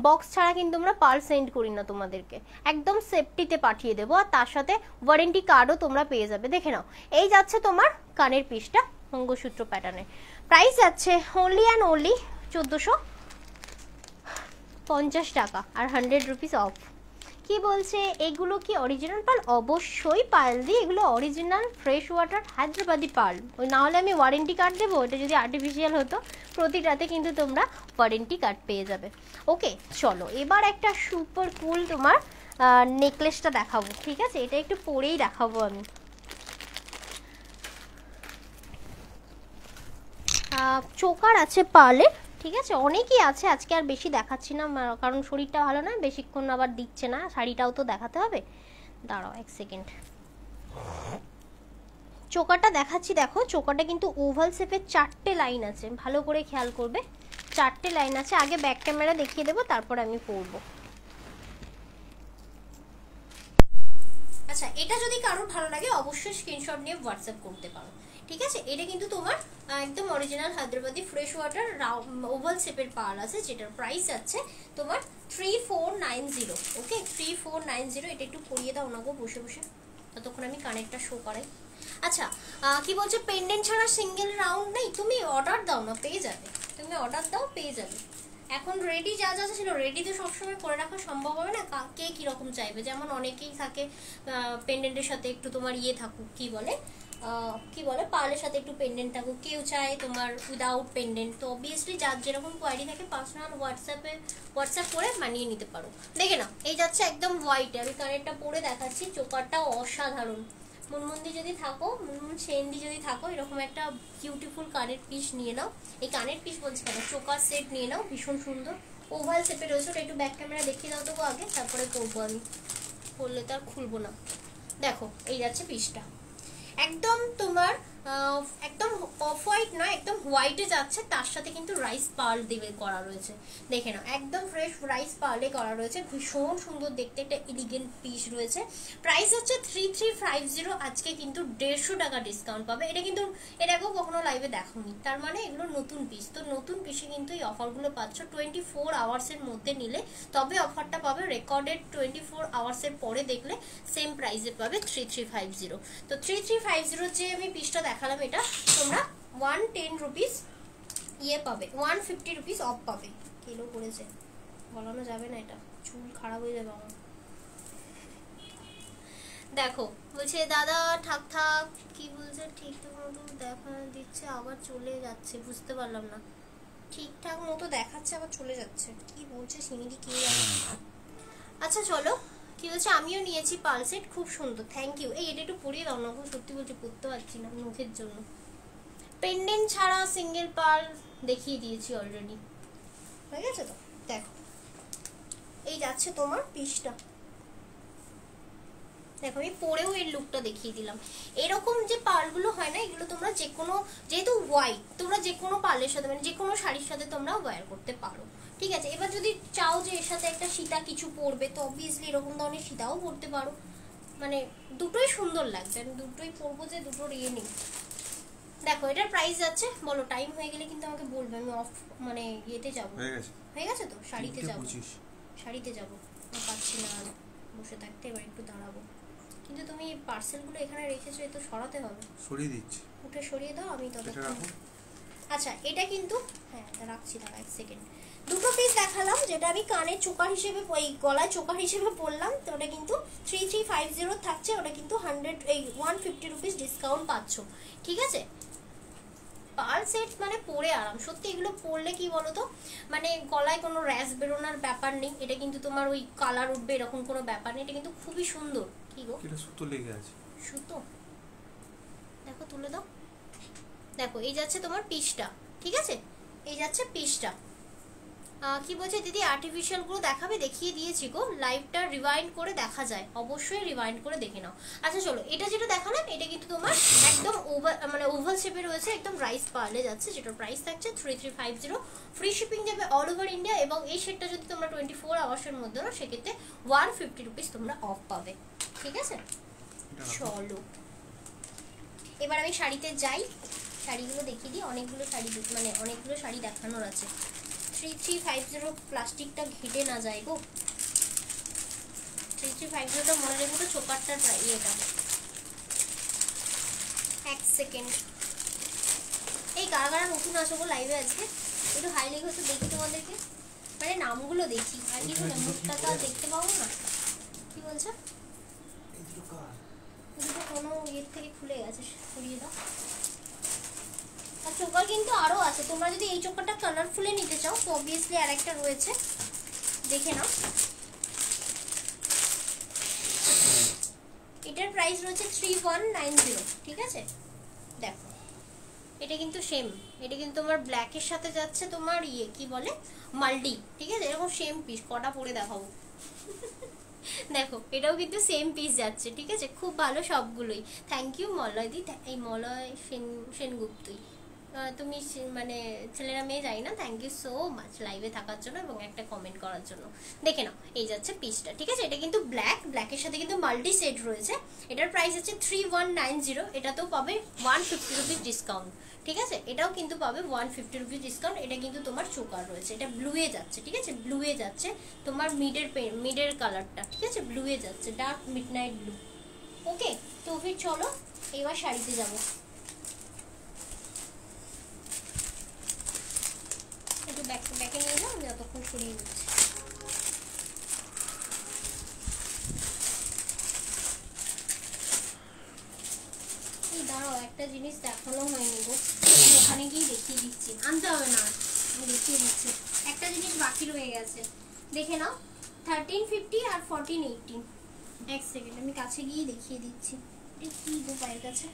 বক্স ছাড়া কিন্তু আমরা পার সেন্ড করি না তোমাদেরকে, একদম সেফটিতে পাঠিয়ে দেবো, আর তার সাথে ওয়ারেন্টি কার্ডও তোমরা পেয়ে যাবে। দেখে নাও এই যাচ্ছে তোমার কানের পিসটা মঙ্গলসূত্র প্যাটার্নে, প্রাইস যাচ্ছে অনলি অ্যান্ড অনলি 1450 টাকা, আর 100 রুপিস অফ। কি বলছে এগুলো কি অরিজিনাল পাল? অবশ্যই পাল দি, এগুলো অরিজিনাল ফ্রেশ ওয়াটার হায়দ্রাবাদি পাল, ওই না হলে আমি ওয়ারেন্টি কার্ড দেবো, এটা যদি আর্টিফিশিয়াল হতো। প্রতিটাতে কিন্তু তোমরা ওয়ারেন্টি কার্ড পেয়ে যাবে। ওকে চলো এবার একটা সুপার কুল তোমার নেকলেসটা দেখাবো, ঠিক আছে, এটা একটু পরেই দেখাবো আমি। চোকার আছে পালে, ঠিক আছে, অনেকই আছে, আজকে আর বেশি দেখাচ্ছি না কারণ শরীরটা ভালো নয়, বেশিক্ষণ আবার দিচ্ছে না, শাড়িটাও তো দেখাতে হবে। দাঁড়াও এক সেকেন্ড, চোকারটা দেখাচ্ছি। দেখো চোকারটা কিন্তু ওভাল শেপের 4টে লাইন আছে, ভালো করে খেয়াল করবে, 4টে লাইন আছে। আগে ব্যাক ক্যামেরা দেখিয়ে দেবো, তারপর আমি পরবো। আচ্ছা এটা যদি কারোর ভালো লাগে অবশ্যই স্ক্রিনশট নিয়ে হোয়াটসঅ্যাপ করতে পারো, ঠিক আছে। এটা কিন্তু তোমার একদম original Hyderabadi fresh water oval শেপের পাল আছে, যেটার প্রাইস আছে তোমার 3490। ওকে 3490। এটা একটু পরিয়ে দাও না গো বসে বসে, ততক্ষণ আমি কানেরটা শো করাই। আচ্ছা কি বলছে, পেন্ডেন্ট ছাড়া সিঙ্গেল রাউন্ড নেই, তুমি অর্ডার দাও না পেয়ে যাবে, তুমি অর্ডার দাও পেয়ে যাবে। এখন রেডি যা যা ছিল রেডি তো সবসময় করে রাখা সম্ভব হবে না, কে কীরকম চাইবে, যেমন অনেকেই থাকে পেন্ডেন্টের সাথে একটু তোমার ইয়ে থাকুক, কি বলে কি বলে পার্লের সাথে একটু পেন্ডেন্ট থাকুক, কেউ চায় তোমার উইদাউট পেন্ডেন্ট, তো অবভিয়াসলি যার যেরকম কোয়ারি থাকে পার্সোনাল হোয়াটসঅ্যাপ করে মানিয়ে নিতে পারো। দেখে নাও এই যাচ্ছে একদম হোয়াইট, আমি কানেরটা পরে দেখাচ্ছি, চোকারটাও অসাধারণ। মুনমুন্দি যদি থাকো, মুনমুন সেন্ডি যদি থাকো, এরকম একটা বিউটিফুল কানের পিস নিয়ে নাও। এই কানের পিস বলছি কেন, চোকার সেট নিয়ে নাও, ভীষণ সুন্দর ওভাল শেপে রয়েছে। ওটা একটু ব্যাক ক্যামেরা দেখিয়ে দাও তো আগে, তারপরে করবো আমি, করলে তো আর খুলবো না। দেখো এই যাচ্ছে পিসটা, একদম তোমার একদম অফ হোয়াইট নয়, একদম হোয়াইটে যাচ্ছে, তার সাথে কিন্তু রাইস পার্ল দিয়ে করা রয়েছে। দেখে নাও একদম ফ্রেশ রাইস পার্লে করা রয়েছে, ভীষণ সুন্দর দেখতে, একটা এলিগেন্ট পিস রয়েছে। প্রাইস হচ্ছে 3350, আজকে কিন্তু 150 টাকা ডিসকাউন্ট পাবে। এটা কিন্তু এর আগেও কখনো লাইভে দেখোনি, তার মানে এগুলো নতুন পিস, তো নতুন পিসে কিন্তু এই অফারগুলো পাচ্ছ 24 আওয়ার্সের মধ্যে নিলে, তবে অফারটা পাবে। রেকর্ডেড 24 আওয়ার্সের পরে দেখলে সেম প্রাইসে পাবে 3350। তো 3350 যে আমি পিসটা দেখালাম, এটা তোমরা 110 রুপিস ইয়ে পাবে, 150 রুপিস অফ পাবে। কিলো করেছে বলানো যাবে না, এটা চুল খারাপ হয়ে যাবে আমার। দেখো বলছে দাদা থাক থাক, কি বলছে ঠিকঠাক মতো দেখা দিচ্ছে আবার চলে যাচ্ছে, বুঝতে পারলাম না, ঠিকঠাক মতো দেখাচ্ছে আবার চলে যাচ্ছে, কি বলছে সিমিদি কি জানে। আচ্ছা চলো, কি বলছে আমিও নিয়েছি পার্ল সেট, খুব সুন্দর, থ্যাংক ইউ। এই এটা একটু পরিয়ে দাও না, সত্যি বলছি পরতে পারছি না মুখের জন্য। পেন্ডেন্ট ছাড়া সিঙ্গেল পার্ল দেখিয়ে দিয়েছি অলরেডি, হয়ে গেছে তো। দেখো এই যাচ্ছে তোমার পিসটা, দেখো আমি পরেও এর লুকটা দেখিয়ে দিলাম। এরকম যে পার্লগুলো হয় না, এগুলো তোমরা যে কোনো, যেহেতু হোয়াইট, তোমরা যে কোনো পার্লের সাথে মানে যে কোনো শাড়ির সাথে তোমরা ওয়্যার করতে পারো, ঠিক আছে। এবার যদি চাও যে এর সাথে একটা সীতা কিছু পরবে, তো অবভিয়াসলি এরকম ধরনের সীতাও পরতে পারো, মানে দুটোই সুন্দর লাগছে, আমি দুটোই পরবো যে দুটোর ইয়ে নেই। দেখো এটার প্রাইস যাচ্ছে, বলো টাইম হয়ে গেলে কিন্তু আমাকে বলবে, আমি অফ মানে ইয়েতে যাবো। হয়ে গেছে তো, শাড়িতে যাবো, শাড়িতে যাবো, পাচ্ছি না আর বসে থাকতে, এবার একটু দাঁড়াবো। কিন্তু তুমি পার্সেলগুলো এখানে রেখেছো, এ তো সরাতে হবে, সরিয়ে দিচ্ছি, উঠে সরিয়ে দাও, আমি ততক্ষণ। আচ্ছা এটা কিন্তু হ্যাঁ রাখছি, দাঁড়া এক সেকেন্ড। দুটো পিস দেখালাম, যেটা আমি কানের চোকার হিসেবে, ওই গলায় চোকার হিসেবে পরলাম, তো ওটা কিন্তু 3350 থাকছে, ওটা কিন্তু 150 রুপিস ডিসকাউন্ট পাচ্ছ, ঠিক আছে। পার্ল সেট মানে পরে আরাম, সত্যি এগুলো পরলে কি বলতো, মানে গলায় কোনো র্যাশ বেরোনোর ব্যাপার নেই, এটা কিন্তু তোমার ওই কালার উঠবে এরকম কোনো ব্যাপার নেই, এটা কিন্তু খুবই সুন্দর। কি গো এটা সুতো লেগে আছে, সুতো দেখো তুলে দাও। দেখো এই যাচ্ছে তোমার পিসটা, ঠিক আছে, এই যাচ্ছে পিসটা। কি বলছে দিদি আর্টিফিশিয়াল গুলো দেখাবে, দেখিয়ে দিয়েছি গো, লাইভটা রিওয়াইন্ড করে দেখা যায়, অবশ্যই রিওয়াইন্ড করে দেখে নাও। আচ্ছা চলো, এটা যেটা দেখালাম এটা কিন্তু তোমার একদম ওভাল শেপে রয়েছে, একদম রাইস পার্লে যাচ্ছে, যেটার প্রাইস থাকছে 3350, ফ্রি শিপিং যাবে অল ওভার ইন্ডিয়া, এবং এই সেটটা যদি তোমরা 24 আওয়ার্সের মধ্যে নাও, সেক্ষেত্রে 150 রুপিস তোমরা অফ পাবে, ঠিক আছে। চলো এবার আমি শাড়িতে যাই, শাড়িগুলো দেখিয়ে দিই, অনেকগুলো শাড়ি মানে অনেকগুলো শাড়ি দেখানোর আছে। 3350 প্লাস্টিকটা ঘেটে না যায় গো, 3350টা মনে রেখো তো, চোকারটা ইয়েটা। এক সেকেন্ড, এই কারা কারা নতুন আসো গো লাইভে আজকে, একটু হাই লেগে হয়তো দেখি তোমাদেরকে, মানে নামগুলো দেখি, আর কিছু না, মুখটা তো দেখতে পাবো না। কি বলছো, দুটো কোনো ইয়ের থেকে খুলে গেছে, সরিয়ে দাও। আর চোকার কিন্তু আরো আছে, তোমরা যদি এই চোকারটা কালারফুলে নিতে চাও তো অবভিয়াসলি আরেকটা রয়েছে, দেখে নাও। এটার প্রাইস রয়েছে 3190, ঠিক আছে। দেখো এটা কিন্তু সেম, এটা কিন্তু তোমার ব্ল্যাকের সাথে যাচ্ছে তোমার ইয়ে কি বলে মাল্টি, ঠিক আছে, এরকম সেম পিস, কটা পরে দেখাবো। দেখো এটাও কিন্তু সেম পিস যাচ্ছে, ঠিক আছে, খুব ভালো সবগুলোই। থ্যাংক ইউ মলয় দি, এই মলয় সেনগুপ্তই, তুমি মানে ছেলেরা মেয়ে যাই না, থ্যাংক ইউ সো মাচ লাইভে থাকার জন্য এবং একটা কমেন্ট করার জন্য। দেখে নাও এই যাচ্ছে পিসটা, ঠিক আছে, এটা কিন্তু ব্ল্যাকের সাথে কিন্তু মাল্টি সেট রয়েছে, এটার প্রাইস হচ্ছে 3190, এটাতেও পাবে 150 রুপিস ডিসকাউন্ট, ঠিক আছে, এটাও কিন্তু পাবে 150 রুপিস ডিসকাউন্ট। এটা কিন্তু তোমার চোকার রয়েছে, এটা ব্লুয়ে যাচ্ছে, ঠিক আছে, ব্লুয়ে যাচ্ছে তোমার মিডের কালারটা, ঠিক আছে, ব্লুয়ে যাচ্ছে, ডার্ক মিডনাইট ব্লু। ওকে তো ফির চলো এবার শাড়িতে যাবো, একটু ব্যাকে নিয়ে যাও, আমি যতক্ষণ সরিয়ে দিচ্ছি। এই দাঁড়াও একটা জিনিস দেখানো হয়নি গো, ওখানে গিয়ে দেখিয়ে দিচ্ছি, আনতে হবে না, আমি দেখিয়ে দিচ্ছি। একটা জিনিস বাকি রয়ে গেছে, দেখে নাও। 1350 আর 1480। এক সেকেন্ড আমি কাছে গিয়ে দেখিয়ে দিচ্ছি। এটা কি গো পায়ের কাছে,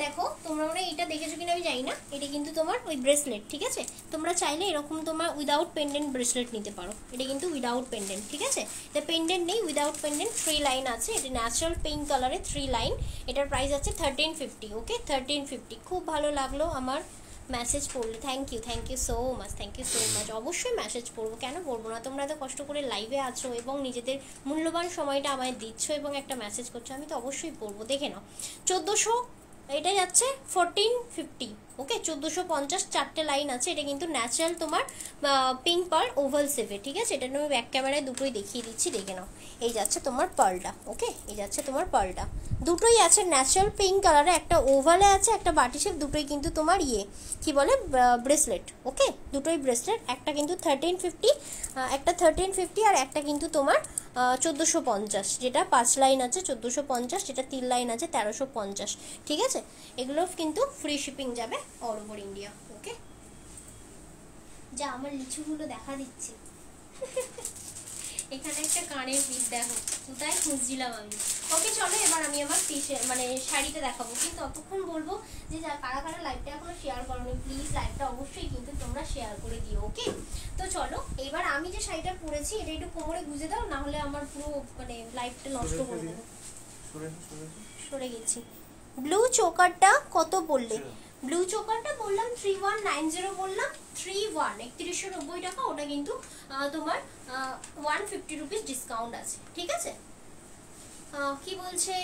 দেখো তোমরা মনে এটা দেখেছো কিনা আমি জানি না, এটা কিন্তু তোমার ওই ব্রেসলেট, ঠিক আছে? তোমরা চাইলে এরকম তোমার উইদাউট পেন্ডেন্ট ব্রেসলেট নিতে পারো, এটা কিন্তু উইদাউট পেন্ডেন্ট, ঠিক আছে? এটা পেন্ডেন্ট নেই, উইদাউট পেন্ডেন্ট, 3 লাইন আছে, এটা ন্যাচারাল পিঙ্ক কালারে 3 লাইন, এটার প্রাইস আছে 1350। ওকে 1350। খুব ভালো লাগলো আমার মেসেজ পড়লে, thank you so much, thank you so much. অবশ্যই মেসেজ পড়বো, কেন পড়বো না? তোমরা এত কষ্ট করে লাইভে আছো এবং নিজেদের মূল্যবান সময়টা আমায় দিচ্ছ এবং একটা মেসেজ করছো, আমি তো অবশ্যই পড়বো। দেখে নাও 1400, এটা যাচ্ছে 1450। ওকে 1450, 4টে লাইন আছে, এটা কিন্তু ন্যাচারাল তোমার পিঙ্ক পার্ল ওভাল সেভে, ঠিক আছে? এটা আমি ব্যাক ক্যামেরায় দুটোই দেখিয়ে দিচ্ছি, দেখে নাও। এই যাচ্ছে তোমার পার্লটা, ওকে এই যাচ্ছে তোমার পার্লটা, দুটোই আছে ন্যাচারাল পিঙ্ক কালারে, একটা ওভালে আছে, একটা বাটি শেপ, দুটোই কিন্তু তোমার কি বলে ব্রেসলেট। ওকে দুটোই ব্রেসলেট, একটা কিন্তু 1350, একটা 1350 আর একটা কিন্তু তোমার 1450, যেটা 5 লাইন আছে 1450, যেটা 3 লাইন আছে 1350, ঠিক আছে? এগুলো কিন্তু ফ্রি শিপিং যাবে অল ওভার ইন্ডিয়া। ওকে যা আমার লিচুগুলো দেখা দিচ্ছে। এখানে একটা কানের পিস দেখো, কোথায় খুঁজছিলাম আমি। ওকে চলো এবার আমি আমার মানে শাড়িটা দেখাবো, কিন্তু ততক্ষণ বলবো যে কারা কারা লাইভটা এখনো শেয়ার করোনি, প্লিজ লাইভটা অবশ্যই কিন্তু তোমরা শেয়ার করে দিও। ওকে তো চলো এবার আমি যে শাড়িটা পরেছি এটা একটু কোমরে গুজে দাও, না হলে আমার পুরো মানে লাইভটা নষ্ট করে দেবে। সরে গেছি। ব্লু চোকারটা কত বললে? ব্লু চোকারটা বললাম 3190, বললাম 3190 টাকা, ওটা কিন্তু তোমার 150 রুপিস ডিসকাউন্ট আছে, ঠিক আছে? কি বলছে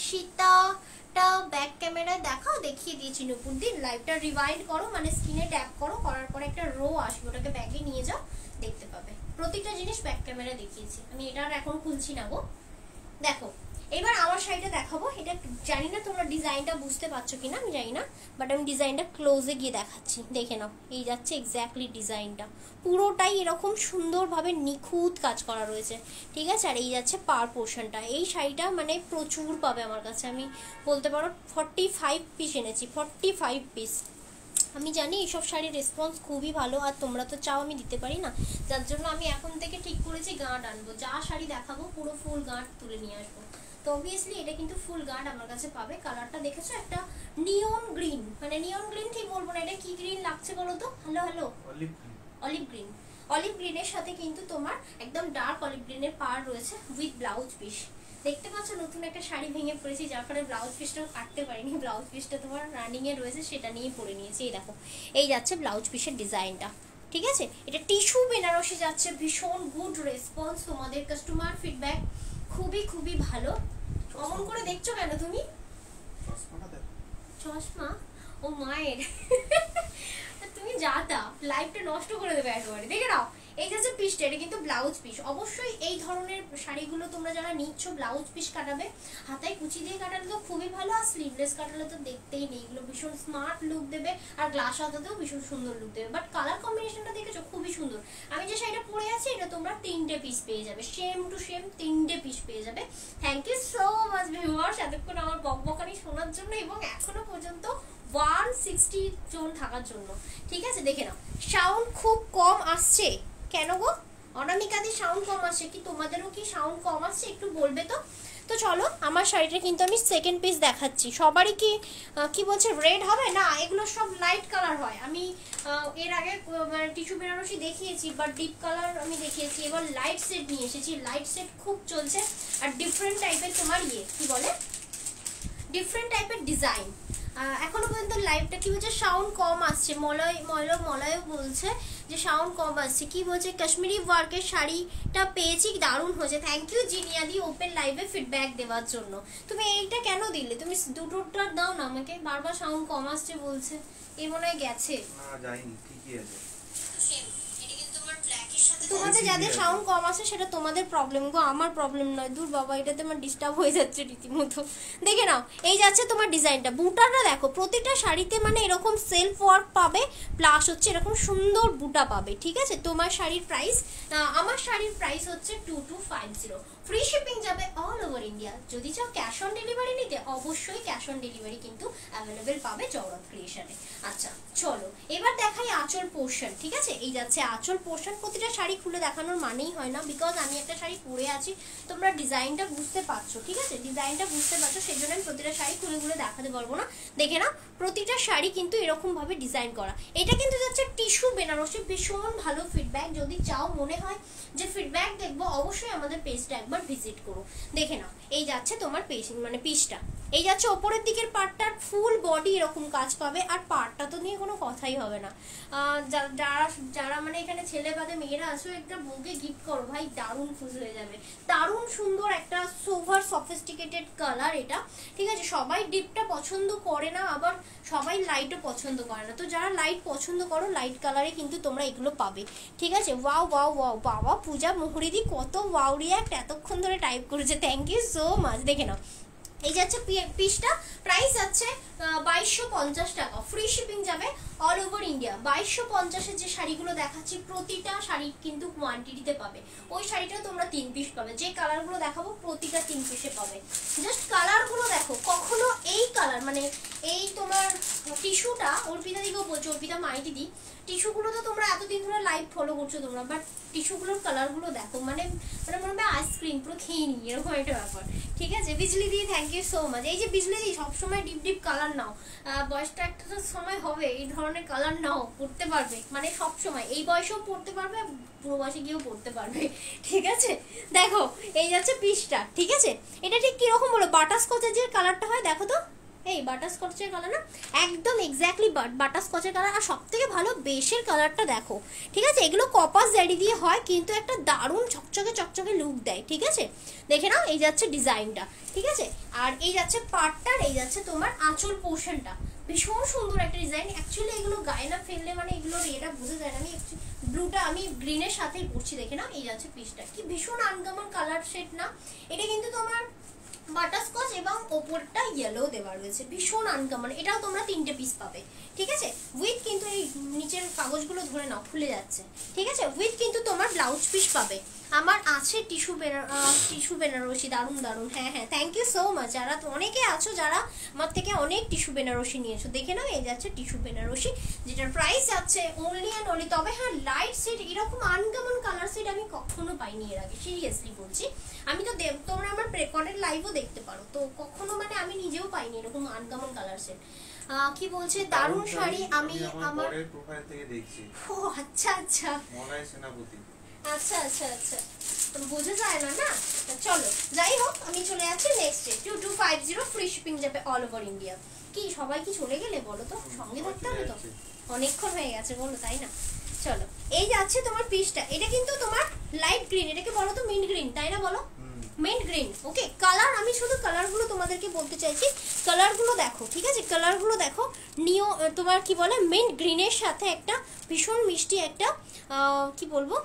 সীতাটা ব্যাক ক্যামেরায় দেখাও, দেখিয়ে দিয়েছি নুপুরদিন। লাইভটা রিওয়াইন্ড করো, মানে স্ক্রিনে ট্যাপ করো, করার পরে একটা রো আসবে, ওটাকে ব্যাগে নিয়ে যাও, দেখতে পাবে প্রত্যেকটা জিনিস ব্যাক ক্যামেরায় দেখিয়েছি আমি। এটা আর এখন খুলছি না গো। দেখো এবার আমার শাড়িটা দেখাবো, এটা জানি না তোমরা ডিজাইনটা বুঝতে পারছো কিনা, আমি জানি না, বাট আমি ডিজাইনটা ক্লোজে গিয়ে দেখাচ্ছি, দেখে নাও। এই যাচ্ছে এক্স্যাক্টলি ডিজাইনটা, পুরোটাই এরকম সুন্দরভাবে নিখুঁত কাজ করা রয়েছে, ঠিক আছে? আর এই যাচ্ছে পার পোর্শনটা। এই শাড়িটা মানে প্রচুর পাবে আমার কাছে, আমি বলতে পারো 45 পিস এনেছি, 45 পিস। আমি জানি এইসব শাড়ির রেসপন্স খুবই ভালো, আর তোমরা তো চাও আমি দিতে পারি না, যার জন্য আমি এখন থেকে ঠিক করেছি গাঁট আনবো, যা শাড়ি দেখাবো পুরো ফুল গাঁট তুলে নিয়ে আসবো। তো অবভিয়াসলি এটা কিন্তু ফুল গাঁট আমার কাছে পাবে। কালারটা দেখেছো, একটা নিয়ন গ্রিন, মানে নিয়ন গ্রিন ঠিক বলবো না, এটা কি গ্রিন লাগছে বলো তো? Hello olive green. অলিভ গ্রিনের সাথে কিন্তু তোমার একদম ডার্ক অলিভ গ্রিনের পার রয়েছে উইথ ব্লাউজ পিস। দেখতে পাচ্ছ নতুন একটা শাড়ি ভেঙে পড়েছি, যার ফলে ব্লাউজ পিসটাও কাটতে পারিনি, ব্লাউজ পিসটা তোমার রানিং এ রয়েছে, সেটা নিয়ে পরে নিয়েছি। এই দেখো এই যাচ্ছে ব্লাউজ পিসের ডিজাইনটা, ঠিক আছে? এটা টিস্যু বেনারসি যাচ্ছে, ভীষণ গুড রেসপন্স, তোমাদের কাস্টমার ফিডব্যাক খুবই ভালো। অমন করে দেখছো কেন তুমি? চশমা ও মায়ের। তুমি যাতা লাইফটা নষ্ট করে দেবে একেবারে, দেখে নাও। এই যে পিসটা, এটা কিন্তু ব্লাউজ পিস। অবশ্যই এই ধরনের শাড়িগুলো তোমরা যারা নিচ্ছ ব্লাউজ পিস কাটাবে, হাতায় কুচি দিয়ে কাটালে তো খুবই ভালো, আর স্লিভলেস কাটালে তো দেখতেই নেই, এগুলো ভীষণ স্মার্ট লুক দেবে, আর গ্লাস হাতাতেও ভীষণ সুন্দর লুক দেবে। বাট কালার কম্বিনেশনটা দেখেছো, খুবই সুন্দর। আমি যে শাড়িটা পরে আছি এটা তোমরা 3টে পিস পেয়ে যাবে, সেম টু সেম 3টে পিস পেয়ে যাবে। Thank you so much viewers এতক্ষণ আমার বকবকানি শোনার জন্য, এবং এখনো পর্যন্ত 160 জন থাকার জন্য, ঠিক আছে? দেখে নাও সাউন্ড খুব কম আসছে কেন গো? অনামিকাদি সাউন্ড কম আসছে কি? তোমাদেরও কি সাউন্ড কম আসছে? একটু বলবে তো। তো চলো আমার শাড়িটা কিন্তু আমি সেকেন্ড পিস দেখাচ্ছি। সবারই কি বলছে রেড হবে না, এগুলো সব লাইট কালার হয়। আমি এর আগে মানে টিস্যু বেনারসি দেখিয়েছি, বাট ডিপ কালার আমি দেখিয়েছি, এবার লাইট সেট নিয়ে এসেছি। লাইট সেট খুব চলছে, আর ডিফারেন্ট টাইপের তোমার কি বলে ডিফারেন্ট টাইপের ডিজাইন। এখনো পর্যন্ত লাইভটা কি বলছে সাউন্ড কম আসছে, মলয়ও বলছে যে সাউন্ড কম আসছে। কি বলছে কাশ্মীরি ওয়ার্কের শাড়িটা পেয়েছি, দারুণ হয়েছে। থ্যাংক ইউ জিনিয়াদি ওপেন লাইভে ফিডব্যাক দেওয়ার জন্য। তুমি এইটা কেন দিলে? তুমি দুটোটা দাও না আমাকে, বারবার সাউন্ড কম আসছে বলছে। এই মনে হয় গেছে, না যায়নি, ঠিকই আছে। সেম এটা কিন্তু তোমার ব্ল্যাকের সাথে তোমাদের যাদের সাউন্ড কম আছে সেটা তোমাদের প্রবলেম গো, আমার প্রবলেম নয়। দূর বাবা, এটাতে আমার ডিস্টার্ব হয়ে যাচ্ছে রীতিমতো। দেখে নাও, এই যাচ্ছে তোমার ডিজাইনটা। বুটাটা দেখো, প্রতিটা শাড়িতে মানে এরকম সেলফ ওয়ার্ক পাবে, প্লাস হচ্ছে এরকম সুন্দর বুটা পাবে, ঠিক আছে। তোমার শাড়ির প্রাইস, আমার শাড়ির প্রাইস হচ্ছে 2250। ফ্রি শিপিং যাবে অল ওভার ইন্ডিয়া। যদি চাও ক্যাশ অন ডেলিভারি নিতে, অবশ্যই ক্যাশ অন ডেলিভারি কিন্তু অ্যাভেলেবেল পাবে জওরাত ক্রিয়েশনে। আচ্ছা চলো এবার দেখাই আঁচল পোর্শন, ঠিক আছে। এই যাচ্ছে আঁচল পোর্শন। প্রতিটা শাড়ি খুলে দেখানোর মানেই হয় না, বিকজ আমি একটা শাড়ি পরে আছি, তোমরা ডিজাইনটা বুঝতে পারছো, ঠিক আছে। ডিজাইনটা বুঝতে পারছো, সেই জন্য আমি প্রতিটা শাড়ি খুলে খুলে দেখাতে পারবো না। দেখে না, প্রতিটা শাড়ি কিন্তু এরকম ভাবে ডিজাইন করা। এটা কিন্তু যাচ্ছে টিস্যু বেনারসি, ভীষণ ভালো ফিডব্যাক। যদি চাও মনে হয় যে ফিডব্যাক দেখবো, অবশ্যই আমাদের পেজটা একবার ভিজিট করো। দেখে নাও, এই যাচ্ছে তোমার পেজ মানে পিসটা। এই যাচ্ছে ওপরের দিকের পার্টটার ফুল বডি এরকম কাজ পাবে, আর পার্টটা তো নিয়ে কোনো কথাই হবে না। যারা যারা মানে এখানে ছেলে বাদে মেয়েরা আছো, একটা বউকে গিফট করো ভাই, দারুণ খুশি হয়ে যাবে। দারুণ সুন্দর একটা সোভার সফিস্টিকেটেড কালার এটা, ঠিক আছে। সবাই ডিপটা পছন্দ করে না, আবার সবাই লাইটও পছন্দ করে না। তো যারা লাইট পছন্দ করো, লাইট কালারে কিন্তু তোমরা এগুলো পাবে, ঠিক আছে। ওয়াও ওয়াও ওয়াও, বাবা পূজা মুহুরিদি কত ওয়াও রিয়াক্ট এতক্ষণ ধরে টাইপ করেছে, থ্যাংক ইউ সো মাচ। দেখে নাও, এই যাচ্ছে পিসটা। প্রাইস আছে 2250 টাকা। ফ্রি শিপিং যাবে অল ওভার ইন্ডিয়া। 2250-এর যে শাড়িগুলো দেখাচ্ছি, প্রতিটা শাড়ি কিন্তু কোয়ান্টিটিতে পাবে। ওই শাড়িটা তোমরা 3 পিস পাবে। যে কালারগুলো দেখাবো প্রতিটা 3 পিসে পাবে। জাস্ট কালারগুলো দেখো, কখনো এই কালার মানে এই তোমার টিস্যুটা, অর্পিতা দিকেও বলছো, অর্পিতা মাইটি দি, টিস্যুগুলো তো তোমরা এতদিন ধরে লাইভ ফলো করছো তোমরা, বাট টিস্যুগুলোর কালারগুলো দেখো, মানে মানে মনে হয় আইসক্রিম পুরো খেয়ে নিই, এরকম একটা ব্যাপার, ঠিক আছে। বিজলি দি থ্যাংক ইউ সো মাচ। এই যে বিজলি দি, সবসময় ডিপ ডিপ কালার নাও, বয়সটা একটা তো সময় হবে এই ধরনের কালার নাও, পড়তে পারবে, মানে সব সময় এই বয়সেও পড়তে পারবে, পুরো বয়সে গিয়েও পড়তে পারবে, ঠিক আছে। দেখো এই যাচ্ছে পিসটা, ঠিক আছে। এটা ঠিক কিরকম বলো, বাটারস্কচের যে কালারটা হয়, দেখো তো, এই বাটারস্কচের কালার না, একদম এক্স্যাক্টলি বাটারস্কচের কালার। আর সব থেকে ভালো বেশের কালারটা দেখো, ঠিক আছে। এগুলো কপাস জারি দিয়ে হয়, কিন্তু একটা দারুণ চকচকে চকচকে লুক দেয়, ঠিক আছে। দেখে নাও, এই যাচ্ছে ডিজাইনটা, ঠিক আছে। আর এই যাচ্ছে পার্টটার, এই যাচ্ছে তোমার আঁচল পোর্শনটা, ভীষণ সুন্দর একটা ডিজাইন। অ্যাকচুয়ালি এগুলো গায়ে না ফেললে মানে এগুলোর এটা বোঝা যায় না। আমি ব্লুটা আমি গ্রিনের সাথেই পরছি, দেখে নাও। এই যাচ্ছে পিসটা, কি ভীষণ আনকমন কালার শেড না। এটা কিন্তু তোমার বাটারস্কচ এবং ওপরটা ইয়েলো দেওয়া রয়েছে, ভীষণ আনকমন। এটাও তোমরা 3টে পিস পাবে, ঠিক আছে। উইথ কিন্তু এই নিচের কাগজগুলো ধরে নাও, খুলে যাচ্ছে, ঠিক আছে। উইথ কিন্তু তোমার ব্লাউজ পিস পাবে। আমার আছে টিস্যু বেনারসি, দারুণ দারুণ। হ্যাঁ হ্যাঁ, থ্যাংক ইউ সো মাচ। যারা অনেকে আছো যারা আমার থেকে অনেক টিস্যু বেনারসি নিয়েছো, দেখে নাও। এই যাচ্ছে টিস্যু বেনারসি, যেটার প্রাইস আছে অনলি অ্যান্ড অনলি। তবে হ্যাঁ, লাইট শেড এরকম আনকমন কালার শেড আমি কখনো পাইনি এর আগে, সিরিয়াসলি বলছি। আমি তো তোমরা আমার রেকর্ডেড লাইভও দেখতে পারো, তো কখনো মানে আমি নিজেও পাইনি এরকম আনকমন কালার শেড। কি বলছে, দারুণ শাড়ি। আমি আমার প্রোফাইল থেকে দেখছি। ও আচ্ছা আচ্ছা, মলাই সেনাপতি। আচ্ছা আচ্ছা আচ্ছা, তো বোঝা যায় না না। চলো যাই হোক, আমি চলে যাচ্ছি নেক্সটে। 2250 ফ্রি শিপিং যাবে অল ওভার ইন্ডিয়া। কি সবাই কি চলে গেলে বলো তো, সঙ্গে থাকতে হবে তো, অনেকক্ষণ হয়ে গেছে বলো, তাই না। চলো, এই যাচ্ছে তোমার পিসটা। এটা কিন্তু তোমার লাইট গ্রিন, এটাকে বলো তো মিন্ট গ্রিন, তাই না বলো, মিন্ট গ্রিন। ওকে, কালার আমি শুধু কালারগুলো তোমাদেরকে বলতে চাইছি, কালারগুলো দেখো, ঠিক আছে। কালারগুলো দেখো, নিও তোমার কি বলে মিন্ট গ্রিনের সাথে একটা ভীষণ মিষ্টি একটা কি বলবো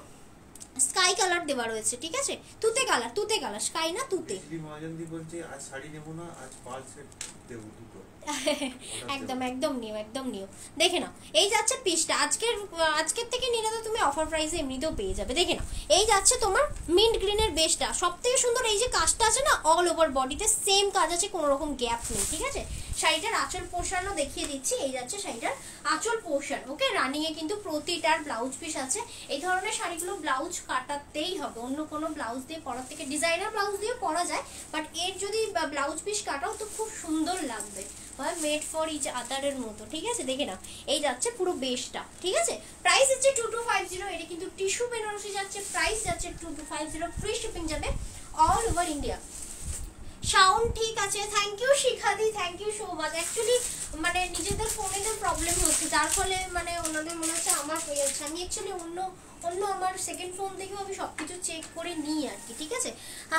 স্কাই কালার দেওয়া রয়েছে, ঠিক আছে। তুতে কালার, তুতে কালার, স্কাই না তুতে। মহাজনদি বলছে আজ শাড়ি নেব না, আজ পাল সেট দেব দুটো। একদম একদম নিও, একদম নিও। দেখে নাও, এই যাচ্ছে পিসটা। আজকের থেকে নিলে তো তুমি অফার প্রাইসে এমনিতেও পেয়ে যাবে। দেখে নাও, এই যাচ্ছে তোমার মিন্ট গ্রিনের বেসটা, সব থেকে সুন্দর। এই যে কাজটা আছে না, অল ওভার বডিতে সেম কাজ আছে, কোনো রকম গ্যাপ নেই, ঠিক আছে। শাড়িটার আঁচল পোর্শনও দেখিয়ে দিচ্ছি। এই যাচ্ছে শাড়িটার আঁচল পোর্শন, ওকে। রানিং এ কিন্তু প্রতিটার ব্লাউজ পিস আছে। এই ধরনের শাড়িগুলো ব্লাউজ কাটাতেই হবে, অন্য কোনো ব্লাউজ দিয়ে পরার থেকে, ডিজাইনার ব্লাউজ দিয়ে পরা যায়, বাট এর যদি ব্লাউজ পিস কাটাও তো খুব সুন্দর লাগবে, হয় মেড ফর ইচ আদারের মতো, ঠিক আছে। দেখে নাও, এই যাচ্ছে পুরো বেসটা, ঠিক আছে। প্রাইস হচ্ছে 2250। এটা কিন্তু টিস্যু বেনারসি যাচ্ছে, প্রাইস যাচ্ছে 2250। ফ্রি শিপিং যাবে অল ওভার ইন্ডিয়া। সাউন্ড ঠিক আছে, থ্যাংক ইউ শিখাদি, thank you so much. Actually মানে নিজেদের ফোনেদের প্রবলেম হচ্ছে, যার ফলে মানে ওনাদের মনে হচ্ছে আমার হয়ে যাচ্ছে। আমি অ্যাকচুয়ালি অন্য আমার সেকেন্ড ফোন থেকেও আমি সব কিছু চেক করে নিই আর কি, ঠিক আছে।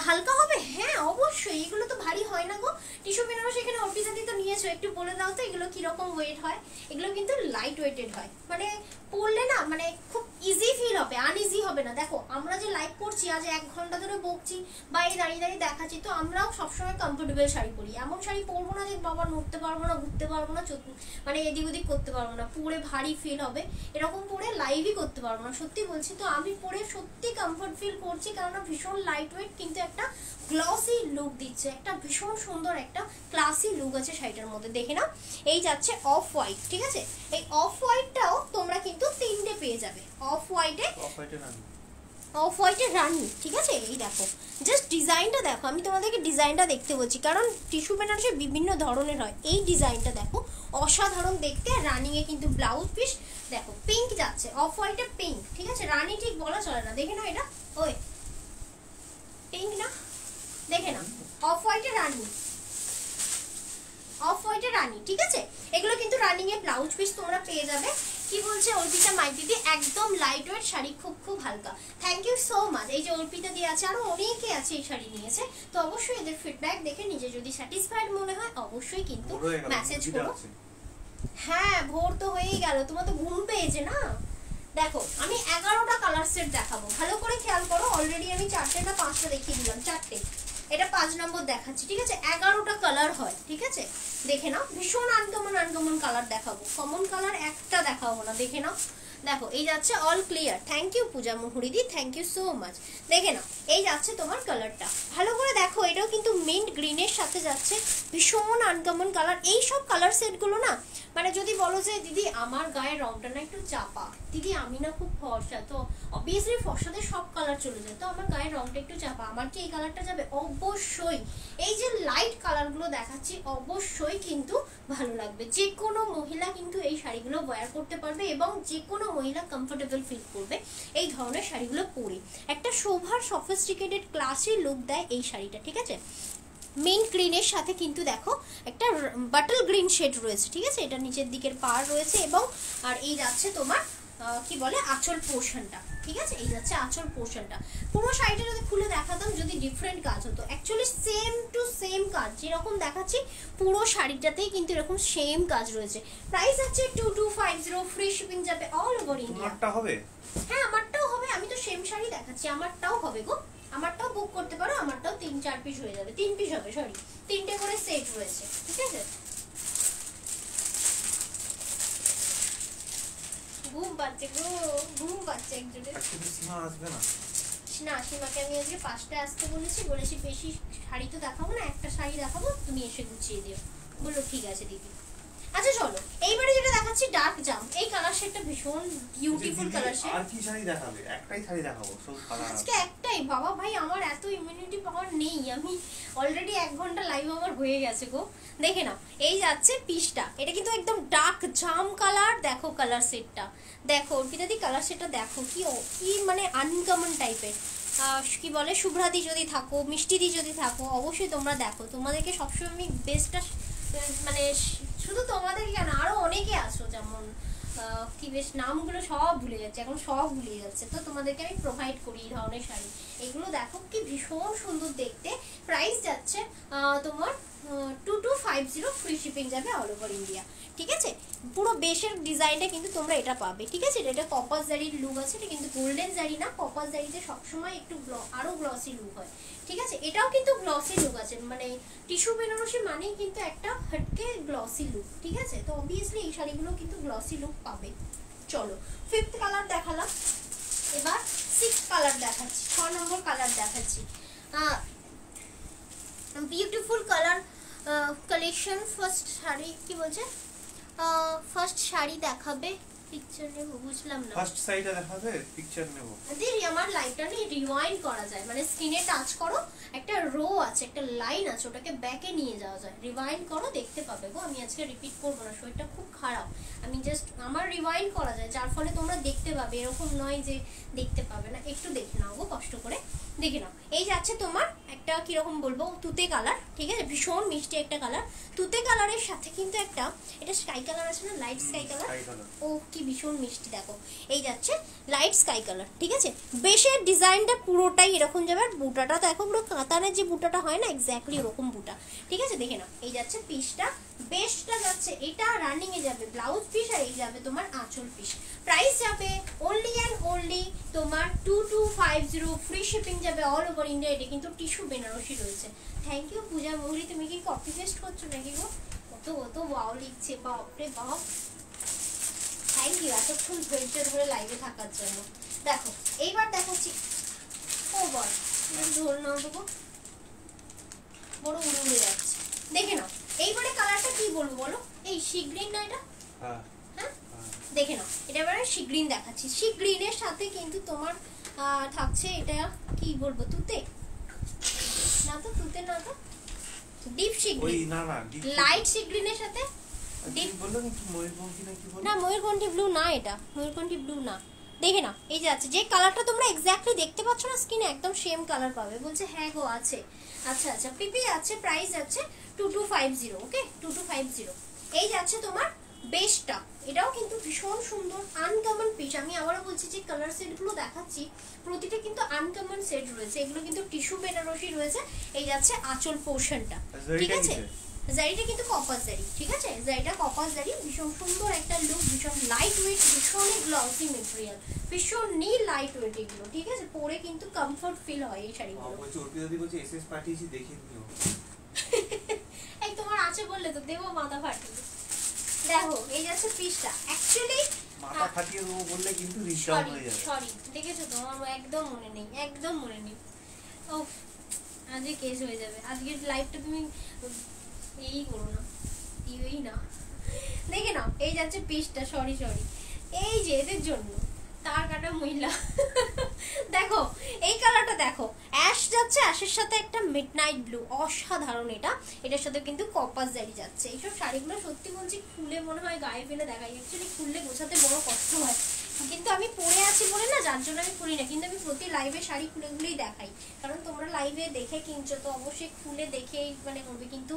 হালকা হবে, হ্যাঁ অবশ্যই, এগুলো তো ভারী হয় না গো। টিস্যু বেনারসি এখানে অর্পিতাদি তো নিয়েছো, একটু বলে দাও তো এগুলো কীরকম ওয়েট হয়। এগুলো কিন্তু লাইট ওয়েটেড হয়, মানে পরলে না মানে খুব ইজি ফিল হবে, আনইজি হবে না। দেখো আমরা যে লাইভ করছি আজ 1 ঘন্টা ধরে বকছি বা এই দাঁড়িয়ে দাঁড়িয়ে দেখাচ্ছি, তো আমরাও সবসময় কমফোর্টেবল শাড়ি পরি। এমন শাড়ি পরবো না যে বাবা নড়তে পারবো না, ঘুরতে পারবো না, মানে এদিক ওদিক করতে পারবো না, পরে ভারী ফিল হবে, এরকম পরে লাইভই করতে পারবো না, সত্যি বলছি। তো আমি পরে সত্যি কমফোর্ট ফিল করছি, কারণ ভীষণ লাইট ওয়েট কিন্তু একটা গ্লসি লুক দিচ্ছে, একটা ভীষণ সুন্দর একটা ক্লাসি লুক আছে শাড়িটার মধ্যে। দেখে নাও, এই যাচ্ছে অফ হোয়াইট, ঠিক আছে? এই অফ হোয়াইটটাও তোমরা কিন্তু 3টে পেয়ে যাবে। অফ হোয়াইটে রানী, ঠিক আছে? এই দেখো জাস্ট ডিজাইনটা দেখো, আমি তোমাদেরকে ডিজাইনটা দেখতে বলছি, কারণ টিস্যু বেনারসি বিভিন্ন ধরনের হয়। এই ডিজাইনটা দেখো অসাধারণ দেখতে, আর রানিংয়ে কিন্তু ব্লাউজ পিস দেখো পিঙ্ক যাচ্ছে, অফ হোয়াইটে পিঙ্ক, ঠিক আছে? রানী ঠিক বলা চলে না, দেখে নাও এটা ওই পিঙ্ক না, দেখে নাও অফ হোয়াইটে রানী, অফ হোয়াইটে রানী, ঠিক আছে? এগুলো কিন্তু রানিং এ ব্লাউজ পিস তোমরা পেয়ে যাবে। কি বলছে অর্পিতা মাইতিদি, একদম লাইট ওয়েট শাড়ি, খুব খুব হালকা। Thank you so much. এই যে অর্পিতা দিয়ে আছে, আরো অনেকে আছে এই শাড়ি নিয়েছে, তো অবশ্যই এদের ফিডব্যাক দেখে নিজে যদি স্যাটিসফাইড মনে হয় অবশ্যই কিন্তু মেসেজ করো। হ্যাঁ ভোর তো হয়েই গেল, তোমার তো ঘুম পেয়েছে না। দেখো আমি 11টা কালার সেট দেখাবো, ভালো করে খেয়াল করো। অলরেডি আমি 4টে না 5টা দেখিয়ে দিলাম, 4টে, এটা 5 নম্বর দেখাচ্ছি, ঠিক আছে? 11টা কালার হয়, ঠিক আছে? দেখে নাও, ভীষণ আনকমন কালার দেখাবো, কমন কালার একটা দেখাবো না। দেখে নাও, দেখো এই যাচ্ছে all clear. Thank you Puja মুহুরিদি, থ্যাংক ইউ সো মাচ। দেখে নাও, এই যাচ্ছে তোমার কালারটা, ভালো করে দেখো, এটাও কিন্তু মিন্ট গ্রিনের সাথে যাচ্ছে, ভীষণ আনকমন কালার। এই সব কালার সেটগুলো না, মানে যদি বলো যে দিদি আমার গায়ের রংটা না একটু চাপা, দিদি আমি না খুব ফর্সা, তো অবভিয়াসলি ফর্সাদের সব কালার চলে যায়, তো আমার গায়ের রংটা একটু চাপা, আমার কি এই কালারটা যাবে? অবশ্যই। এই যে লাইট কালারগুলো দেখাচ্ছি অবশ্যই কিন্তু ভালো লাগবে, যে কোনো মহিলা কিন্তু এই শাড়িগুলো ওয়্যার করতে পারবে, এবং যে কোনো মহিলা কমফোর্টেবল ফিল করবে এই ধরনের শাড়িগুলো পরে। একটা শোভার সফিস্টিকেটেড ক্লাসি লুক দেয় এই শাড়িটা, ঠিক আছে? মিন্ট গ্রিনের সাথে কিন্তু দেখো একটা বাটল গ্রিন শেড রয়েছে, ঠিক আছে? এটা নিচের দিকের পাড় রয়েছে, এবং আর এই যাচ্ছে তোমার কি বলে আঁচল পোর্শনটা, ঠিক আছে? এই যাচ্ছে আঁচল পোর্শনটা। পুরো শাড়িটা যদি খুলে দেখাতাম, যদি ডিফারেন্ট কাজ হতো, অ্যাকচুয়ালি সেম টু সেম কাজ যেরকম দেখাচ্ছি পুরো শাড়িটাতেই কিন্তু এরকম সেম কাজ রয়েছে। প্রাইস আছে 2250, ফ্রি শিপিং যাবে অল ওভার ইন্ডিয়া। আমারটা হবে? হ্যাঁ আমারটাও হবে, আমি তো সেম শাড়ি দেখাচ্ছি, আমারটাও হবে গো, আমারটাও বুক করতে পারো, আমারটাও 3-4 পিস হয়ে যাবে, 3 পিস হবে, সরি 3টে করে সেট রয়েছে, ঠিক আছে? ঘুম পাচ্ছে গো, ঘুম পাচ্ছে একজনের। সীমা আসবে না? না, সীমাকে আমি আজকে 5টায় আসতে বলেছি বেশি শাড়ি তো দেখাবো না, একটা শাড়ি দেখাবো, তুমি এসে গুছিয়ে দিও। বললো ঠিক আছে দিদি। আচ্ছা চলো, এইবারে যেটা দেখাচ্ছি ডার্ক জাম, এই কালার শেডটা ভীষণ বিউটিফুল কালার শেড। আর কি শাড়ি দেখাবে? একটাই শাড়ি দেখাবো, সব কালার আজকে একটাই। বাবা ভাই আমার এত ইমিউনিটি পাওয়ার নেই, আমি অলরেডি 1 ঘন্টা লাইভ আমার হয়ে গেছে গো। দেখে নাও, এই যাচ্ছে পিসটা, এটা কিন্তু একদম ডার্ক জাম কালার। দেখো কালার সেটটা দেখো, অর্পিতাদি কালার সেটটা দেখো, কি মানে আনকমন টাইপের। কি বলে, শুভ্রাদি যদি থাকো, মিষ্টিদি যদি থাকো, অবশ্যই তোমরা দেখো, তোমাদেরকে সবসময় আমি বেস্টটা, মানে শুধু তোমাদের কেন আরো অনেকে আছো, যেমন কি বেশ নামগুলো সব ভুলে যাচ্ছে, এখন সব ভুলে যাচ্ছে, তো তোমাদেরকে আমি প্রোভাইড করি এই ধরনের শাড়ি। এগুলো দেখো কি ভীষণ সুন্দর দেখতে। প্রাইস যাচ্ছে তোমার 2250, ফ্রি শিপিং যাবে অল ওভার ইন্ডিয়া, ঠিক আছে? পুরো বেশের ডিজাইনটা কিন্তু তোমরা এটা পাবে, ঠিক আছে? এটা কপার জারির লুক আছে, এটা কিন্তু গোল্ডেন জারি না, কপার জারিতে সবসময় একটু আরো গ্লসি লুক হয়, ঠিক আছে? এটাও কিন্তু গ্লসি লুক আছে, মানে টিস্যু বেনারসি মানেই কিন্তু একটা হটকে গ্লসি লুক, ঠিক আছে? তো অবভিয়াসলি এই শাড়িগুলো কিন্তু গ্লসি লুক পাবে। চলো 5th কালার দেখালাম, এবার 6th কালার দেখাচ্ছি, 6 নম্বর কালার দেখাচ্ছি। Beautiful colour collection. First sari কি বলছে, ফার্স্ট শাড়ি দেখাবে, পিকচার নেব, বুঝলাম না। ফার্স্ট সাইডে দেখাবে, পিকচার নেব। দিদি আমার লাইটটা নিয়ে রিওয়াইন্ড করা যায়, মানে স্ক্রিনে টাচ করো, একটা রো আছে, একটা লাইন আছে, ওটাকে ব্যাকে নিয়ে যাওয়া যায়, রিওয়াইন্ড করো, দেখতে পাবে গো। আমি আজকে রিপিট করবো না, শরীরটা খুব খারাপ, আমি জাস্ট আমার রিওয়াইন্ড করা যায়, যার ফলে তোমরা দেখতে পাবে, এরকম নয় যে দেখতে পাবে না। একটু দেখে নাও গো, কষ্ট করে দেখে নাও। এই যাচ্ছে তোমার একটা কিরকম বলবো, তুতে কালার, ঠিক আছে? ভীষণ মিষ্টি একটা কালার, তুতে কালারের সাথে কিন্তু একটা এটা স্কাই কালার আছে না, লাইট স্কাই কালার, ও কি ভীষণ মিষ্টি। দেখো এই যাচ্ছে লাইট স্কাই কালার, ঠিক আছে? বেশের ডিজাইনটা পুরোটাই এরকম যাবে, আর বুটাটা তো এখন পুরো কাতানের যে বুটাটা হয় না, এক্স্যাক্টলি ওরকম বুটা, ঠিক আছে? দেখে নাও, এই যাচ্ছে পিসটা, বেস্টটা যাচ্ছে, এটা রানিং এ যাবে ব্লাউজ পিস, আর এই যাবে তোমার আঁচল পিস। প্রাইস যাবে অনলি অ্যান্ড অনলি তোমার 2250, ফ্রি শিপিং যাবে অল ওভার ইন্ডিয়া। এটা কিন্তু টিস্যু বেনারসি রয়েছে। থ্যাংক ইউ পূজা মৌরি, তুমি কি কপি পেস্ট করছো নাকি গো? কত কত ওয়াও লিখছে, বাপরে বাপ। থ্যাংক ইউ এতক্ষণ ধৈর্য ধরে লাইভে থাকার জন্য। দেখো এইবার দেখাচ্ছি, ও বল ঝোল নাও দেবো, বড় উড়ে উড়ে যাচ্ছে, দেখে নাও। এইবারে কালারটা কি বলবো বলো, এই সি গ্রিন না এটা? হ্যাঁ দেখে নাও, এটা এবারে সি গ্রিন দেখাচ্ছি। সি গ্রিনের সাথে কিন্তু তোমার থাকছে এটা কি বলবো, তুতে না তো, তুতে না তো, ডিপ সি গ্রিন, না না লাইট সি গ্রিনের সাথে ডিপ বললো কি ময়ূরকণ্ঠী না কি বললো, না ময়ূরকণ্ঠী ব্লু না, এটা ময়ূরকণ্ঠী ব্লু না। দেখে নাও এই যে আছে, যে কালারটা তোমরা এক্স্যাক্টলি দেখতে পাচ্ছ না স্ক্রিনে, একদম সেম কালার পাবে। বলছে হ্যাঁ গো আছে। আচ্ছা আচ্ছা পিপি আছে, প্রাইস আছে 2250, ওকে 2250। এই যাচ্ছে তোমার বেস্টটা, এটাও কিন্তু ভীষণ সুন্দর আনকমন পিস। আমি আবারও বলছি যে কালার সেটগুলো দেখাচ্ছি প্রতিটা কিন্তু আনকমন সেট রয়েছে, এগুলো কিন্তু টিস্যু বেনারসি রয়েছে। এই যাচ্ছে আঁচল পোর্শনটা, ঠিক আছে? জারিটা কিন্তু কপাস জারি, ঠিক আছে? জারিটা কপাস জারি, ভীষণ সুন্দর একটা লুক, ভীষণ লাইট ওয়েট, ভীষণ গ্লসি মেটেরিয়াল, ভীষণ লাইট ওয়েট এগুলো, ঠিক আছে? পরে কিন্তু কমফর্ট ফিল হয় এই শাড়িগুলো। বলছি ওটি যদি বলছি এসএস পাঠিয়েছি দেখে নিও। এই তোমার আছে বললে তো দেবো মাথা ফাটিয়ে। দেখো এই যাচ্ছে পিসটা, অ্যাকচুয়ালি মাথা ফাটিয়ে দেবো বললে কিন্তু রিটার্ন হয়ে যাবে। সরি দেখেছো তো, আমার একদম মনে নেই, একদম মনে নেই। ও আজকে কেস হয়ে যাবে, আজকের লাইভটা তুমি এই করো না, দিওই না। দেখে নাও এই যাচ্ছে পিসটা, সরি সরি, এই যে এদের জন্য তার কাটা মহিলা। দেখো এই কালারটা দেখো, অ্যাশ যাচ্ছে, অ্যাশের সাথে একটা মিডনাইট ব্লু, অসাধারণ এটা। এটার সাথে কিন্তু কপাস জারি যাচ্ছে। এইসব শাড়িগুলো সত্যি বলছি খুলে মনে হয় গায়ে ফেলে দেখাই, অ্যাকচুয়ালি খুললে গোছাতে বড় কষ্ট হয়, কিন্তু আমি পরে আছি বলে না, যার জন্য আমি খুলি না। কিন্তু আমি প্রতি লাইভে শাড়ি খুলে খুলেই দেখাই, কারণ তোমরা লাইভে দেখে কিনছো তো অবশ্যই খুলে দেখেই মানে হবে। কিন্তু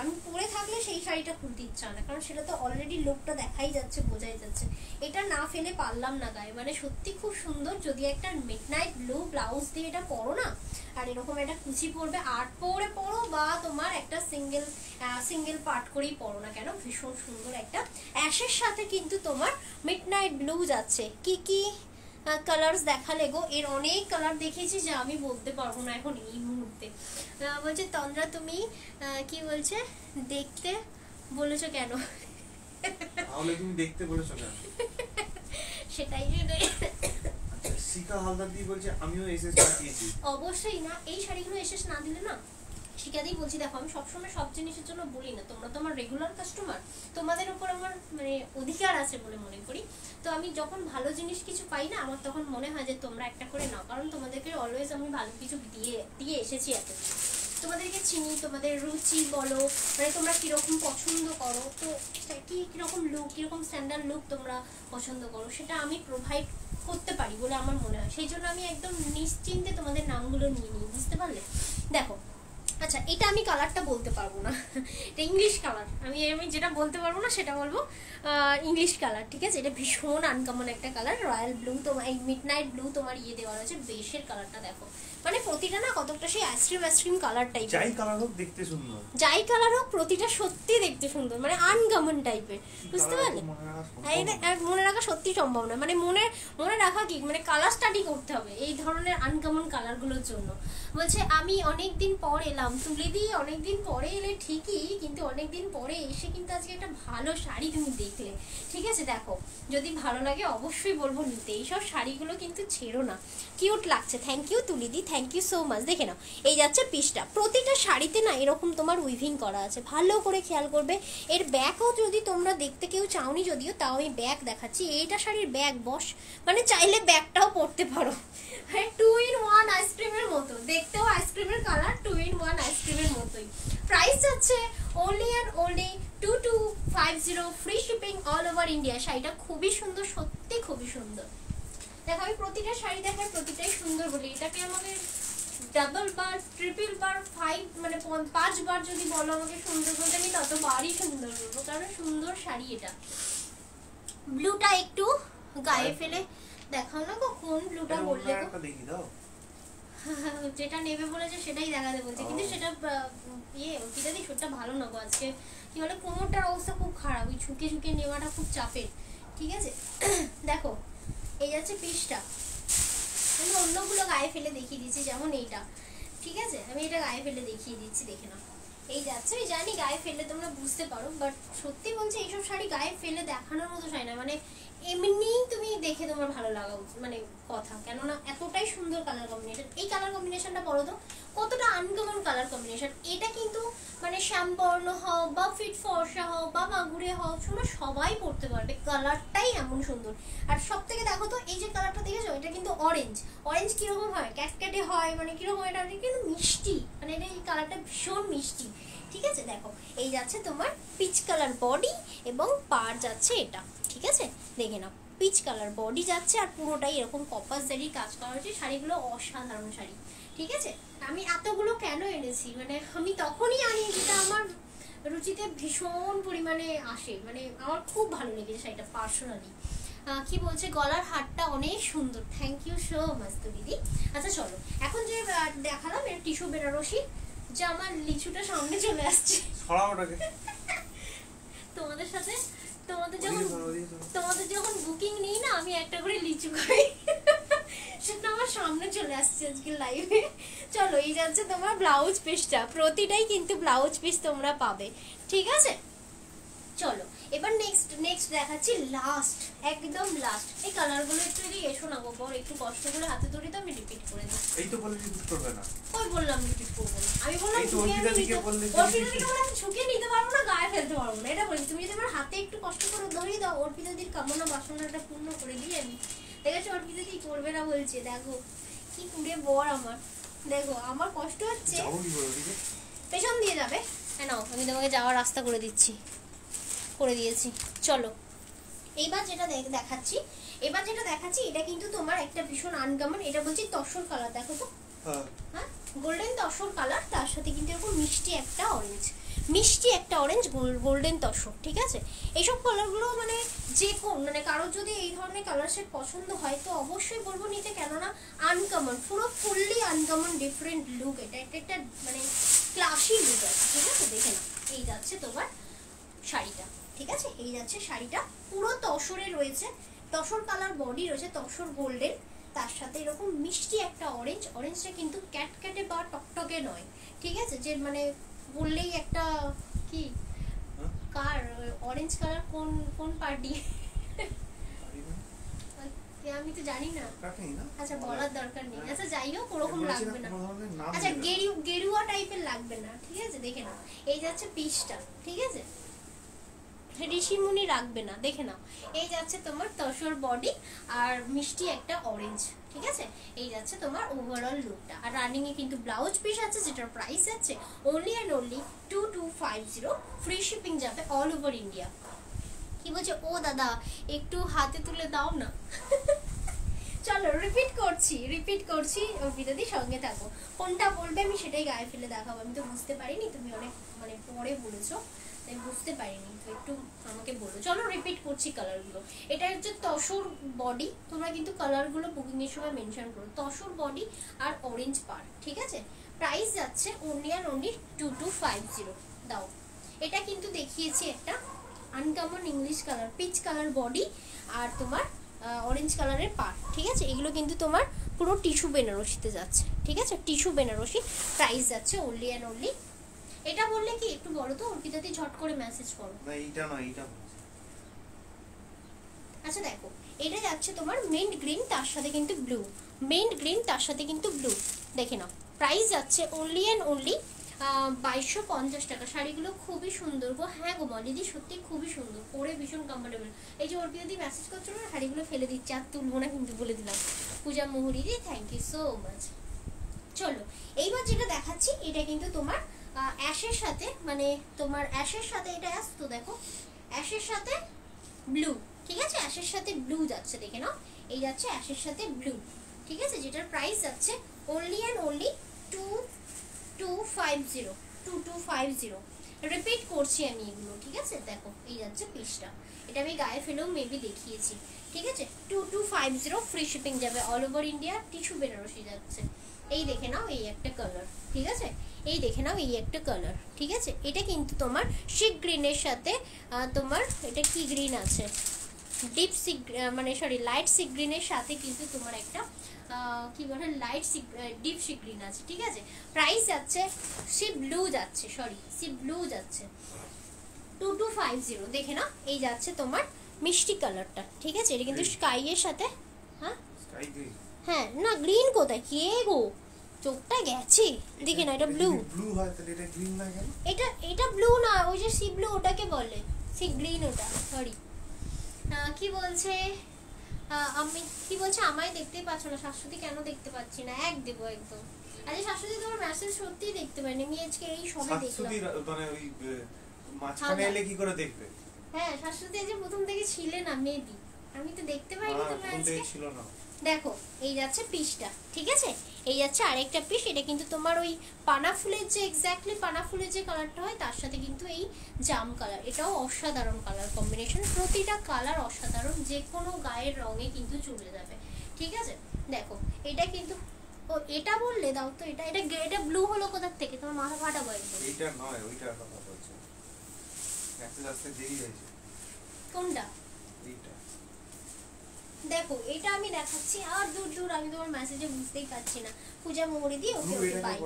আমি পরে থাকলে সেই শাড়িটা খুলতে ইচ্ছা না, কারণ সেটা তো অলরেডি লুকটা দেখাই যাচ্ছে, বোঝাই যাচ্ছে। এটা না ফেলে পারলাম না গায়ে, মানে সত্যি খুব সুন্দর। যদি একটা মিডনাইট ব্লু ব্লাউজ দিয়ে এটা পরো না, আর এরকম একটা কুচি পরবে, আর্ট পরে পরো, বা তোমার একটা সিঙ্গেল পার্ট করেই পরো না কেন, ভীষণ সুন্দর একটা অ্যাশের সাথে কিন্তু তোমার মিডনাইট ব্লু যাচ্ছে। কি কি কালার্স দেখালে গো, এর অনেক কালার দেখিয়েছি যে আমি বলতে পারবো না এখন এই মুহূর্তে। বলছে তন্দ্রা তুমি কি বলছে দেখতে বলেছো কেন, তাহলে তুমি দেখতে বলেছো কেন? সেটাই শিখা হালদার দি বলছে আমিও এসএস পাঠিয়েছি। অবশ্যই না, এই শাড়িগুলো এসএস না দিলে না শিখাতেই বলছি। দেখো আমি সবসময় সব জিনিসের জন্য বলি না, তোমরা তো আমার রেগুলার কাস্টমার, তোমাদের উপর আমার মানে অধিকার আছে বলে মনে করি। তো আমি যখন ভালো জিনিস কিছু পাই না, আমার তখন মনে হয় যে তোমরা একটা করে নাও, কারণ তোমাদেরকে অলওয়েজ আমি ভালো কিছু দিয়ে এসেছি এতদিন। তোমাদেরকে চিনি, তোমাদের রুচি বলো, মানে তোমরা কিরকম পছন্দ করো, তো কিরকম লুক, কিরকম স্ট্যান্ডার্ড লুক তোমরা পছন্দ করো, সেটা আমি প্রোভাইড করতে পারি বলে আমার মনে হয়। সেই জন্য আমি একদম নিশ্চিন্তে তোমাদের নামগুলো নিয়ে নিই, বুঝতে পারলে? দেখো আচ্ছা এটা আমি কালারটা বলতে পারবো না, এটা ইংলিশ কালার। আমি যেটা বলতে পারবো না সেটা বলবো ইংলিশ কালার, ঠিক আছে? এটা ভীষণ আনকমন একটা কালার, রয়্যাল ব্লু, তোমার এই মিডনাইট ব্লু তোমার ইয়ে দেওয়া রয়েছে। বেশের কালারটা দেখো, মানে প্রতিটা না কতটা সেই আইসক্রিম কালার টাইপ, যাই কালার হোক দেখতে সুন্দর, যাই কালার হোক প্রতিটা সত্যি দেখতে সুন্দর, মানে আনকমন টাইপের, বুঝতে পারলে? মনে রাখা সত্যি সম্ভব না, মানে মনে রাখা কি, মানে কালার স্টাডি করতে হবে এই ধরনের আনকমন কালারগুলোর জন্য। বলছে আমি অনেকদিন পর এলাম, তুলে দিয়ে অনেকদিন পরে এলে ঠিকই, কিন্তু অনেকদিন পরে এসে কিন্তু আজকে একটা ভালো শাড়ি তুমি দেখলে, ঠিক আছে? দেখো যদি ভালো লাগে অবশ্যই বলবো নিতে, এইসব শাড়িগুলো কিন্তু ছেড়ো না, কিউট লাগছে। থ্যাংক ইউ তুলিদি, থ্যাংক ইউ সো মাচ। দেখে নাও এই যাচ্ছে পিসটা, প্রতিটা শাড়িতে না এরকম তোমার উইভিং করা আছে, ভালো করে খেয়াল করবে। এর ব্যাগও যদি তোমরা দেখতে কেউ চাওনি, যদিও তাও আমি ব্যাগ দেখাচ্ছি। এইটা শাড়ির ব্যাগ বস, মানে চাইলে ব্যাগটাও পরতে পারো, হ্যাঁ 2 in 1 আইসক্রিমের মতো, দেখতেও আইসক্রিমের কালার, 2 in 1 আইসক্রিমের মতোই। প্রাইস হচ্ছে only and only 2250, free shipping all over India. শাড়িটা খুবই সুন্দর, সত্যি খুবই সুন্দর। দেখো আমি প্রতিটা শাড়ি দেখাই, প্রতিটাই সুন্দর বলি, এটাকে আমাকে ডাবল বার, ট্রিপল বার, 5 মানে 5 বার যদি বলো আমাকে সুন্দর বলতে, আমি ততবারই সুন্দর বলবো, কারণ সুন্দর শাড়ি এটা। ব্লুটা একটু গায়ে ফেলে দেখাও না গো, কোন ব্লুটা বললে গো? যেটা নেবে বলেছে সেটাই দেখাতে বলছে, কিন্তু সেটা অর্পিতাদি শুটটা ভালো না গো আজকে। কি বলে, কোমরটার অবস্থা খুব খারাপ, ওই ঝুঁকে ঝুঁকে নেওয়াটা খুব চাপের। ঠিক আছে, দেখো এই যাচ্ছে পিসটা। আমি অন্যগুলো গায়ে ফেলে দেখিয়ে দিচ্ছি, যেমন এইটা। ঠিক আছে, আমি এটা গায়ে ফেলে দেখিয়ে দিচ্ছি, দেখে নাও। এই যাচ্ছে, আমি জানি গায়ে ফেললে তোমরা বুঝতে পারো, বাট সত্যি বলছি এইসব শাড়ি গায়ে ফেলে দেখানোর মতো শাড়ি না, মানে এমনিই তুমি দেখে তোমার ভালো লাগা উচিত, মানে কথা, কেননা এতটাই সুন্দর কালার কম্বিনেশন। এই কালার কম্বিনেশনটা বলো তো কতটা আনকমন কালার কম্বিনেশন। এটা কিন্তু মানে শ্যামবর্ণ হও বা ফিট ফর্সা হও বা মাগুরে হও, শোনো সবাই পরতে পারবে, কালারটাই এমন সুন্দর। আর সব থেকে দেখো তো, এই যে কালারটা দেখেছো, এটা কিন্তু অরেঞ্জ। অরেঞ্জ কিরকম হয়, ক্যাটক্যাটে হয়, মানে কিরকম, এটা কিন্তু মিষ্টি, মানে এটা এই কালারটা ভীষণ মিষ্টি। ঠিক আছে, দেখো এই যাচ্ছে তোমার পিচ কালার বডি এবং পার যাচ্ছে এটা। ঠিক আছে, দেখে নাও, পিচ কালার বডি যাচ্ছে আর পুরোটাই এরকম কপাস জারির কাজ করা হয়েছে। শাড়িগুলো অসাধারণ শাড়ি। ঠিক আছে, আমি এতগুলো কেন এনেছি, মানে আমি তখনই আনি যেটা আমার রুচিতে ভীষণ পরিমাণে আসে, মানে আমার খুব ভালো লেগেছে শাড়িটা পার্সোনালি। কি বলছে, গলার হারটা অনেক সুন্দর, থ্যাংক ইউ সো মাচ তো দিদি। আচ্ছা চলো, এখন যে দেখালাম এর টিস্যু বেনারসি, যে আমার লিচুটা সামনে চলে আসছে। তোমাদের সাথে তোমাদের যখন বুকিং নিই না, আমি একটা করে লিচু খাই, সেটা আমার সামনে চলে আসছে আজকে লাইভে। চলো, এই যাচ্ছে তোমার ব্লাউজ পিসটা, প্রতিটাই কিন্তু ব্লাউজ পিস তোমরা পাবে। ঠিক আছে, চলো এবার নেক্সট দেখাচ্ছি, লাস্ট, একদম লাস্ট। এই কালারগুলো একটু এদিকে এসো না গো বর, একটু কষ্ট করে হাতে ধরি তো আমি রিপিট করে দিই। এই তো বলে রিপিট করবে না, কই বললাম রিপিট করব না, আমি বললাম অর্পিতাদিকে বললে ঝুঁকে নিতে পারবো না, গায়ে ফেলতে পারবো না, এটা বলছি। তুমি যদি আমার হাতে একটু কষ্ট করে ধরিয়ে দাও, অর্পিতাদির কামনা বাসনাটা পূর্ণ করে দিই আমি। দেখেছো অর্পিতাদি করবে না বলছে, দেখো কি কুড়ে বর আমার। দেখো আমার কষ্ট হচ্ছে, পেছন দিয়ে যাবে। হ্যাঁ নাও, আমি তোমাকে যাওয়ার রাস্তা করে দিচ্ছি, করে দিয়েছি। চলো এইবার যেটা দেখাচ্ছি, এটা কিন্তু তোমার একটা ভীষণ আনকমন, এটা বলছি তসর কালার, দেখো তো, হ্যাঁ গোল্ডেন তসর কালার, তার সাথে কিন্তু এরকম মিষ্টি একটা অরেঞ্জ গোল্ডেন তসর। ঠিক আছে, এইসব কালারগুলো মানে মানে কারোর যদি এই ধরনের কালার শেড পছন্দ হয় তো অবশ্যই বলবো নিতে, কেননা আনকমন, পুরো ফুললি আনকমন ডিফারেন্ট লুক, এটা একটা মানে ক্লাসি লুক আছে। ঠিক আছে, দেখে না, এই যাচ্ছে তোমার শাড়িটা। ঠিক আছে, এই যাচ্ছে শাড়িটা, পুরো তসরে রয়েছে, তসর কালার বডি রয়েছে, তসর গোল্ডেন, তার সাথে এরকম মিষ্টি একটা অরেঞ্জ। অরেঞ্জটা কিন্তু ক্যাটক্যাটে বা টকটকে নয়। ঠিক আছে, যে মানে বললেই একটা কি কার অরেঞ্জ কালার কোন পার্টি, আমি তো জানি না। আচ্ছা বলার দরকার নেই, আচ্ছা যাই হোক, ওরকম লাগবে না। আচ্ছা গেরুয়া টাইপের লাগবে না। ঠিক আছে, দেখে নাও, এই যাচ্ছে পিসটা। ঠিক আছে, ঋষিমুনি রাখবে না, দেখে নাও, এই যাচ্ছে তোমার তসর বডি আর মিষ্টি একটা অরেঞ্জ। ঠিক আছে, এই যাচ্ছে তোমার ওভারঅল লুকটা। আর রানিং এ কিন্তু ব্লাউজ পিস আছে, যেটার প্রাইস আছে only and only 2250, free shipping যাবে অল ওভার ইন্ডিয়া। কি বলছে, ও দাদা একটু হাতে তুলে দাও না। চলো রিপিট করছি, অর্পিতাদি সঙ্গে থাকো, কোনটা বলবে আমি সেটাই গায়ে ফেলে দেখাবো। আমি তো বুঝতে পারিনি, তুমি অনেক মানে পরে বলেছো, তাই বুঝতে পারিনি, তো একটু আমাকে বলো। চলো রিপিট করছি কালারগুলো। এটা হচ্ছে তসর বডি, তোমরা কিন্তু কালারগুলো বুকিং এর সময় মেনশন করো, তসর বডি আর অরেঞ্জ পার। ঠিক আছে, প্রাইস যাচ্ছে অনলি আর অনলি 2250। দাও, এটা কিন্তু দেখিয়েছি একটা uncommon English colour, peach colour body আর তোমার অরেঞ্জ কালারের পার। ঠিক আছে, এগুলো কিন্তু তোমার পুরো টিস্যু বেনারসিতে যাচ্ছে। ঠিক আছে, টিস্যু বেনারসি, প্রাইস যাচ্ছে অনলি অ্যান্ড অনলি। এটা বললে কি একটু বলো তো, অর্পিতাদি ঝট করে মেসেজ করো। না এইটা না, এইটা। আচ্ছা দেখো, এটা যাচ্ছে তোমার মেন্ট গ্রিন, তার সাথে কিন্তু ব্লু, মেন্ট গ্রিন তার সাথে কিন্তু ব্লু। দেখে নাও, প্রাইস যাচ্ছে অনলি অ্যান্ড অনলি 2250 টাকা। শাড়িগুলো খুবই সুন্দর গো। হ্যাঁ গো মলিদি, সত্যি খুবই সুন্দর, পরে ভীষণ কমফোর্টেবল। এই যে অর্পিতাদি মেসেজ করছিল না, শাড়িগুলো ফেলে দিচ্ছে, আর তুলবো না কিন্তু বলে দিলাম। পূজা মুহুরিদি, থ্যাংক ইউ সো মাচ। চলো এইবার যেটা দেখাচ্ছি, এটা কিন্তু তোমার অ্যাশের সাথে, মানে তোমার অ্যাশের সাথে এটা আসতো, দেখো অ্যাশের সাথে ব্লু। ঠিক আছে, অ্যাশের সাথে ব্লু যাচ্ছে, দেখে নাও, এই যাচ্ছে অ্যাশের সাথে ব্লু। ঠিক আছে, যেটার প্রাইস যাচ্ছে অনলি অ্যান্ড অনলি 2250। রিপিট করছি আমি এগুলো। ঠিক আছে, দেখো এই যাচ্ছে পিসটা, এটা আমি গায়ে ফেলেও মেবি দেখিয়েছি। ঠিক আছে, 2250, ফ্রি শিপিং যাবে all over India, tissue Banarasi যাচ্ছে। এই দেখে নাও এই একটা কালার, ঠিক আছে, এই দেখে নাও এই একটা কালার, ঠিক আছে। এটা কিন্তু তোমার সি গ্রিনের সাথে তোমার এটা কি গ্রিন আছে, ডিপ সি মানে সরি লাইট সি গ্রিনের সাথে কিন্তু তোমার একটা কি বলে light sea deep sea green আছে, ঠিক আছে। প্রাইস যাচ্ছে সি ব্লু যাচ্ছে, সরি সি ব্লু যাচ্ছে 2250। দেখে না এই যাচ্ছে তোমার মিষ্টি কালারটা, ঠিক আছে। এটা কিন্তু স্কাই এর সাথে, হ্যাঁ স্কাই গ্রিন, হ্যাঁ না গ্রিন কোথায়, কে গো চোখটা গেছে, দেখে না এটা ব্লু। ব্লু হয় তাহলে এটা গ্রিন না কেন? এটা ব্লু না, ওই যে সি ব্লু ওটাকে বলে, সি গ্রিন ওটা, সরি। কি বলছে আমি কি বলছে, আমায় দেখতেই পাচ্ছ না শাশ্বতী, কেন দেখতে পাচ্ছি না, এক দেবো একদম। আরে শাশ্বতী তোমার মেসেজ সত্যিই দেখতে পাইনি, আমি আজকে এই সময় দেখলাম। শাশ্বতী মানে ওই মাঝখানে এলে কি করে দেখবে? হ্যাঁ শাশ্বতী যে প্রথম থেকে ছিলেন না মেবি, আমি তো দেখতে পাইনি তোমার আজকে। ছিল না। দেখো এই যাচ্ছে পিসটা, ঠিক আছে, এই যাচ্ছে আরেকটা পিস। এটা কিন্তু তোমার ওই পানা ফুলের যে এক্স্যাক্টলি পানা ফুলের যে কালারটা হয় তার সাথে কিন্তু এই জাম কালার, এটাও অসাধারণ কালার কম্বিনেশন, প্রতিটা কালার অসাধারণ, যে কোনো গায়ের রঙে কিন্তু চলে যাবে, ঠিক আছে। দেখো এটা কিন্তু ও এটা বললে দাও তো, এটা এটা এটা ব্লু হলো কোথা থেকে, তোমার মাথা ফাটাবো একদম। এইটা নয় ওইটার কথা বলছি, মেসেজ আসতে দেরি হয়েছে। কোনটা? এইটা দেখো এটা আমি দেখাচ্ছি, আর দূর দূর আমি তোমার মেসেজে বুঝতেই পারছি না, পূজা মোড়ে দিয়ে ওকে ওকে বাই।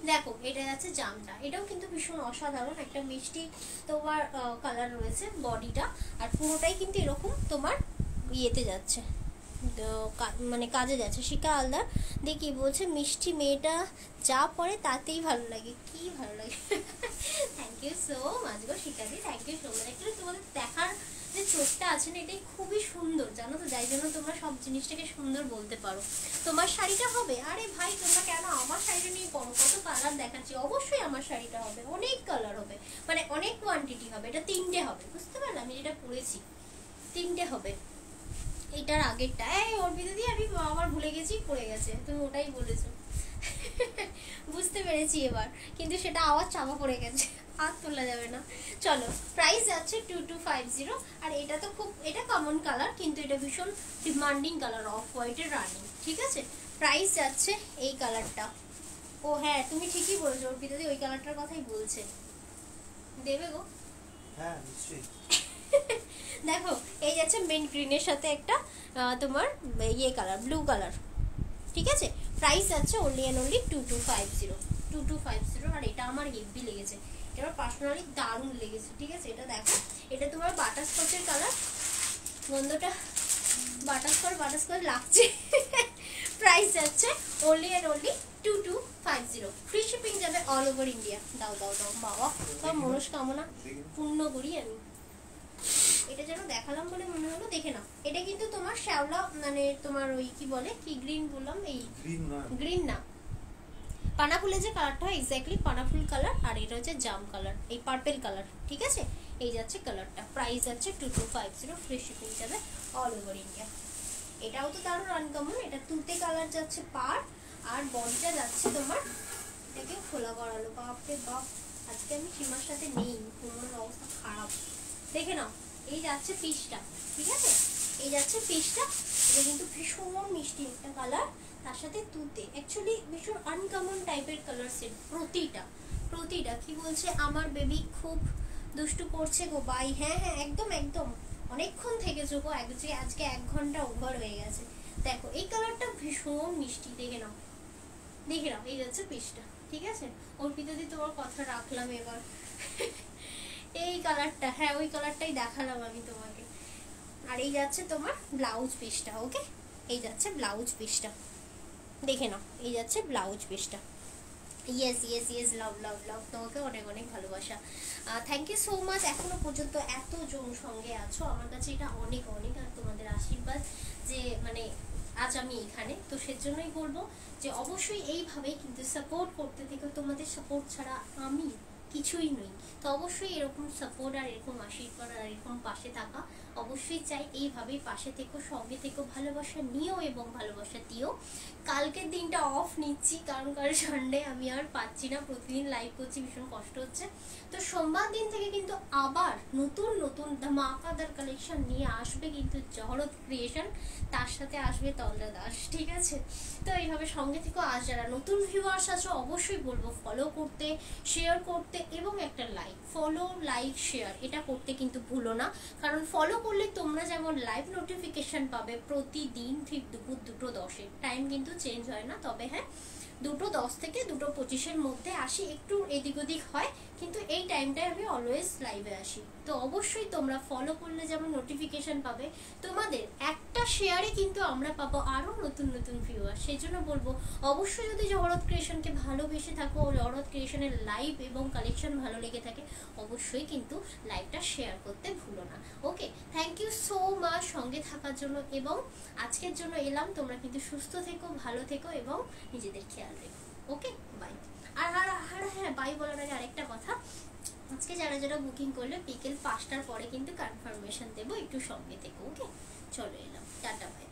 দেখো এটা যাচ্ছে জামটা, এটাও কিন্তু ভীষণ অসাধারণ একটা মিষ্টি তোমার কালার রয়েছে বডিটা, আর পুরোটাই কিন্তু এরকম তোমার ইয়েতে যাচ্ছে, মানে কাজে যাচ্ছে। শিকা আলদার দেখি বলছে মিষ্টি মেয়েটা যা পরে তাতেই ভালো লাগে, কি ভালো লাগে। থ্যাংক ইউ সো মাচ গো শিকাদি, thank you so much. Actually তোমাদের দেখার যে চোখটা আছে না, এটাই খুবই সুন্দর জানো তো, যাই জন্য তোমরা সব জিনিসটাকে সুন্দর বলতে পারো। তোমার শাড়িটা হবে, আরে ভাই তোমরা কেন আমার শাড়িটা নিয়ে করো, কত কালার দেখাচ্ছি, অবশ্যই আমার শাড়িটা হবে, অনেক কালার হবে, মানে অনেক কোয়ান্টিটি হবে, এটা 3টে হবে, বুঝতে পারলে আমি যেটা পরেছি 3টে হবে। এটার আগেরটা অর্পিতা দি আমি আবার ভুলে গেছি, পড়ে গেছে, তুমি ওটাই বলেছো। বুঝতে পেরেছি এবার, কিন্তু সেটা আবার চাপা পড়ে গেছে, আর তোলা যাবে না। চলো প্রাইস যাচ্ছে 2250। আর এটা তো খুব, এটা কমন কালার কিন্তু এটা ভীষণ ডিমান্ডিং কালার, অফ হোয়াইটের রানিং, ঠিক আছে। প্রাইস যাচ্ছে এই কালারটা, ও হ্যাঁ তুমি ঠিকই বলেছো অর্পিতা দি, ওই কালারটার কথাই বলছে, দেবে গো? হ্যাঁ নিশ্চয়ই। দেখো এই যাচ্ছে মেন গ্রিনের সাথে একটা তোমার ইয়ে কালার, ব্লু কালার, ঠিক আছে। প্রাইস আছে অনলি অ্যান্ড অনলি 2250। আর এটা আমার হেভি লেগেছে, এটা আমার পার্সোনালি দারুণ লেগেছে, ঠিক আছে। এটা দেখো এটা তোমার বাটারস্কচের কালার, গন্ধটা বাটারস্কচ লাগছে। প্রাইস যাচ্ছে only and only 2250। Free shipping যাবে অল ওভার ইন্ডিয়া। দাও দাও দাও বাবা, তোমার মনস্কামনা পূর্ণ করি আমি। এটা যেন দেখালাম বলে মনে হলো, দেখে নাও। এটা কিন্তু তোমার শ্যাওলা মানে তোমার ওই কি বলে কি গ্রিন বললাম, এই গ্রিন না, পানা ফুলের যে কালারটা হয় এক্স্যাক্টলি পানা ফুল কালার, আর এটা হচ্ছে জাম কালার, এই পার্পল কালার, ঠিক আছে। এই যাচ্ছে কালারটা, প্রাইস যাচ্ছে 2250, ফ্রি শিপিং যাবে অল ওভার ইন্ডিয়া। এটাও তো দারুণ আনকমন, এটা তুতে কালার যাচ্ছে পার, আর বডিটা যাচ্ছে তোমার, এটাকে খোলা করালো, বাপরে বাপ আজকে আমি সীমার সাথে নেই, তোমার অবস্থা খারাপ। দেখে নাও এই যাচ্ছে পিসটা, ঠিক আছে, এই যাচ্ছে পিসটা। এটা কিন্তু ভীষণ মিষ্টি একটা কালার, তার সাথে তুতে, অ্যাকচুয়ালি ভীষণ আনকমন টাইপের কালার সেট, প্রতিটা কি বলছে আমার বেবি খুব দুষ্টু করছে গো বাই, হ্যাঁ হ্যাঁ একদম একদম, অনেকক্ষণ থেকেছো গো, আজকে 1 ঘন্টা ওভার হয়ে গেছে। দেখো এই কালারটা ভীষণ মিষ্টি, দেখে নাও এই যাচ্ছে পিসটা, ঠিক আছে। অর্পিতা দি তোমার কথা রাখলাম এবার। এই কালারটা, হ্যাঁ ওই কালারটাই দেখালাম আমি তোমাকে। আর এই যাচ্ছে তোমার ব্লাউজ পিসটা, ওকে, এই যাচ্ছে ব্লাউজ পিসটা, দেখে নাও এই যাচ্ছে ব্লাউজ পিসটা। ইয়েস ইয়েস ইয়েস, লাভ লাভ লাভ, তোমাকে অনেক অনেক ভালোবাসা, থ্যাংক ইউ সো মাচ। এখনো পর্যন্ত এতজন সঙ্গে আছো, আমার কাছে এটা অনেক অনেক, আর তোমাদের আশীর্বাদ যে মানে আজ আমি এখানে, তো সেজন্যই বলবো যে অবশ্যই এইভাবেই কিন্তু সাপোর্ট করতে থেকো, তোমাদের সাপোর্ট ছাড়া আমি কিছুই নই। তো অবশ্যই এরকম সাপোর্ট আর এরকম আশীর্বাদ আর এরকম পাশে থাকা অবশ্যই চাই। এইভাবেই পাশে থেকো, সঙ্গে থেকো, ভালোবাসা নিও এবং ভালোবাসা দিও। কালকের দিনটা অফ নিচ্ছি কারণ সানডে আমি আর পাচ্ছি না, প্রতিদিন লাইভ করছি, ভীষণ কষ্ট হচ্ছে। তো সোমবার দিন থেকে কিন্তু আবার নতুন নতুন ধামাকাদার কালেকশন নিয়ে আসবে কিন্তু জহরত ক্রিয়েশন, তার সাথে আসবে তন্দ্রা দাস, ঠিক আছে? তো এইভাবে সঙ্গে থেকেও আজ যারা নতুন ভিউয়ার্স আছো অবশ্যই বলবো ফলো করতে, শেয়ার করতে এবং একটা লাইক, ফলো লাইক শেয়ার এটা করতে কিন্তু ভুলো না। কারণ ফলো করলে তোমরা যেমন লাইভ নোটিফিকেশন পাবে প্রতিদিন ঠিক দুপুর 2:10, টাইম কিন্তু চেঞ্জ হয় না, তবে হ্যাঁ 2:10 থেকে 2:25 মধ্যে আসি, একটু এদিক ওদিক হয় কিন্তু এই টাইমটায় আমি অলওয়েজ লাইভে আসি। তো অবশ্যই তোমরা ফলো করলে যেমন নোটিফিকেশন পাবে, তোমাদের একটা শেয়ারে কিন্তু আমরা পাবো আরও নতুন নতুন ভিউয়ার। সেই জন্য বলবো অবশ্যই যদি জহরত ক্রিয়েশনকে ভালোবেসে থাকো, জহরত ক্রিয়েশনের লাইভ এবং কালেকশন ভালো লেগে থাকে, অবশ্যই কিন্তু লাইভটা শেয়ার করতে ভুলো না। ওকে, থ্যাংক ইউ সো মাচ সঙ্গে থাকার জন্য, এবং আজকের জন্য এলাম। তোমরা কিন্তু সুস্থ থেকো, ভালো থেকো এবং নিজেদের খেয়াল রেখো। ওকে, বাই। আর আর আর হ্যাঁ, বাই বলার আগে আরেকটা কথা, আজকে যারা যারা বুকিং করলে বিকেল 5টার পরে কিন্তু কনফার্মেশন দেবো, একটু সঙ্গে থেকো। ওকে, চলো এলাম, টাটা, বাই।